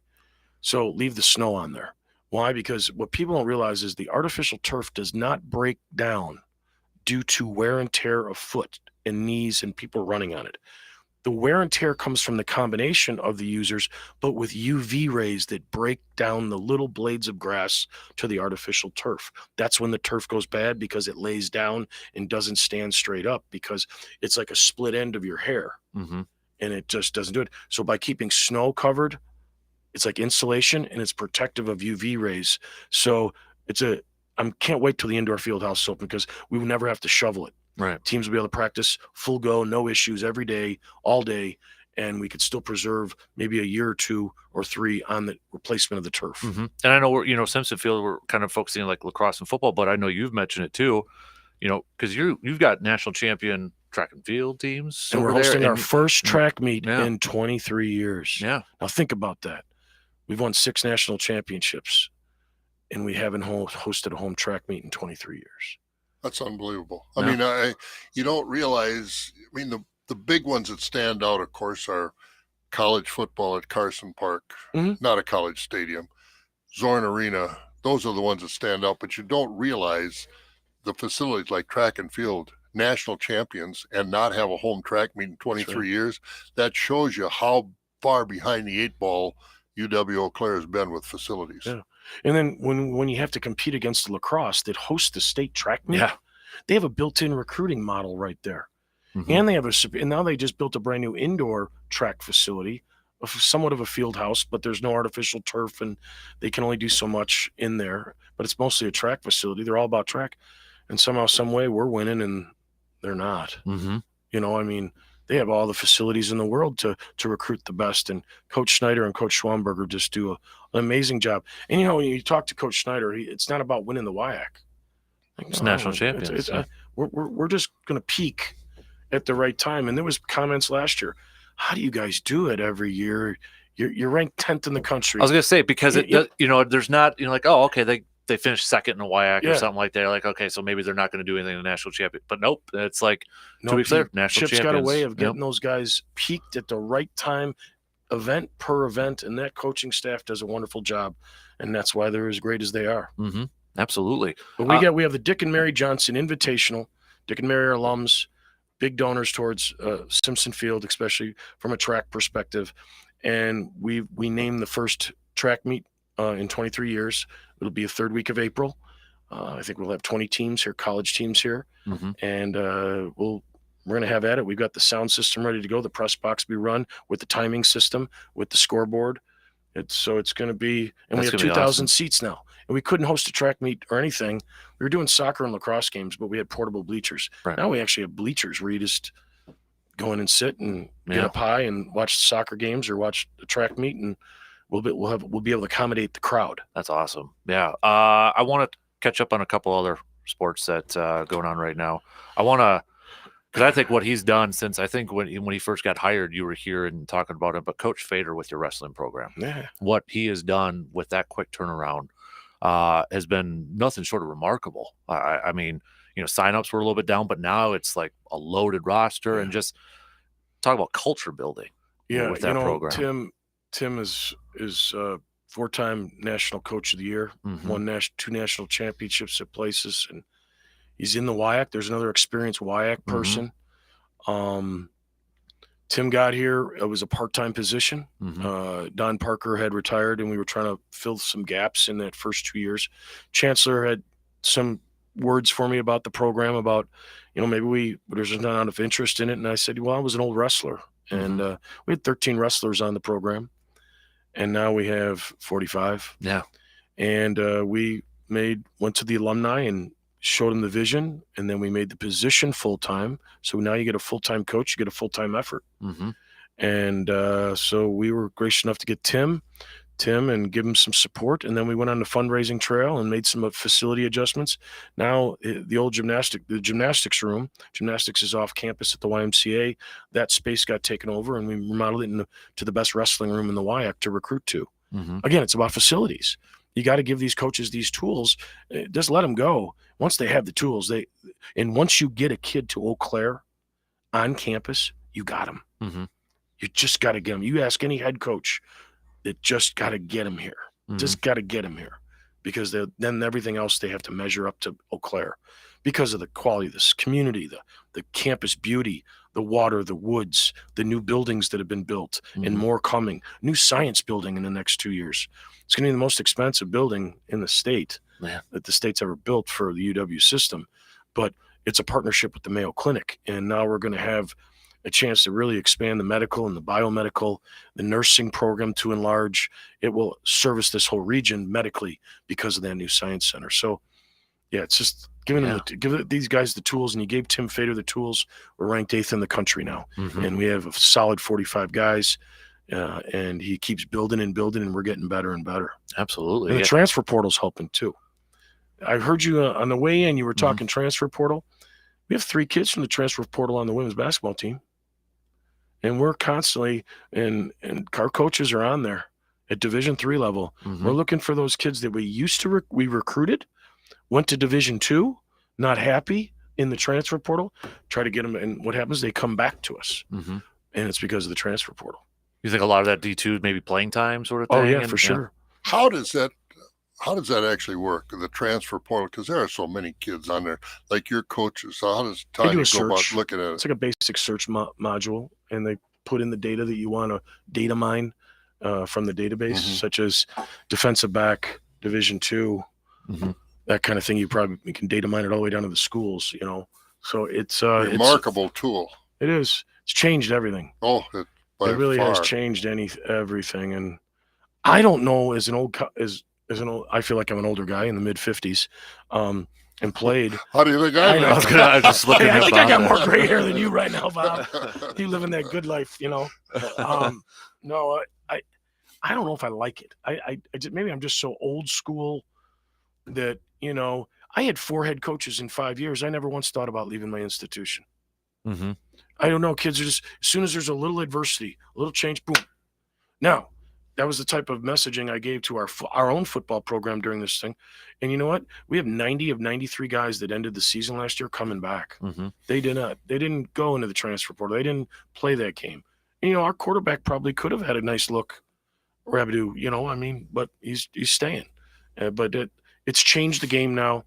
So leave the snow on there. Why? Because what people don't realize is the artificial turf does not break down due to wear and tear of foot and knees and people running on it. The wear and tear comes from the combination of the users, but with UV rays that break down the little blades of grass to the artificial turf. That's when the turf goes bad, because it lays down and doesn't stand straight up, because it's like a split end of your hair, and it just doesn't do it. So by keeping snow covered, it's like insulation and it's protective of UV rays. So I can't wait till the indoor field house is open, because we will never have to shovel it. Right. Teams will be able to practice full go, no issues, every day, all day, and we could still preserve maybe a year or 2 or 3 on the replacement of the turf. Mm-hmm. And I know we're, Simpson Field, we're kind of focusing on like lacrosse and football, but I know you've mentioned it too, because you've got national champion track and field teams. And we're hosting our first track meet in 23 years. Yeah. Now think about that. We've won 6 national championships, and we haven't hosted a home track meet in 23 years. That's unbelievable. I mean, you don't realize, the big ones that stand out, of course, are college football at Carson Park, not a college stadium, Zorn Arena. Those are the ones that stand out, but you don't realize the facilities like track and field, national champions, and not have a home track meet in 23 years. That shows you how far behind the 8 ball UW Eau Claire has been with facilities. Yeah. And then when you have to compete against the lacrosse that hosts the state track meet, they have a built-in recruiting model right there. And they have and now they just built a brand new indoor track facility, somewhat of a field house, but there's no artificial turf and they can only do so much in there, but it's mostly a track facility. They're all about track, and somehow, some way we're winning and they're not. They have all the facilities in the world to recruit the best, and Coach Schneider and Coach Schwamberger just do an amazing job. And when you talk to Coach Schneider, it's not about winning the WIAC. It's national champions. We're just going to peak at the right time. And there was comments last year, how do you guys do it every year? You're ranked 10th in the country. I was going to say, because there's not, like, oh, okay, they finished second in a WIAC or something like that. Like, okay, so maybe they're not going to do anything in the national champion. But nope, it's like, to be fair, national Chip's champions. got a way of getting those guys peaked at the right time, event per event, and that coaching staff does a wonderful job, and that's why they're as great as they are. Mm-hmm. Absolutely. But we have the Dick and Mary Johnson Invitational. Dick and Mary are alums, big donors towards Simpson Field, especially from a track perspective. And we named the first track meet in 23 years. It'll be a 3rd week of April. I think we'll have 20 teams here, college teams here, Mm-hmm. and we're going to have at it. We've got the sound system ready to go. The press box will be run with the timing system, with the scoreboard. It's going to be, and we have 2,000 seats now. And we couldn't host a track meet or anything. We were doing soccer and lacrosse games, but we had portable bleachers. Right. Now we actually have bleachers where you just go in and sit and get a pie and watch the soccer games or watch the track meet, and we'll be able to accommodate the crowd. That's awesome. Yeah. I want to catch up on a couple other sports that going on right now. I want to, because I think what he's done since, I think when he first got hired, you were here and talking about it, but Coach Fader with your wrestling program, what he has done with that quick turnaround has been nothing short of remarkable. I mean, signups were a little bit down, but now it's like a loaded roster, and just talk about culture building. With that program. Tim is 4-time national coach of the year, won 2 national championships at places, and he's in the WIAC. There's another experienced WIAC person. Tim got here. It was a part-time position. Don Parker had retired, and we were trying to fill some gaps in that first 2 years. Chancellor had some words for me about the program, about, maybe there's not enough interest in it. And I said, well, I was an old wrestler. And we had 13 wrestlers on the program. And now we have 45. Yeah. And we went to the alumni and showed them the vision, and then we made the position full-time. So now you get a full-time coach, you get a full-time effort. And so we were gracious enough to get Tim and give him some support. And then we went on the fundraising trail and made some facility adjustments. Now the old gymnastics room, gymnastics is off campus at the YMCA. That space got taken over, and we remodeled it to the best wrestling room in the WIAC to recruit to. Again, it's about facilities. You got to give these coaches these tools. Just let them go. Once they have the tools, and once you get a kid to Eau Claire on campus, you got them. You just got to get them. You ask any head coach, it just got to get them here. Just got to get them here, because then everything else they have to measure up to Eau Claire, because of the quality of this community, the campus beauty, the water, the woods, the new buildings that have been built, and more coming. New science building in the next 2 years. It's going to be the most expensive building in the state that the state's ever built for the UW system. But it's a partnership with the Mayo Clinic. And now we're going to have a chance to really expand the medical and the biomedical, the nursing program to enlarge. It will service this whole region medically because of that new science center. So, it's just give these guys the tools, and you gave Tim Fader the tools. We're ranked 8th in the country now, and we have a solid 45 guys. And he keeps building, and we're getting better and better. Absolutely. And the transfer portal's helping too. I heard you on the way in, you were talking transfer portal. We have 3 kids from the transfer portal on the women's basketball team. And we're constantly, and our coaches are on there at Division III level. We're looking for those kids that we used to, we recruited, went to Division II, not happy in the transfer portal, try to get them. And what happens? They come back to us. And it's because of the transfer portal. You think a lot of that D2 maybe playing time sort of thing? Oh yeah, for sure. How does that actually work, the transfer portal? Because there are so many kids on there, like your coaches. So how does Tanya go about looking at it? It's like a basic search module, and they put in the data that you want to data mine from the database, such as defensive back, Division II, that kind of thing. You can data mine it all the way down to the schools, So it's a remarkable tool. It is. It's changed everything. Oh, it really has changed everything. And I don't know, as an old, I feel like I'm an older guy in the mid 50s, and played. How do you think I was just looking I at think Bob I got more gray hair than you right now, Bob. You living that good life, No, I don't know if I like it. I just, maybe I'm just so old school that, I had 4 head coaches in 5 years. I never once thought about leaving my institution. I don't know. Kids are just, as soon as there's a little adversity, a little change, boom. Now, that was the type of messaging I gave to our own football program during this thing. And you know what? We have 90 of 93 guys that ended the season last year coming back. They didn't go into the transfer portal. They didn't play that game. And, our quarterback probably could have had a nice look, Rabideau, but he's staying. But it's changed the game now.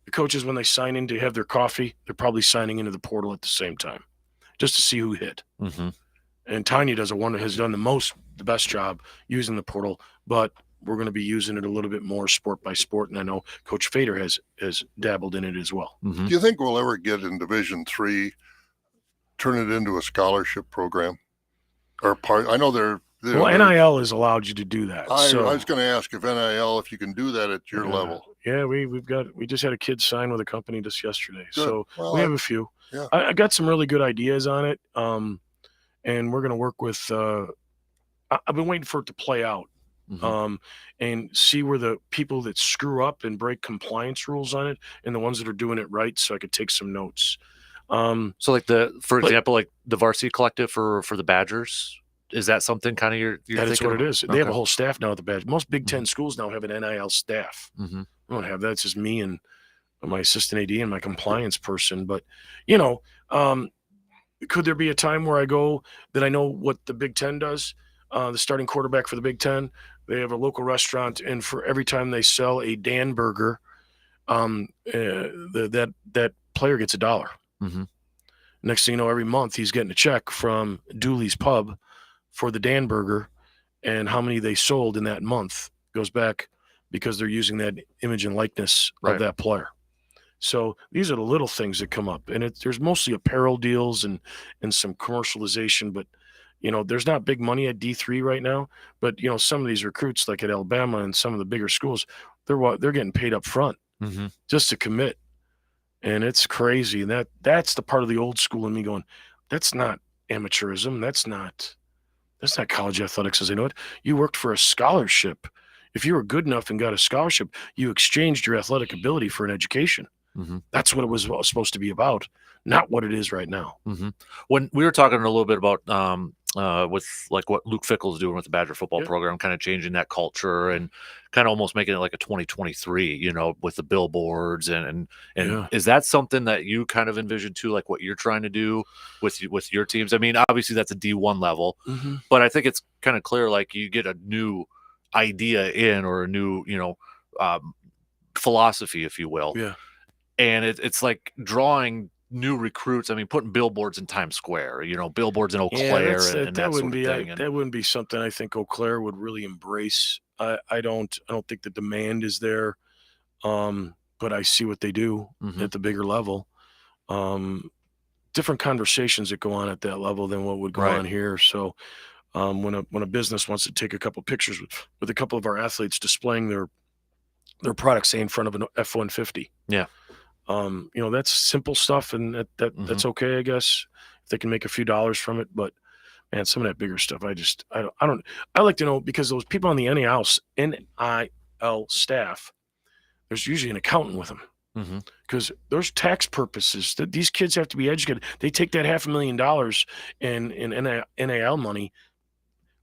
The coaches, when they sign in to have their coffee, they're probably signing into the portal at the same time, just to see who hit. And Tanya has done the best job using the portal. But we're going to be using it a little bit more sport by sport. And I know Coach Fader has dabbled in it as well. Do you think we'll ever get in Division III, turn it into a scholarship program? Or part? I know they're well, NIL has allowed you to do that. I was going to ask if NIL, if you can do that at your level. Yeah, we just had a kid sign with a company just yesterday. Good. So well, we have a few. Yeah. I got some really good ideas on it. And we're going to work with, I've been waiting for it to play out. And see where the people that screw up and break compliance rules on it and the ones that are doing it right, so I could take some notes. So like for example, like the varsity collective for the Badgers, is that something kind of you're that is what about? it is. They have a whole staff now at the Badgers. Most Big Ten schools now have an NIL staff. Mm-hmm. I don't have that. It's just me and my assistant AD and my compliance person. But, you know, could there be a time where I go that I know what the Big Ten does? The starting quarterback for the Big Ten, they have a local restaurant, and for every time they sell a Dan burger, that player gets $1. Mm-hmm. Next thing you know, every month he's getting a check from Dooley's Pub for the Dan burger, and how many they sold in that month goes back because they're using that image and likeness of that player. So these are the little things that come up, and there's mostly apparel deals and some commercialization, but you know, there's not big money at D3 right now, but you know, some of these recruits like at Alabama and some of the bigger schools, they're getting paid up front just to commit. And it's crazy. And that's the part of the old school in me going, that's not amateurism. That's not college athletics as I know it. You worked for a scholarship. If you were good enough and got a scholarship, you exchanged your athletic ability for an education. That's what it was supposed to be about, not what it is right now. When we were talking a little bit about with like what Luke Fickle's doing with the Badger football program, kind of changing that culture and kind of almost making it like a 2023, you know, with the billboards and is that something that you kind of envision too, like what you're trying to do with your teams? I mean, obviously that's a D1 level, but I think it's kind of clear, like you get a new idea in or a new, you know, philosophy, if you will. Yeah. And it's like drawing new recruits. I mean, putting billboards in Times Square, you know, billboards in Eau Claire, and that wouldn't sort of thing. That wouldn't be something I think Eau Claire would really embrace. I don't think the demand is there, but I see what they do at the bigger level. Different conversations that go on at that level than what would go on here. So when a business wants to take a couple pictures with a couple of our athletes displaying their products, say in front of an F-150. Yeah. You know, that's simple stuff, and that's okay, I guess, if they can make a few dollars from it. But man, some of that bigger stuff, I like to know, because those people on the NIL staff, there's usually an accountant with them, because there's tax purposes that these kids have to be educated. They take that $500,000 in NIL money.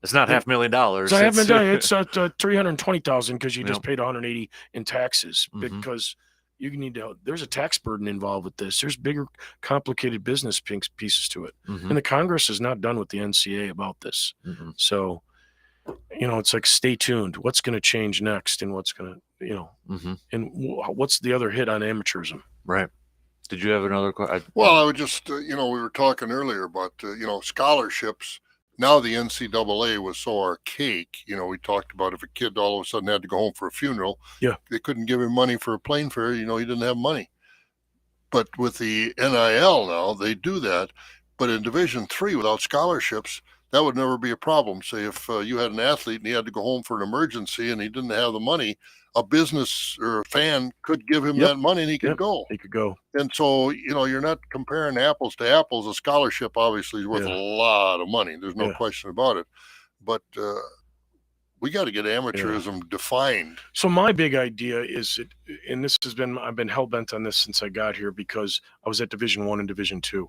It's not $500,000. It's $320,000 because you just paid $180 in taxes because. You need to. There's a tax burden involved with this. There's bigger, complicated business pieces to it, and the Congress is not done with the NCAA about this. So, you know, it's like stay tuned. What's going to change next, and what's going to, you know, and what's the other hit on amateurism? Right. Did you have another question? Well, I would just, you know, we were talking earlier about, you know, scholarships. Now the NCAA was so archaic. You know, we talked about if a kid all of a sudden had to go home for a funeral, they couldn't give him money for a plane fare. You know, he didn't have money. But with the NIL now, they do that. But in Division III, without scholarships, that would never be a problem. Say if you had an athlete and he had to go home for an emergency and he didn't have the money, a business or a fan could give him that money and he could go. He could go. And so, you know, you're not comparing apples to apples. A scholarship obviously is worth a lot of money. There's no question about it. But we got to get amateurism defined. So my big idea is, and I've been hell-bent on this since I got here, because I was at Division I and Division II.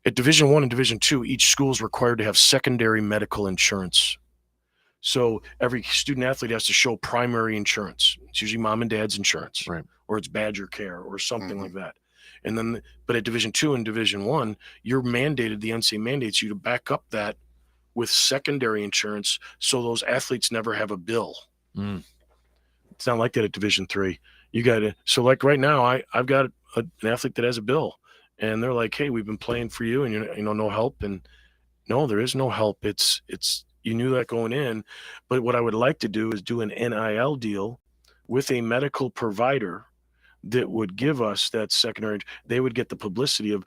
At Division I and Division II, each school is required to have secondary medical insurance. So every student athlete has to show primary insurance. It's usually mom and dad's insurance, or it's Badger Care or something like that. And then, but at Division II and Division I, you're mandated, the NCAA mandates you to back up that with secondary insurance, so those athletes never have a bill. It's not like that at Division III. You got to, so like right now, I've got an athlete that has a bill, and they're like, "Hey, we've been playing for you, and you know, no help." And no, there is no help. It's You knew that going in. But what I would like to do is do an NIL deal with a medical provider that would give us that secondary. They would get the publicity of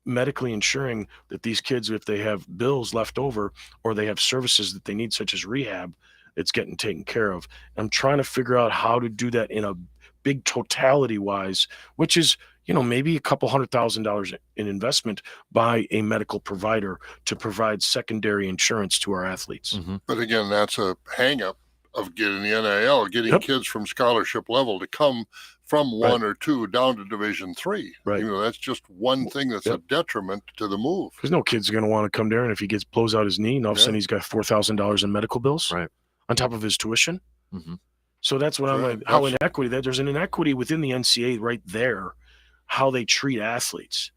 medically ensuring that these kids, if they have bills left over or they have services that they need, such as rehab, it's getting taken care of. I'm trying to figure out how to do that in a big totality wise, which is, maybe a couple $100,000 in investment by a medical provider to provide secondary insurance to our athletes. Mm-hmm. But again, that's a hang up of getting the NIL, getting kids from scholarship level to come from 1 or 2 down to Division 3. Right. That's just one thing that's a detriment to the move. Because no kid's going to want to come there, and if he blows out his knee, and all of a sudden he's got $4,000 in medical bills on top of his tuition. Mm-hmm. So that's what I'm like, how inequity, there's an inequity within the NCAA right there, how they treat athletes.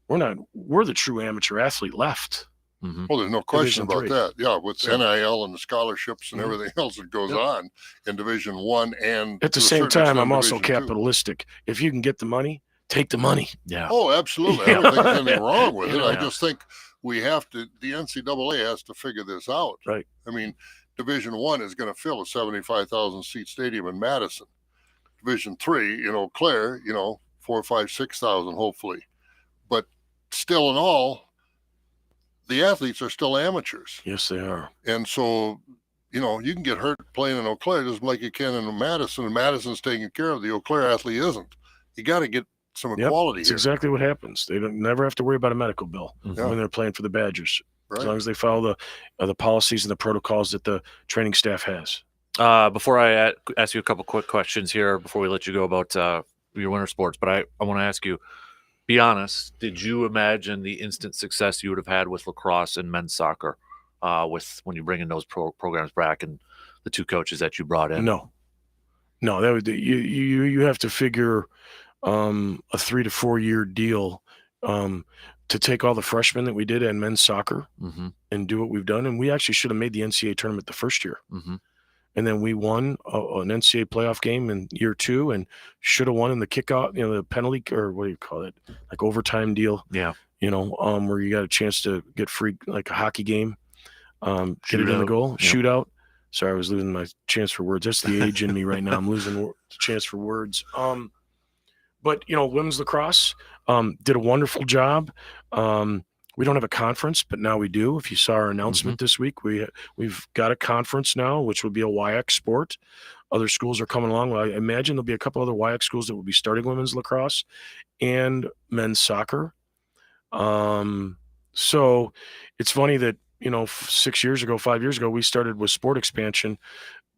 We're the true amateur athlete left. Mm-hmm. Well, there's no question about that. Yeah, with So, NIL and the scholarships and everything else that goes on in Division 1, and at the same time, I'm also capitalistic. If you can get the money, take the money. Yeah. Oh, absolutely. I don't think there's anything wrong with it. I just think the NCAA has to figure this out. Right. I mean, Division 1 is going to fill a 75,000 seat stadium in Madison. Division 3, Eau Claire, 4, 5, 6,000 hopefully. But still in all, the athletes are still amateurs. Yes, they are. And so, you can get hurt playing in Eau Claire just like you can in Madison, and Madison's taken care of. The Eau Claire athlete isn't. You got to get some equality That's here. exactly what happens. They don't never have to worry about a medical bill when they're playing for the Badgers. Right. As long as they follow the policies and the protocols that the training staff has. Before I ask you a couple quick questions here, before we let you go about your winter sports, but I want to ask you, be honest, did you imagine the instant success you would have had with lacrosse and men's soccer with when you bring in those programs back and the 2 coaches that you brought in? No, that would you have to figure a 3 to 4 year deal to take all the freshmen that we did in men's soccer and do what we've done. And we actually should have made the NCAA tournament the first year. Mm-hmm. And then we won an NCAA playoff game in year 2 and should have won in the kickoff, the penalty, or what do you call it? Like overtime deal. Yeah. Where you got a chance to get free, like a hockey game, get it in the goal, shootout. Sorry, I was losing my chance for words. That's the age in me right now. I'm losing the chance for words. But, women's lacrosse did a wonderful job. We don't have a conference, but now we do. If you saw our announcement this week, we've got a conference now, which would be a WIAC sport. Other schools are coming along. Well, I imagine there'll be a couple other WIAC schools that will be starting women's lacrosse and men's soccer. So it's funny that, 6 years ago, 5 years ago, we started with sport expansion.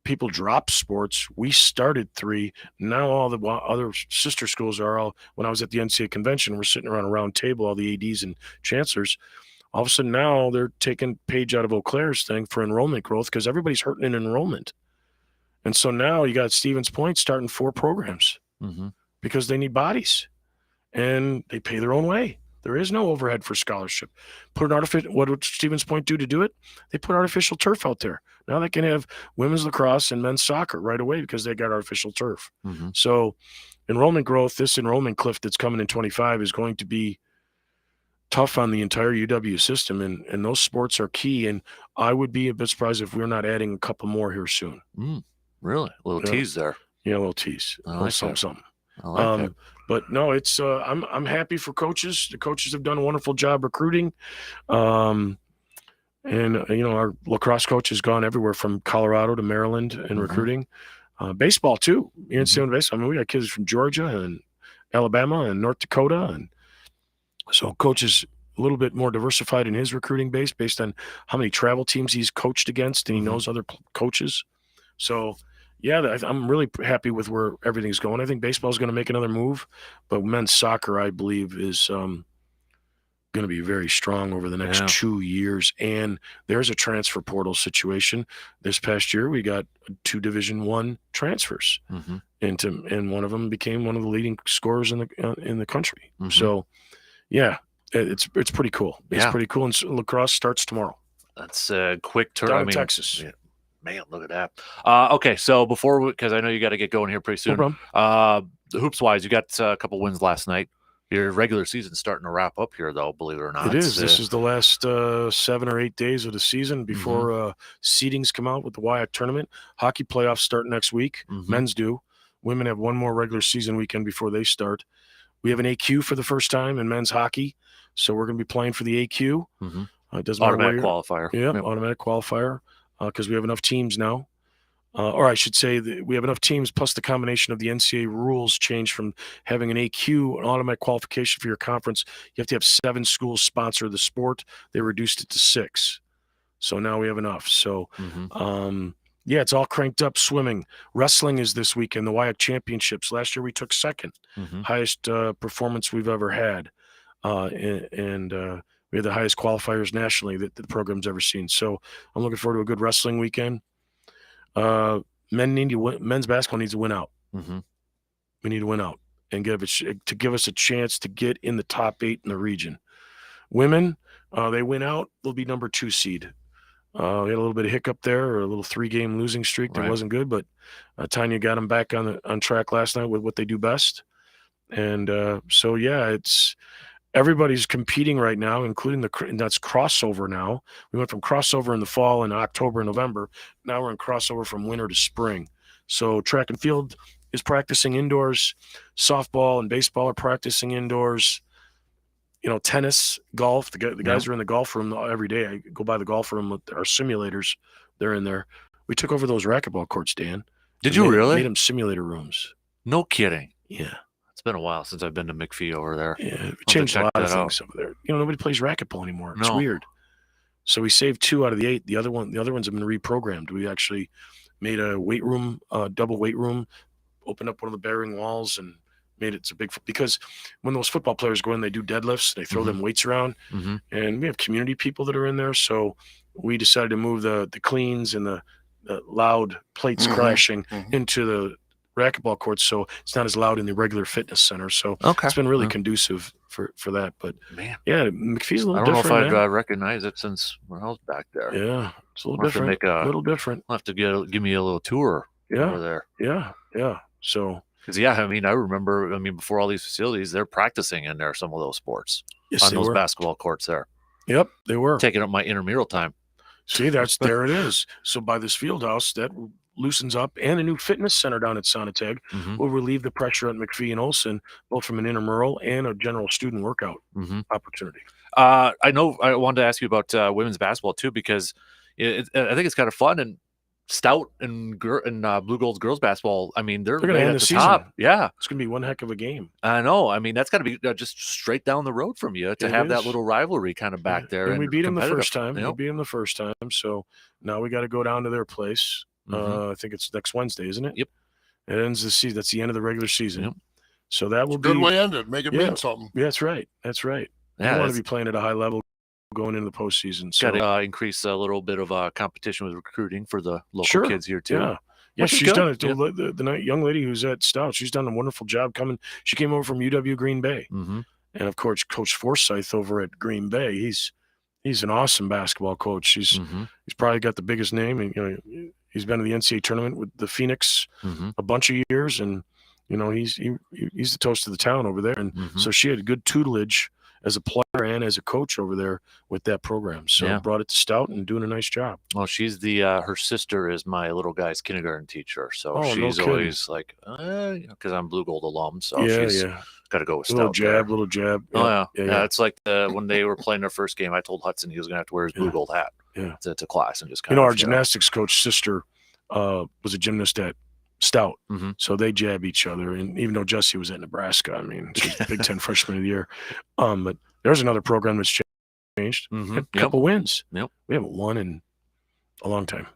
People dropped sports. We started 3. Now all the other sister schools are all, when I was at the NCAA convention, we're sitting around a round table, all the ADs and chancellors. All of a sudden now they're taking page out of Eau Claire's thing for enrollment growth because everybody's hurting in enrollment. And so now you got Stevens Point starting 4 programs because they need bodies and they pay their own way. There is no overhead for scholarship. What did Stevens Point do to do it? They put artificial turf out there. Now they can have women's lacrosse and men's soccer right away because they got artificial turf. So enrollment growth, this enrollment cliff that's coming in 25 is going to be tough on the entire UW system. And those sports are key. And I would be a bit surprised if we're not adding a couple more here soon. Really? A little tease there. Yeah, a little tease. I like something. I like that. But no, it's I'm happy for coaches. The coaches have done a wonderful job recruiting. And our lacrosse coach has gone everywhere from Colorado to Maryland in recruiting. Baseball too. Baseball. I mean, we got kids from Georgia and Alabama and North Dakota, and so coach is a little bit more diversified in his recruiting base based on how many travel teams he's coached against, and he knows other coaches. So yeah, I'm really happy with where everything's going. I think baseball is going to make another move, but men's soccer, I believe, is going to be very strong over the next 2 years. And there's a transfer portal situation. This past year, we got 2 Division I transfers, and one of them became one of the leading scorers in the country. So, yeah, it's pretty cool. It's pretty cool. And lacrosse starts tomorrow. That's a quick turn. Down in Texas. Yeah. Man, look at that. Okay, so because I know you got to get going here pretty soon. No problem. Hoops wise, you got a couple wins last night. Your regular season's starting to wrap up here, though, believe it or not. It is. This is the last 7 or 8 days of the season before seedings come out with the WIAC tournament. Hockey playoffs start next week. Men's do. Women have one more regular season weekend before they start. We have an AQ for the first time in men's hockey, so we're going to be playing for the AQ. It doesn't matter automatic qualifier. Yeah, automatic qualifier because we have enough teams now. Or I should say that we have enough teams plus the combination of the NCAA rules changed from having an AQ, an automatic qualification for your conference. You have to have 7 schools sponsor the sport. They reduced it to 6. So now we have enough. So, yeah, it's all cranked up. Swimming. Wrestling is this weekend, the WIAC championships. Last year we took 2nd. Highest performance we've ever had. And we had the highest qualifiers nationally that the program's ever seen. So I'm looking forward to a good wrestling weekend. Men's basketball needs to win out. We need to win out and give us a chance to get in the top 8 in the region. Women, they win out, they'll be number 2 seed. We had a little bit of hiccup there, or a little 3-game losing streak that wasn't good, but Tanya got them back on track last night with what they do best. And so yeah, everybody's competing right now, including that's crossover now. We went from crossover in the fall in October and November. Now we're in crossover from winter to spring. So track and field is practicing indoors. Softball and baseball are practicing indoors. Tennis, golf. The guys are in the golf room every day. I go by the golf room with our simulators. They're in there. We took over those racquetball courts, Dan. Did you really? Made them simulator rooms. No kidding. Yeah. It's been a while since I've been to McPhee over there. Yeah, we changed a lot of things over there. Nobody plays racquetball anymore. It's weird. So we saved 2 out of the 8. The other ones have been reprogrammed. We actually made a weight room, double weight room, opened up one of the bearing walls and made it big because when those football players go in, they do deadlifts, they throw them weights around, and we have community people that are in there. So we decided to move the cleans and the loud plates crashing into the racquetball courts, so it's not as loud in the regular fitness center. So it's been really conducive for that. But man, yeah, McPhee's a little different. I don't know if I'd recognize it since when I was back there. Yeah, it's a little different. A little different. I'll have to give me a little tour over there. Yeah. So because I remember before all these facilities, they're practicing in there some of those sports on those basketball courts there. Yep, they were taking up my intramural time. See, there it is. So by this field house that loosens up, and a new fitness center down at Sonateg will relieve the pressure at McPhee and Olson, both from an intramural and a general student workout opportunity. I know I wanted to ask you about women's basketball too, because I think it's kind of fun, and Stout and Blue Gold's girls basketball, they're going to end the season. Top. Yeah. It's going to be one heck of a game. I know. That's got to be just straight down the road from you to have that little rivalry kind of back there. And we beat them the first time. We beat them the first time. So now we got to go down to their place. I think it's next Wednesday, isn't it? Yep. It ends the season. That's the end of the regular season. Yep. So that will be a good way ended. Make it mean something. Yeah, that's right. That's right. Yeah, we want to be playing at a high level going into the postseason. So got to increase a little bit of competition with recruiting for the local kids here too. Yeah, she's done it. The young lady who's at Stout, she's done a wonderful job coming. She came over from UW Green Bay, and of course, Coach Forsyth over at Green Bay. He's an awesome basketball coach. He's probably got the biggest name, and he's been in the NCAA tournament with the Phoenix a bunch of years, and he's the toast of the town over there. And so she had good tutelage as a player and as a coach over there with that program. So brought it to Stout and doing a nice job. Well, she's her sister is my little guy's kindergarten teacher. So she's always like, because I'm Blue Gold alum. So she's got to go with Stout. Little jab. Yeah. It's like when they were playing their first game, I told Hudson he was going to have to wear his Blue Gold hat to class and just kind of, our gymnastics coach sister was a gymnast at Stout. So they jab each other. And even though Jesse was at Nebraska, she's Big Ten freshman of the year. But there's another program that's changed. A couple wins. Yep. We haven't won in a long time.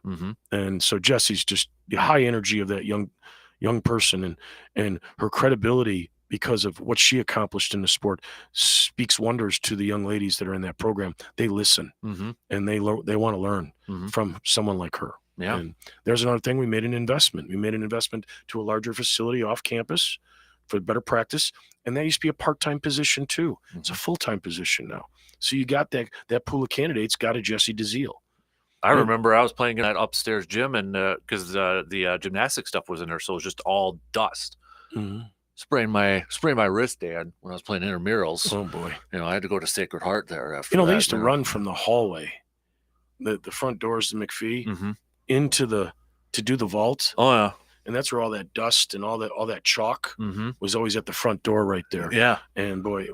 And so Jesse's just the high energy of that young person and her credibility because of what she accomplished in the sport speaks wonders to the young ladies that are in that program. They listen and they want to learn from someone like her. Yeah. And there's another thing. We made an investment. We made an investment to a larger facility off campus for better practice. And that used to be a part-time position too. It's a full-time position now. So you got that pool of candidates got a Jesse DeZiel. I remember I was playing in that upstairs gym, and because the gymnastics stuff was in there, so it was just all dust. sprained my wrist, Dan, when I was playing intramurals. Oh boy. I had to go to Sacred Heart there after. They used to run from the hallway, the front doors to McPhee, to do the vault. Oh yeah. And that's where all that dust and all that chalk was always at the front door right there. Yeah. And boy,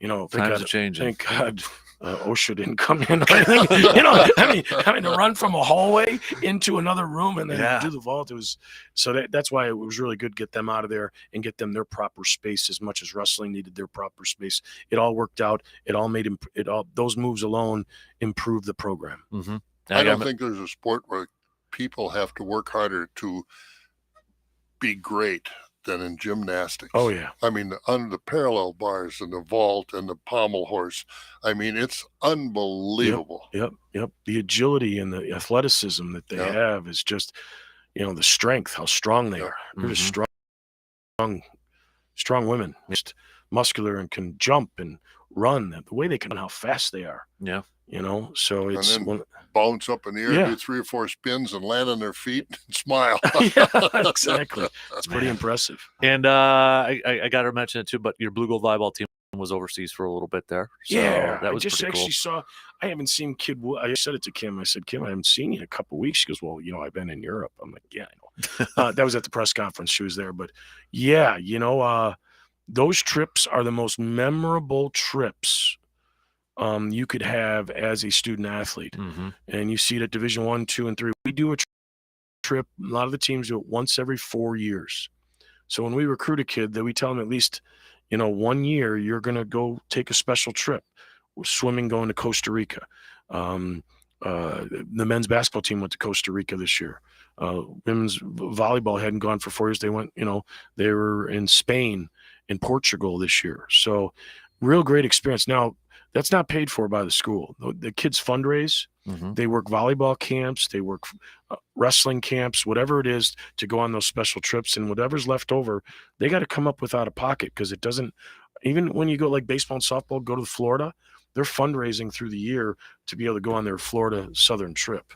thank God, OSHA didn't come in or anything. Having to run from a hallway into another room and then do the vault. It was that's why it was really good to get them out of there and get them their proper space as much as wrestling needed their proper space. It all worked out. It all made those moves alone improved the program. Mm-hmm. I don't think there's a sport where people have to work harder to be great than in gymnastics. Oh yeah. I mean, on the parallel bars and the vault and the pommel horse. I mean, it's unbelievable. Yep. The agility and the athleticism that they have is just, the strength, how strong they are. They're just strong women, just muscular and can jump and run. The way they can, how fast they are. Yeah. So it's bounce up in the air, do 3 or 4 spins and land on their feet and smile. Yeah, exactly. It's pretty impressive. And I got to mention it too, but your blue gold volleyball team was overseas for a little bit there. So that was pretty cool. Saw. I haven't seen Kid. I said it to Kim. I said, Kim, I haven't seen you in a couple of weeks. She goes, well, I've been in Europe. I'm like, yeah, I know. That was at the press conference. She was there, but yeah, those trips are the most memorable trips you could have as a student athlete. And you see it at Division 1, 2, and 3. We do a trip. A lot of the teams do it once every 4 years. So when we recruit a kid, that we tell them at least, 1 year you're going to go take a special trip. Swimming going to Costa Rica. The men's basketball team went to Costa Rica this year. Women's volleyball hadn't gone for 4 years. They went, they were in Spain, in Portugal this year. So real great experience. Now, that's not paid for by the school. The kids fundraise. They work volleyball camps. They work wrestling camps, whatever it is, to go on those special trips. And whatever's left over, they got to come up with out of pocket, because it doesn't – even when you go like baseball and softball, go to Florida, they're fundraising through the year to be able to go on their Florida Southern trip.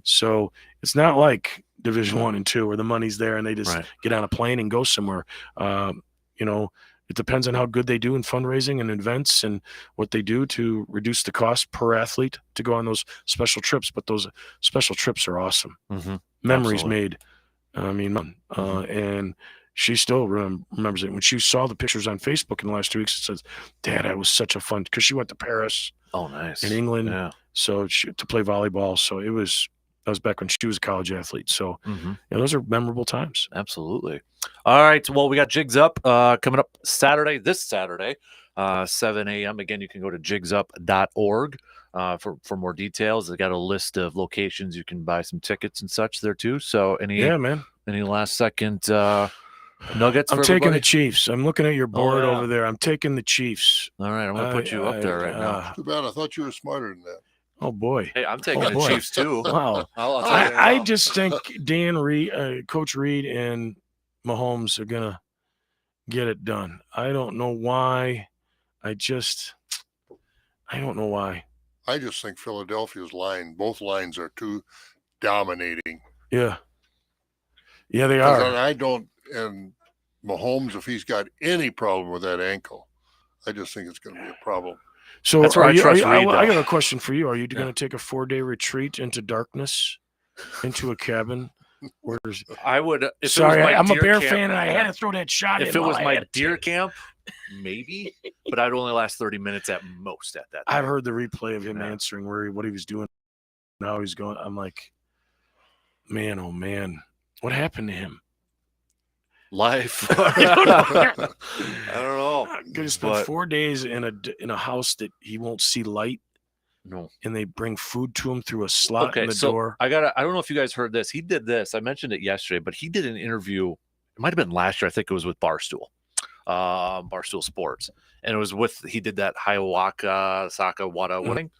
So it's not like Division 1 and 2 where the money's there and they just get on a plane and go somewhere. It depends on how good they do in fundraising and events and what they do to reduce the cost per athlete to go on those special trips. But those special trips are awesome. Memories made. And she still remembers it. When she saw the pictures on Facebook in the last 2 weeks, it says, Dad, that was such a fun, because she went to Paris. Oh, nice. In England. So to play volleyball. So that was back when she was a college athlete. So those are memorable times. Absolutely. All right. Well, we got Jigs Up coming up this Saturday, 7 a.m. Again, you can go to jigsup.org for more details. They got a list of locations you can buy some tickets and such there too. So any last second nuggets? I'm taking the Chiefs. I'm looking at your board over there. I'm taking the Chiefs. All right. I'm going to put you up there right now. Too bad. I thought you were smarter than that. Oh boy! Hey, I'm taking the Chiefs too. Wow! I just think Coach Reed, and Mahomes are gonna get it done. I don't know why. I don't know why. I just think Philadelphia's both lines are too dominating. Yeah, they are. And Mahomes, if he's got any problem with that ankle, I just think it's going to be a problem. So that's where I got a question for you. Are you going to take a 4-day retreat into darkness, into a cabin? I would. I'm a Bear fan, and I had to throw that shot. If it was my deer camp, maybe, but I'd only last 30 minutes at most at that time. I've heard the replay of him answering what he was doing. Now he's going. I'm like, man, oh man, what happened to him? Life. I don't know. I'm gonna spend 4 days in a house that he won't see light. No. And they bring food to him through a slot in the door. I don't know if you guys heard this. He did this. I mentioned it yesterday, but he did an interview. It might have been last year. I think it was with Barstool Sports. And it was he did that Hiawatha Saka Wada winning.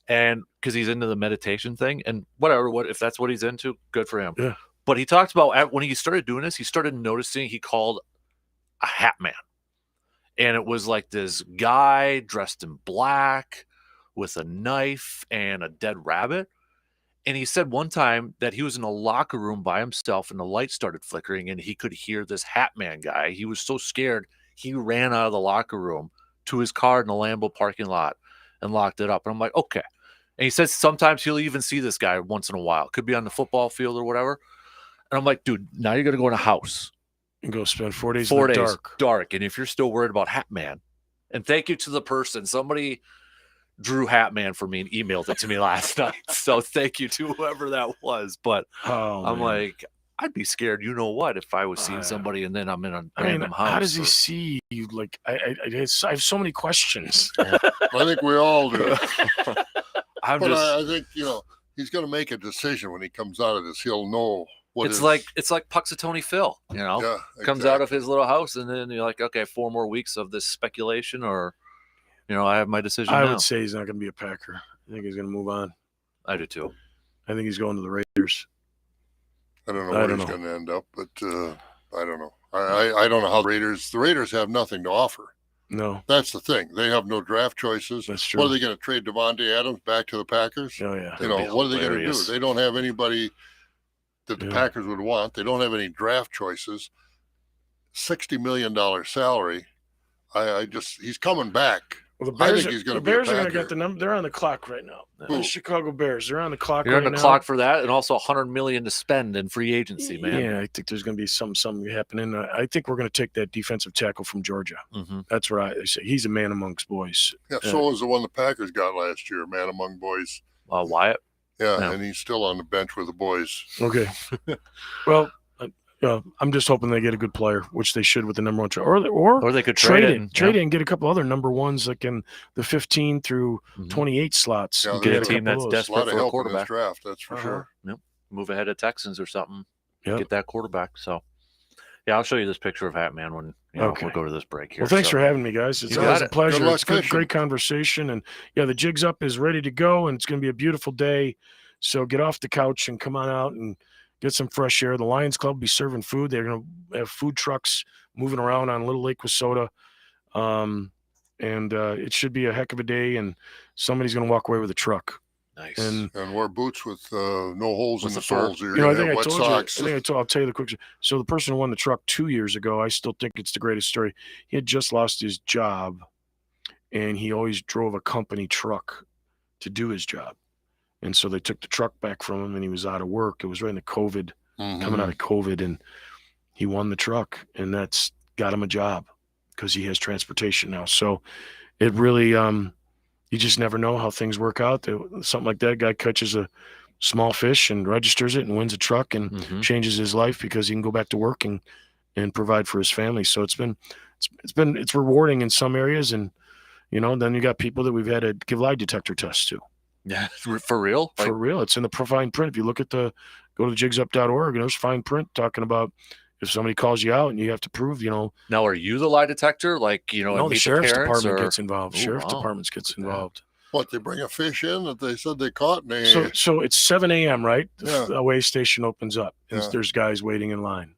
And because he's into the meditation thing and if that's what he's into, good for him. Yeah. But he talked about when he started doing this, he started noticing he called a hat man. And it was like this guy dressed in black with a knife and a dead rabbit. And he said one time that he was in a locker room by himself and the light started flickering and he could hear this Hat Man guy. He was so scared, he ran out of the locker room to his car in the Lambeau parking lot and locked it up. And I'm like, okay. And he says sometimes he'll even see this guy once in a while. Could be on the football field or whatever. And I'm like, dude, now you're going to go in a house. And go spend 4 days in the dark. And if you're still worried about Hat Man, and thank you to the person, somebody drew Hat Man for me and emailed it to me last night. So thank you to whoever that was. But I'm like, I'd be scared. You know what? If I was seeing somebody and then I'm in a random house. How does he see you? Like, I have so many questions. I think we all do. I think, he's going to make a decision when he comes out of this. He'll know what it's like Puxatony Phil, comes out of his little house and then you're like, okay, 4 more weeks of this speculation or, I have my decision I now. would say he's not going to be a Packer. I think he's going to move on. I do too. I think he's going to the Raiders. I don't know where he's going to end up, but I don't know. I don't know how the Raiders have nothing to offer. No. That's the thing. They have no draft choices. That's true. What are they going to trade Devontae Adams back to the Packers? Oh, yeah. What are they going to do? They don't have anybody that the Packers would want. They don't have any draft choices. $60 million salary. He's coming back. Well, the Bears, I think he's going to the be a Bears are going to Packer. get the number. They're on the clock right now. The Chicago Bears. They're on the clock You're right on the now. clock for that and also $100 million to spend in free agency, man. Yeah, I think there's going to be something happening. I think we're going to take that defensive tackle from Georgia. Mm-hmm. That's right. They say he's a man amongst boys. Yeah, so was the one the Packers got last year, man among boys. Wyatt? Yeah, and he's still on the bench with the boys. Okay. Well, I'm just hoping they get a good player, which they should with the number 1 or they could trade it and get a couple other number 1s like in the 15 through 28 slots. Yeah, get a team that's desperate for a quarterback. In this draft, that's for sure. Yep. Move ahead of Texans or something. Yep. Get that quarterback. So, yeah, I'll show you this picture of Hat Man when we'll go to this break here. Well, thanks for having me, guys. It's always a pleasure. Good luck It's good, great conversation, and the Jigs Up is ready to go, and it's going to be a beautiful day. So get off the couch and come on out and get some fresh air. The Lions Club will be serving food. They're going to have food trucks moving around on Little Lake Wissota. And it should be a heck of a day, and somebody's going to walk away with a truck. Nice. And wear boots with no holes in the soles. I think I told you. I'll tell you the quick. So the person who won the truck 2 years ago, I still think it's the greatest story. He had just lost his job, and he always drove a company truck to do his job. And so they took the truck back from him, and he was out of work. It was right in the COVID, coming out of COVID, and he won the truck, and that's got him a job because he has transportation now. So it really, you just never know how things work out. Something like that, guy catches a small fish and registers it and wins a truck and changes his life because he can go back to work and provide for his family. So it's rewarding in some areas, and then you got people that we've had to give lie detector tests to. Yeah, for real? For real. It's in the fine print. If you look at go to jigsup.org, there's fine print talking about if somebody calls you out and you have to prove, Now, are you the lie detector? No, the sheriff's department gets involved. Ooh, Sheriff's department gets involved. What, they bring a fish in that they said they caught? So it's 7 a.m., right? Yeah. The weigh station opens up. And Yeah. there's guys waiting in line.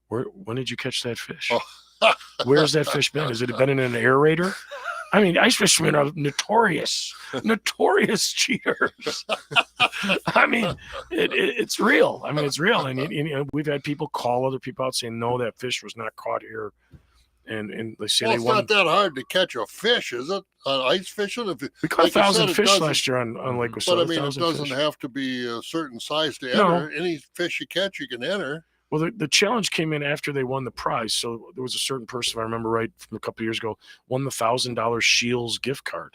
When did you catch that fish? Oh. Where's that fish been? Has it been in an aerator? I mean, ice fishermen are notorious cheaters. I mean, it's real. I mean, it's real. And we've had people call other people out saying, no, that fish was not caught here. And they say it's not that hard to catch a fish, is it? Ice fishing? We caught 1,000 fish last year on Lake Wissota. But I mean, it doesn't have to be a certain size to enter. Any fish you catch, you can enter. Well, the challenge came in after they won the prize. So there was a certain person, if I remember right, from a couple of years ago, won the $1,000 Shields gift card.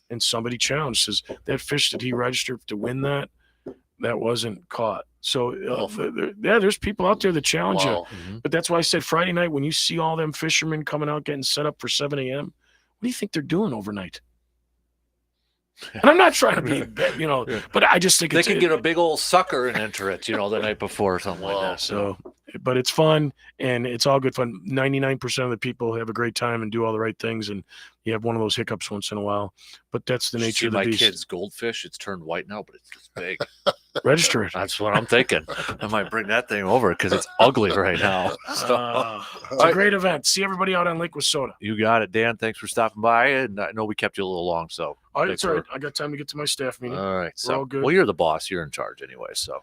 And somebody challenged, says, that fish that he registered to win that wasn't caught. So, there's people out there that challenge you. But that's why I said Friday night, when you see all them fishermen coming out getting set up for 7 a.m., what do you think they're doing overnight? And I'm not trying to be, but I just think they can get a big old sucker and enter it, the night before or something like that. So, but it's fun and it's all good fun. 99% of the people have a great time and do all the right things, and you have one of those hiccups once in a while. But that's the nature of the beast. My kid's goldfish, it's turned white now, but it's just big. Register it. That's what I'm thinking. I might bring that thing over because it's ugly right now. So, It's a great event. See everybody out on Lake Wissota. You got it, Dan. Thanks for stopping by. And I know we kept you a little long, so. Oh, it's all right. I got time to get to my staff meeting. All right. We're all good. Well, you're the boss. You're in charge anyway, so.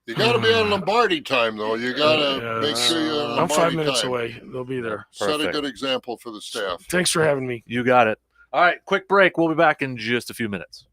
You got to be on Lombardi time, though. You got to make sure you're on Lombardi I'm 5 minutes time. away. They'll be there. Set a good example for the staff. Thanks for having me. You got it. All right, quick break. We'll be back in just a few minutes.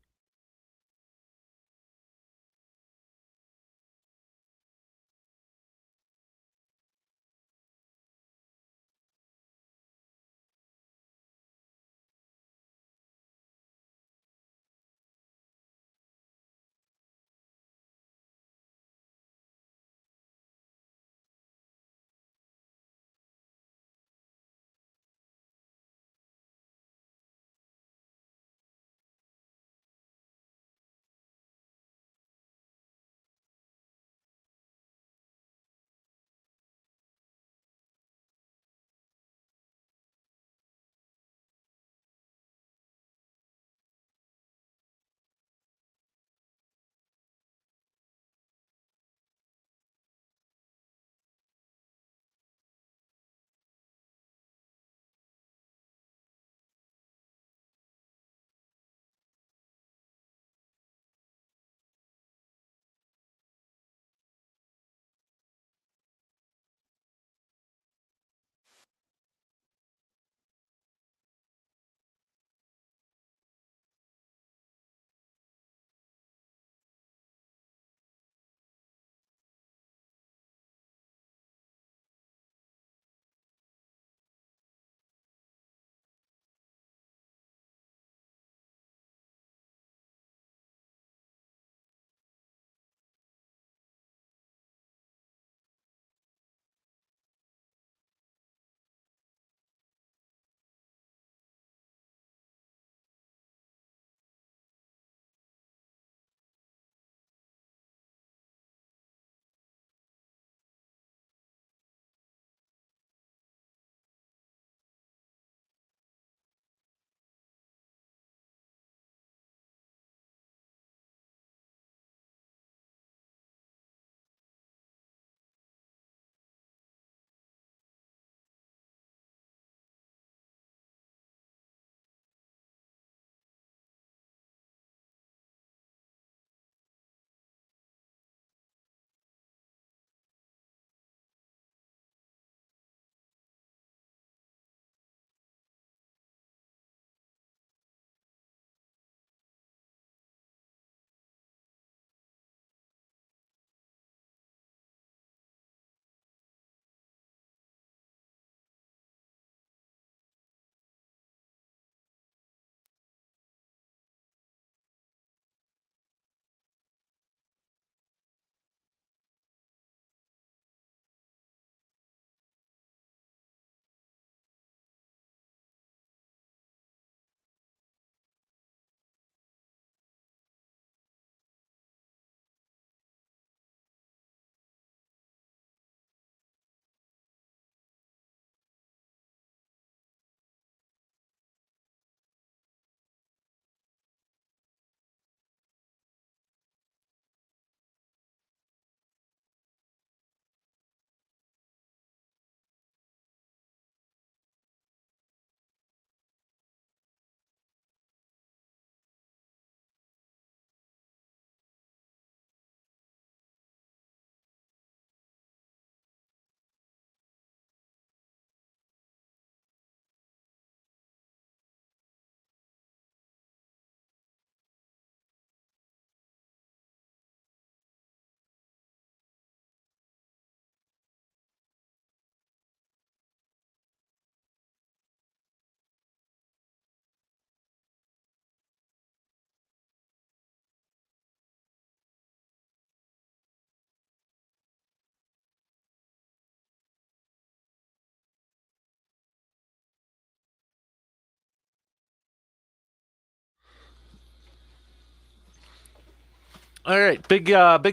All right, big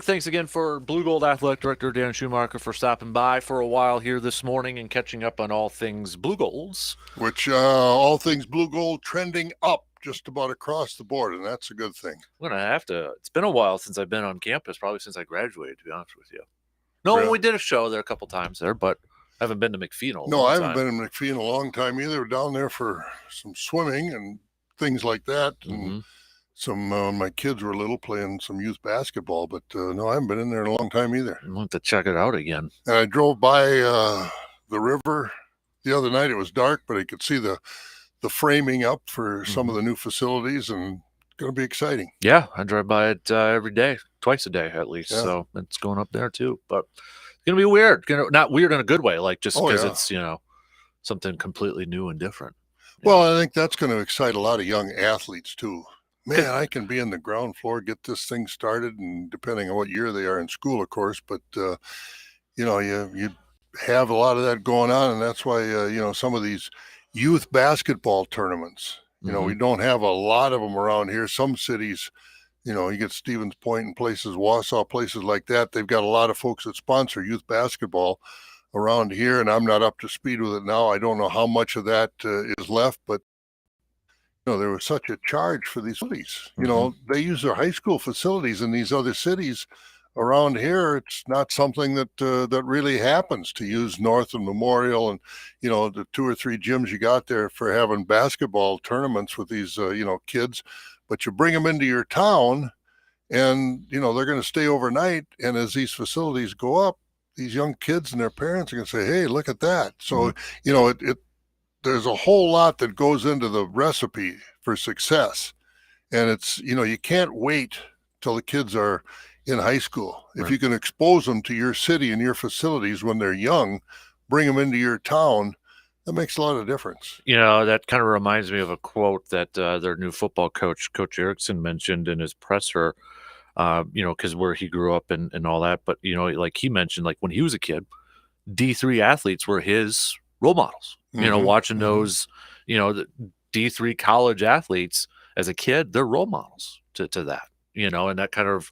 thanks again for Blue Gold Athletic Director Dan Schumacher for stopping by for a while here this morning and catching up on all things Blue Golds. Which all things Blue Gold trending up just about across the board, and that's a good thing. I'm gonna have to. It's been a while since I've been on campus, probably since I graduated, to be honest with you. No, Really? we did a show there a couple times there, but I haven't been to McPhee in a long time. No, I haven't been in McPhee in a long time either. Down there for some swimming and things like that, and some my kids were little, playing some youth basketball. But no, I haven't been in there in a long time either. I want to check it out again. And I drove by the river the other night. It was dark, but I could see the framing up for some of the new facilities, and it's going to be exciting. Yeah, I drive by it every day, twice a day at least. Yeah. So it's going up there too. But it's going to be weird. Not weird in a good way, like just because it's, something completely new and different. Well, I think that's going to excite a lot of young athletes too. Man, I can be in the ground floor, get this thing started, and depending on what year they are in school, of course, but you have a lot of that going on, and that's why some of these youth basketball tournaments, we don't have a lot of them around here. Some cities, you get Stevens Point and places, Wausau, places like that, they've got a lot of folks that sponsor youth basketball around here, and I'm not up to speed with it now. I don't know how much of that is left, but there was such a charge for these cities. They use their high school facilities in these other cities. Around here, it's not something that really happens, to use North and Memorial and the 2 or 3 gyms you got there for having basketball tournaments with these kids. But you bring them into your town, and they're going to stay overnight. And as these facilities go up, these young kids and their parents are going to say, "Hey, look at that!" So there's a whole lot that goes into the recipe for success, and it's you can't wait till the kids are in high school. If you can expose them to your city and your facilities when they're young, bring them into your town, that makes a lot of difference. That kind of reminds me of a quote that their new football coach, Coach Erickson, mentioned in his presser, because where he grew up and all that. But, like he mentioned, like when he was a kid, D3 athletes were his role models. Watching those, the D3 college athletes as a kid, they're role models to that, and that kind of,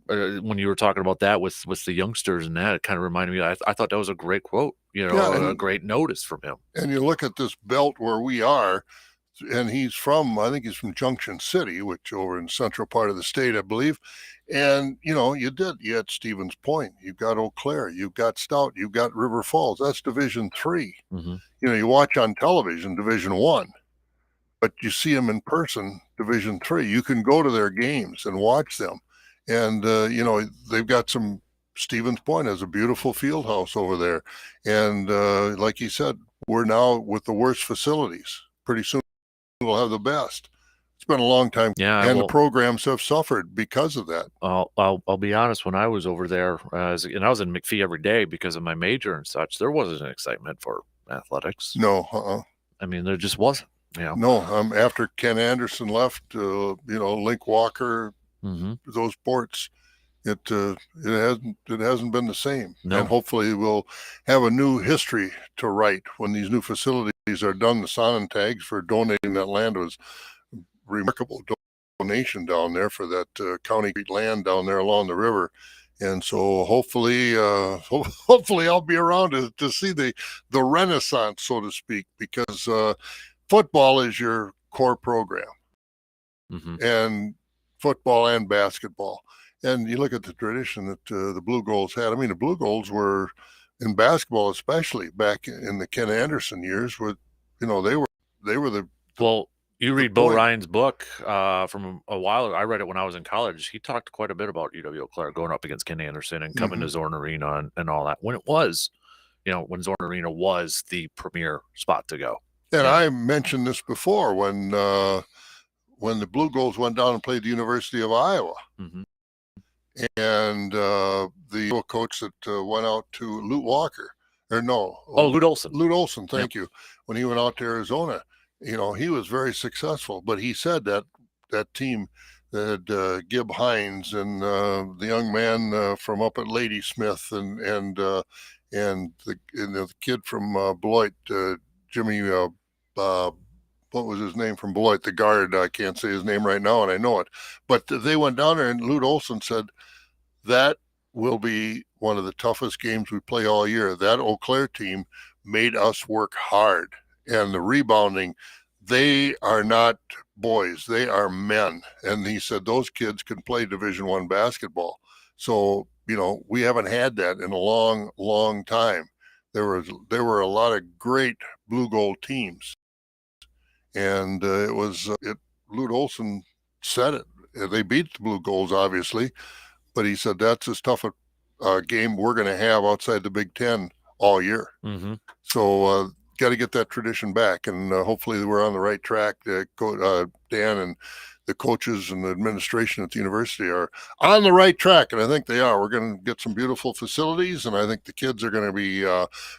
when you were talking about that with the youngsters and that, it kind of reminded me, I thought that was a great quote, a great notice from him. And you look at this belt where we are, and I think he's from Junction City, which over in central part of the state, I believe. And, you had Stevens Point, you've got Eau Claire, you've got Stout, you've got River Falls. That's Division III. You watch on television, Division I, but you see them in person, Division III. You can go to their games and watch them. And, they've got some, Stevens Point has a beautiful field house over there. And like he said, we're now with the worst facilities. Pretty soon we'll have the best. It's been a long time. Yeah, and the programs have suffered because of that. I'll be honest, when I was over there, and I was in McPhee every day because of my major and such, there wasn't an excitement for athletics. No, I mean, there just wasn't. No, after Ken Anderson left, Link Walker, those sports, it hasn't been the same. No. And hopefully we'll have a new history to write when these new facilities are done. The Sonnentags for donating that land was remarkable donation down there for that county land down there along the river. And so hopefully I'll be around to see the renaissance, so to speak, because football is your core program, and football and basketball. And you look at the tradition that the Blue Goals had. I mean, the Blue Goals were, in basketball especially, back in the Ken Anderson years, they were the. Well, you read Bo Ryan's book from a while ago. I read it when I was in college. He talked quite a bit about UW Eau Claire going up against Ken Anderson and coming to Zorn Arena and all that. When it was, when Zorn Arena was the premier spot to go. And I mentioned this before when the Blue Goals went down and played the University of Iowa. And the coach that went out to Lute Walker, Lute Olson. Lute Olson, thank you. When he went out to Arizona, he was very successful. But he said that team that had Gib Hines and the young man from up at Ladysmith and the kid from Beloit, Jimmy, what was his name from Beloit, the guard, I can't say his name right now, and I know it. But they went down there, and Lute Olson said, that will be one of the toughest games we play all year. That Eau Claire team made us work hard, and the rebounding, they are not boys, they are men. And he said those kids can play Division I basketball. So, we haven't had that in a long, long time. There were a lot of great blue gold teams. And Lute Olson said it. They beat the Blue Golds, obviously, but he said that's as tough a game we're going to have outside the Big Ten all year. Mm-hmm. So got to get that tradition back, and hopefully we're on the right track. Dan and the coaches and the administration at the university are on the right track, and I think they are. We're going to get some beautiful facilities, and I think the kids are going to be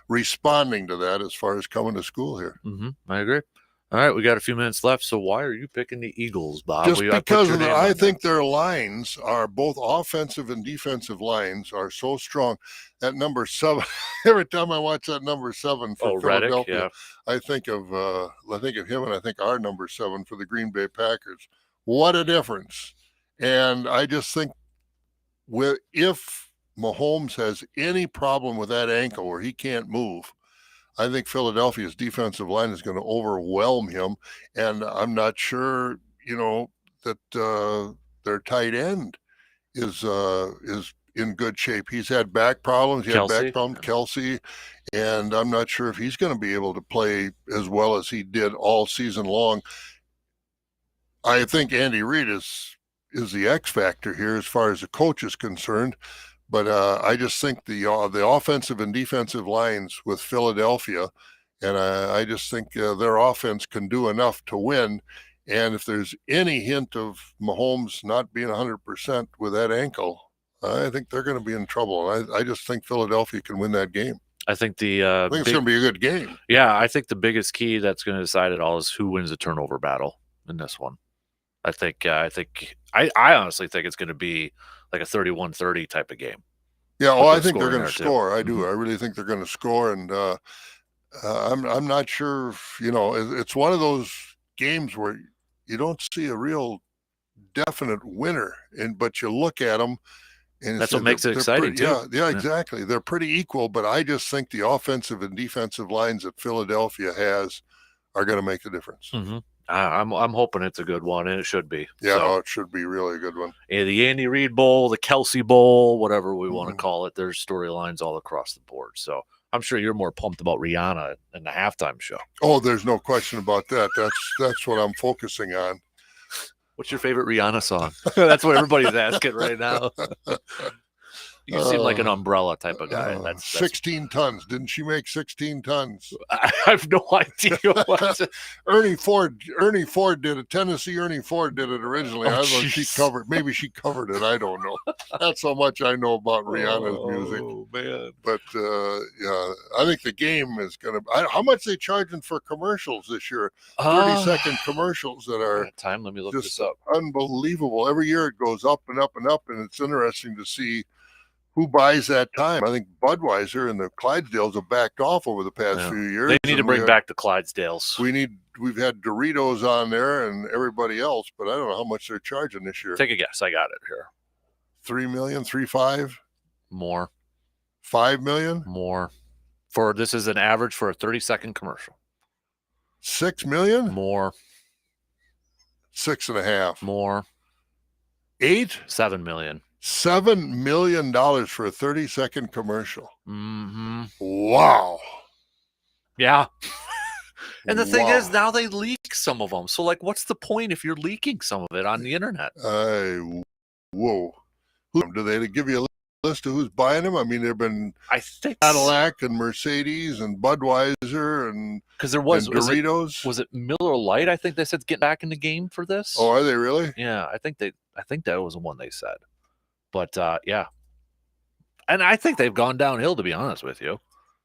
responding to that as far as coming to school here. Mm-hmm. I agree. All right, we got a few minutes left, so why are you picking the Eagles, Bob? Just because I think their lines are, both offensive and defensive lines, are so strong. That number 7, every time I watch that number 7 for Philadelphia, yeah. I think of him, and I think our number 7 for the Green Bay Packers. What a difference! And I just think if Mahomes has any problem with that ankle where he can't move, I think Philadelphia's defensive line is going to overwhelm him, and I'm not sure, that their tight end is in good shape. He's had back problems. Kelsey, and I'm not sure if he's going to be able to play as well as he did all season long. I think Andy Reid is the X factor here as far as the coach is concerned. But I just think the offensive and defensive lines with Philadelphia, and I just think their offense can do enough to win. And if there's any hint of Mahomes not being 100% with that ankle, I think they're going to be in trouble. I just think Philadelphia can win that game. I think it's going to be a good game. Yeah, I think the biggest key that's going to decide it all is who wins the turnover battle in this one. I honestly think it's going to be like a 31-30 type of game. Yeah, I think they're going to score. I do. Mm-hmm. I really think they're going to score, and I'm not sure. It's one of those games where you don't see a real definite winner, but you look at them, and that's what makes it exciting too. Yeah, exactly. They're pretty equal, but I just think the offensive and defensive lines that Philadelphia has are going to make the difference. Mm-hmm. I'm hoping it's a good one, and it should be. Yeah, it should be really a good one. Yeah, the Andy Reid Bowl, the Kelsey Bowl, whatever we want to call it, there's storylines all across the board. So I'm sure you're more pumped about Rihanna in the halftime show. Oh, there's no question about that. That's what I'm focusing on. What's your favorite Rihanna song? That's what everybody's asking right now. You seem like an umbrella type of guy. That's 16 tons. Didn't she make 16 tons? I have no idea. Ernie Ford did it. Tennessee Ernie Ford did it originally. I don't know if she covered. Maybe she covered it. I don't know. That's how much I know about Rihanna's music. Oh man! But yeah, I think the game is going to. How much they charging for commercials this year? 30-second commercials that are. Time. Let me look this up. Unbelievable. Every year it goes up and up and up, and it's interesting to see who buys that time. I think Budweiser and the Clydesdales have backed off over the past few years. They need to bring back the Clydesdales. We've had Doritos on there and everybody else, but I don't know how much they're charging this year. Take a guess. I got it here. 3 million, 3.5? More. 5 million? More. This is an average for a 30-second commercial. 6 million? More. 6.5. More. 8? 7 million. $7 million for a 30-second commercial. Mm-hmm. Wow. Yeah. And the thing is, now they leak some of them. So, what's the point if you're leaking some of it on the internet? Whoa. Do they give you a list of who's buying them? I mean, there've been Cadillac and Mercedes and Budweiser and because there was Doritos. Was it Miller Lite? I think they said get back in the game for this. Oh, are they really? Yeah, I think that was the one they said. But yeah, and I think they've gone downhill, to be honest with you.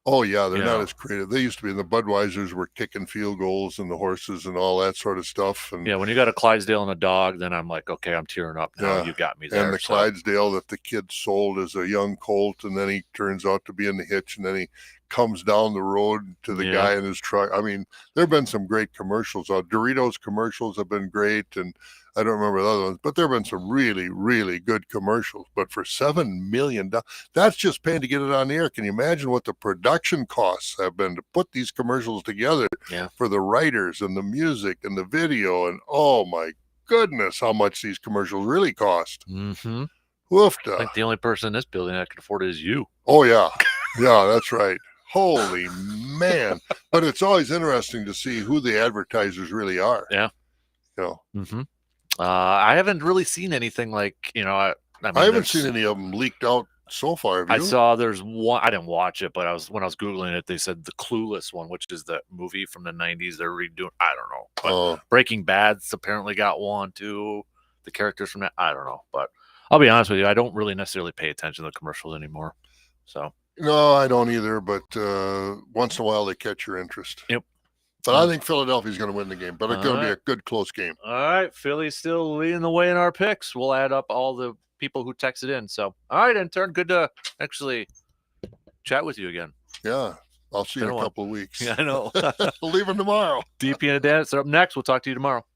Oh yeah, they're not as creative. They used to be. And the Budweisers were kicking field goals and the horses and all that sort of stuff. And yeah, when you got a Clydesdale and a dog, then I'm like, okay, I'm tearing up now. Yeah. You got me there. And the Clydesdale that the kid sold as a young colt, and then he turns out to be in the hitch, and then he comes down the road to the guy in his truck. I mean, there have been some great commercials. Doritos commercials have been great, and I don't remember the other ones, but there have been some really, really good commercials. But for $7 million, that's just paying to get it on the air. Can you imagine what the production costs have been to put these commercials together for the writers and the music and the video? And oh my goodness, how much these commercials really cost. Mm-hmm. Woofda. I think the only person in this building that can afford it is you. Oh, yeah. Yeah, that's right. Holy man. But it's always interesting to see who the advertisers really are. Yeah. You know. Mm-hmm. I haven't really seen anything like, I haven't seen any of them leaked out so far. Have you? I saw there's one. I didn't watch it, but when I was Googling it, they said the Clueless one, which is the movie from the 90s. They're redoing. I don't know. But Breaking Bad's apparently got one too. The characters from that. I don't know. But I'll be honest with you. I don't really necessarily pay attention to the commercials anymore. So. No, I don't either. But once in a while, they catch your interest. Yep. But I think Philadelphia's going to win the game. But it's going to be a good, close game. All right. Philly's still leading the way in our picks. We'll add up all the people who texted in. So, all right, intern. Good to actually chat with you again. Yeah. I'll see you in a couple of weeks. Yeah, I know. Leaving tomorrow. DP and Dan are up next. We'll talk to you tomorrow.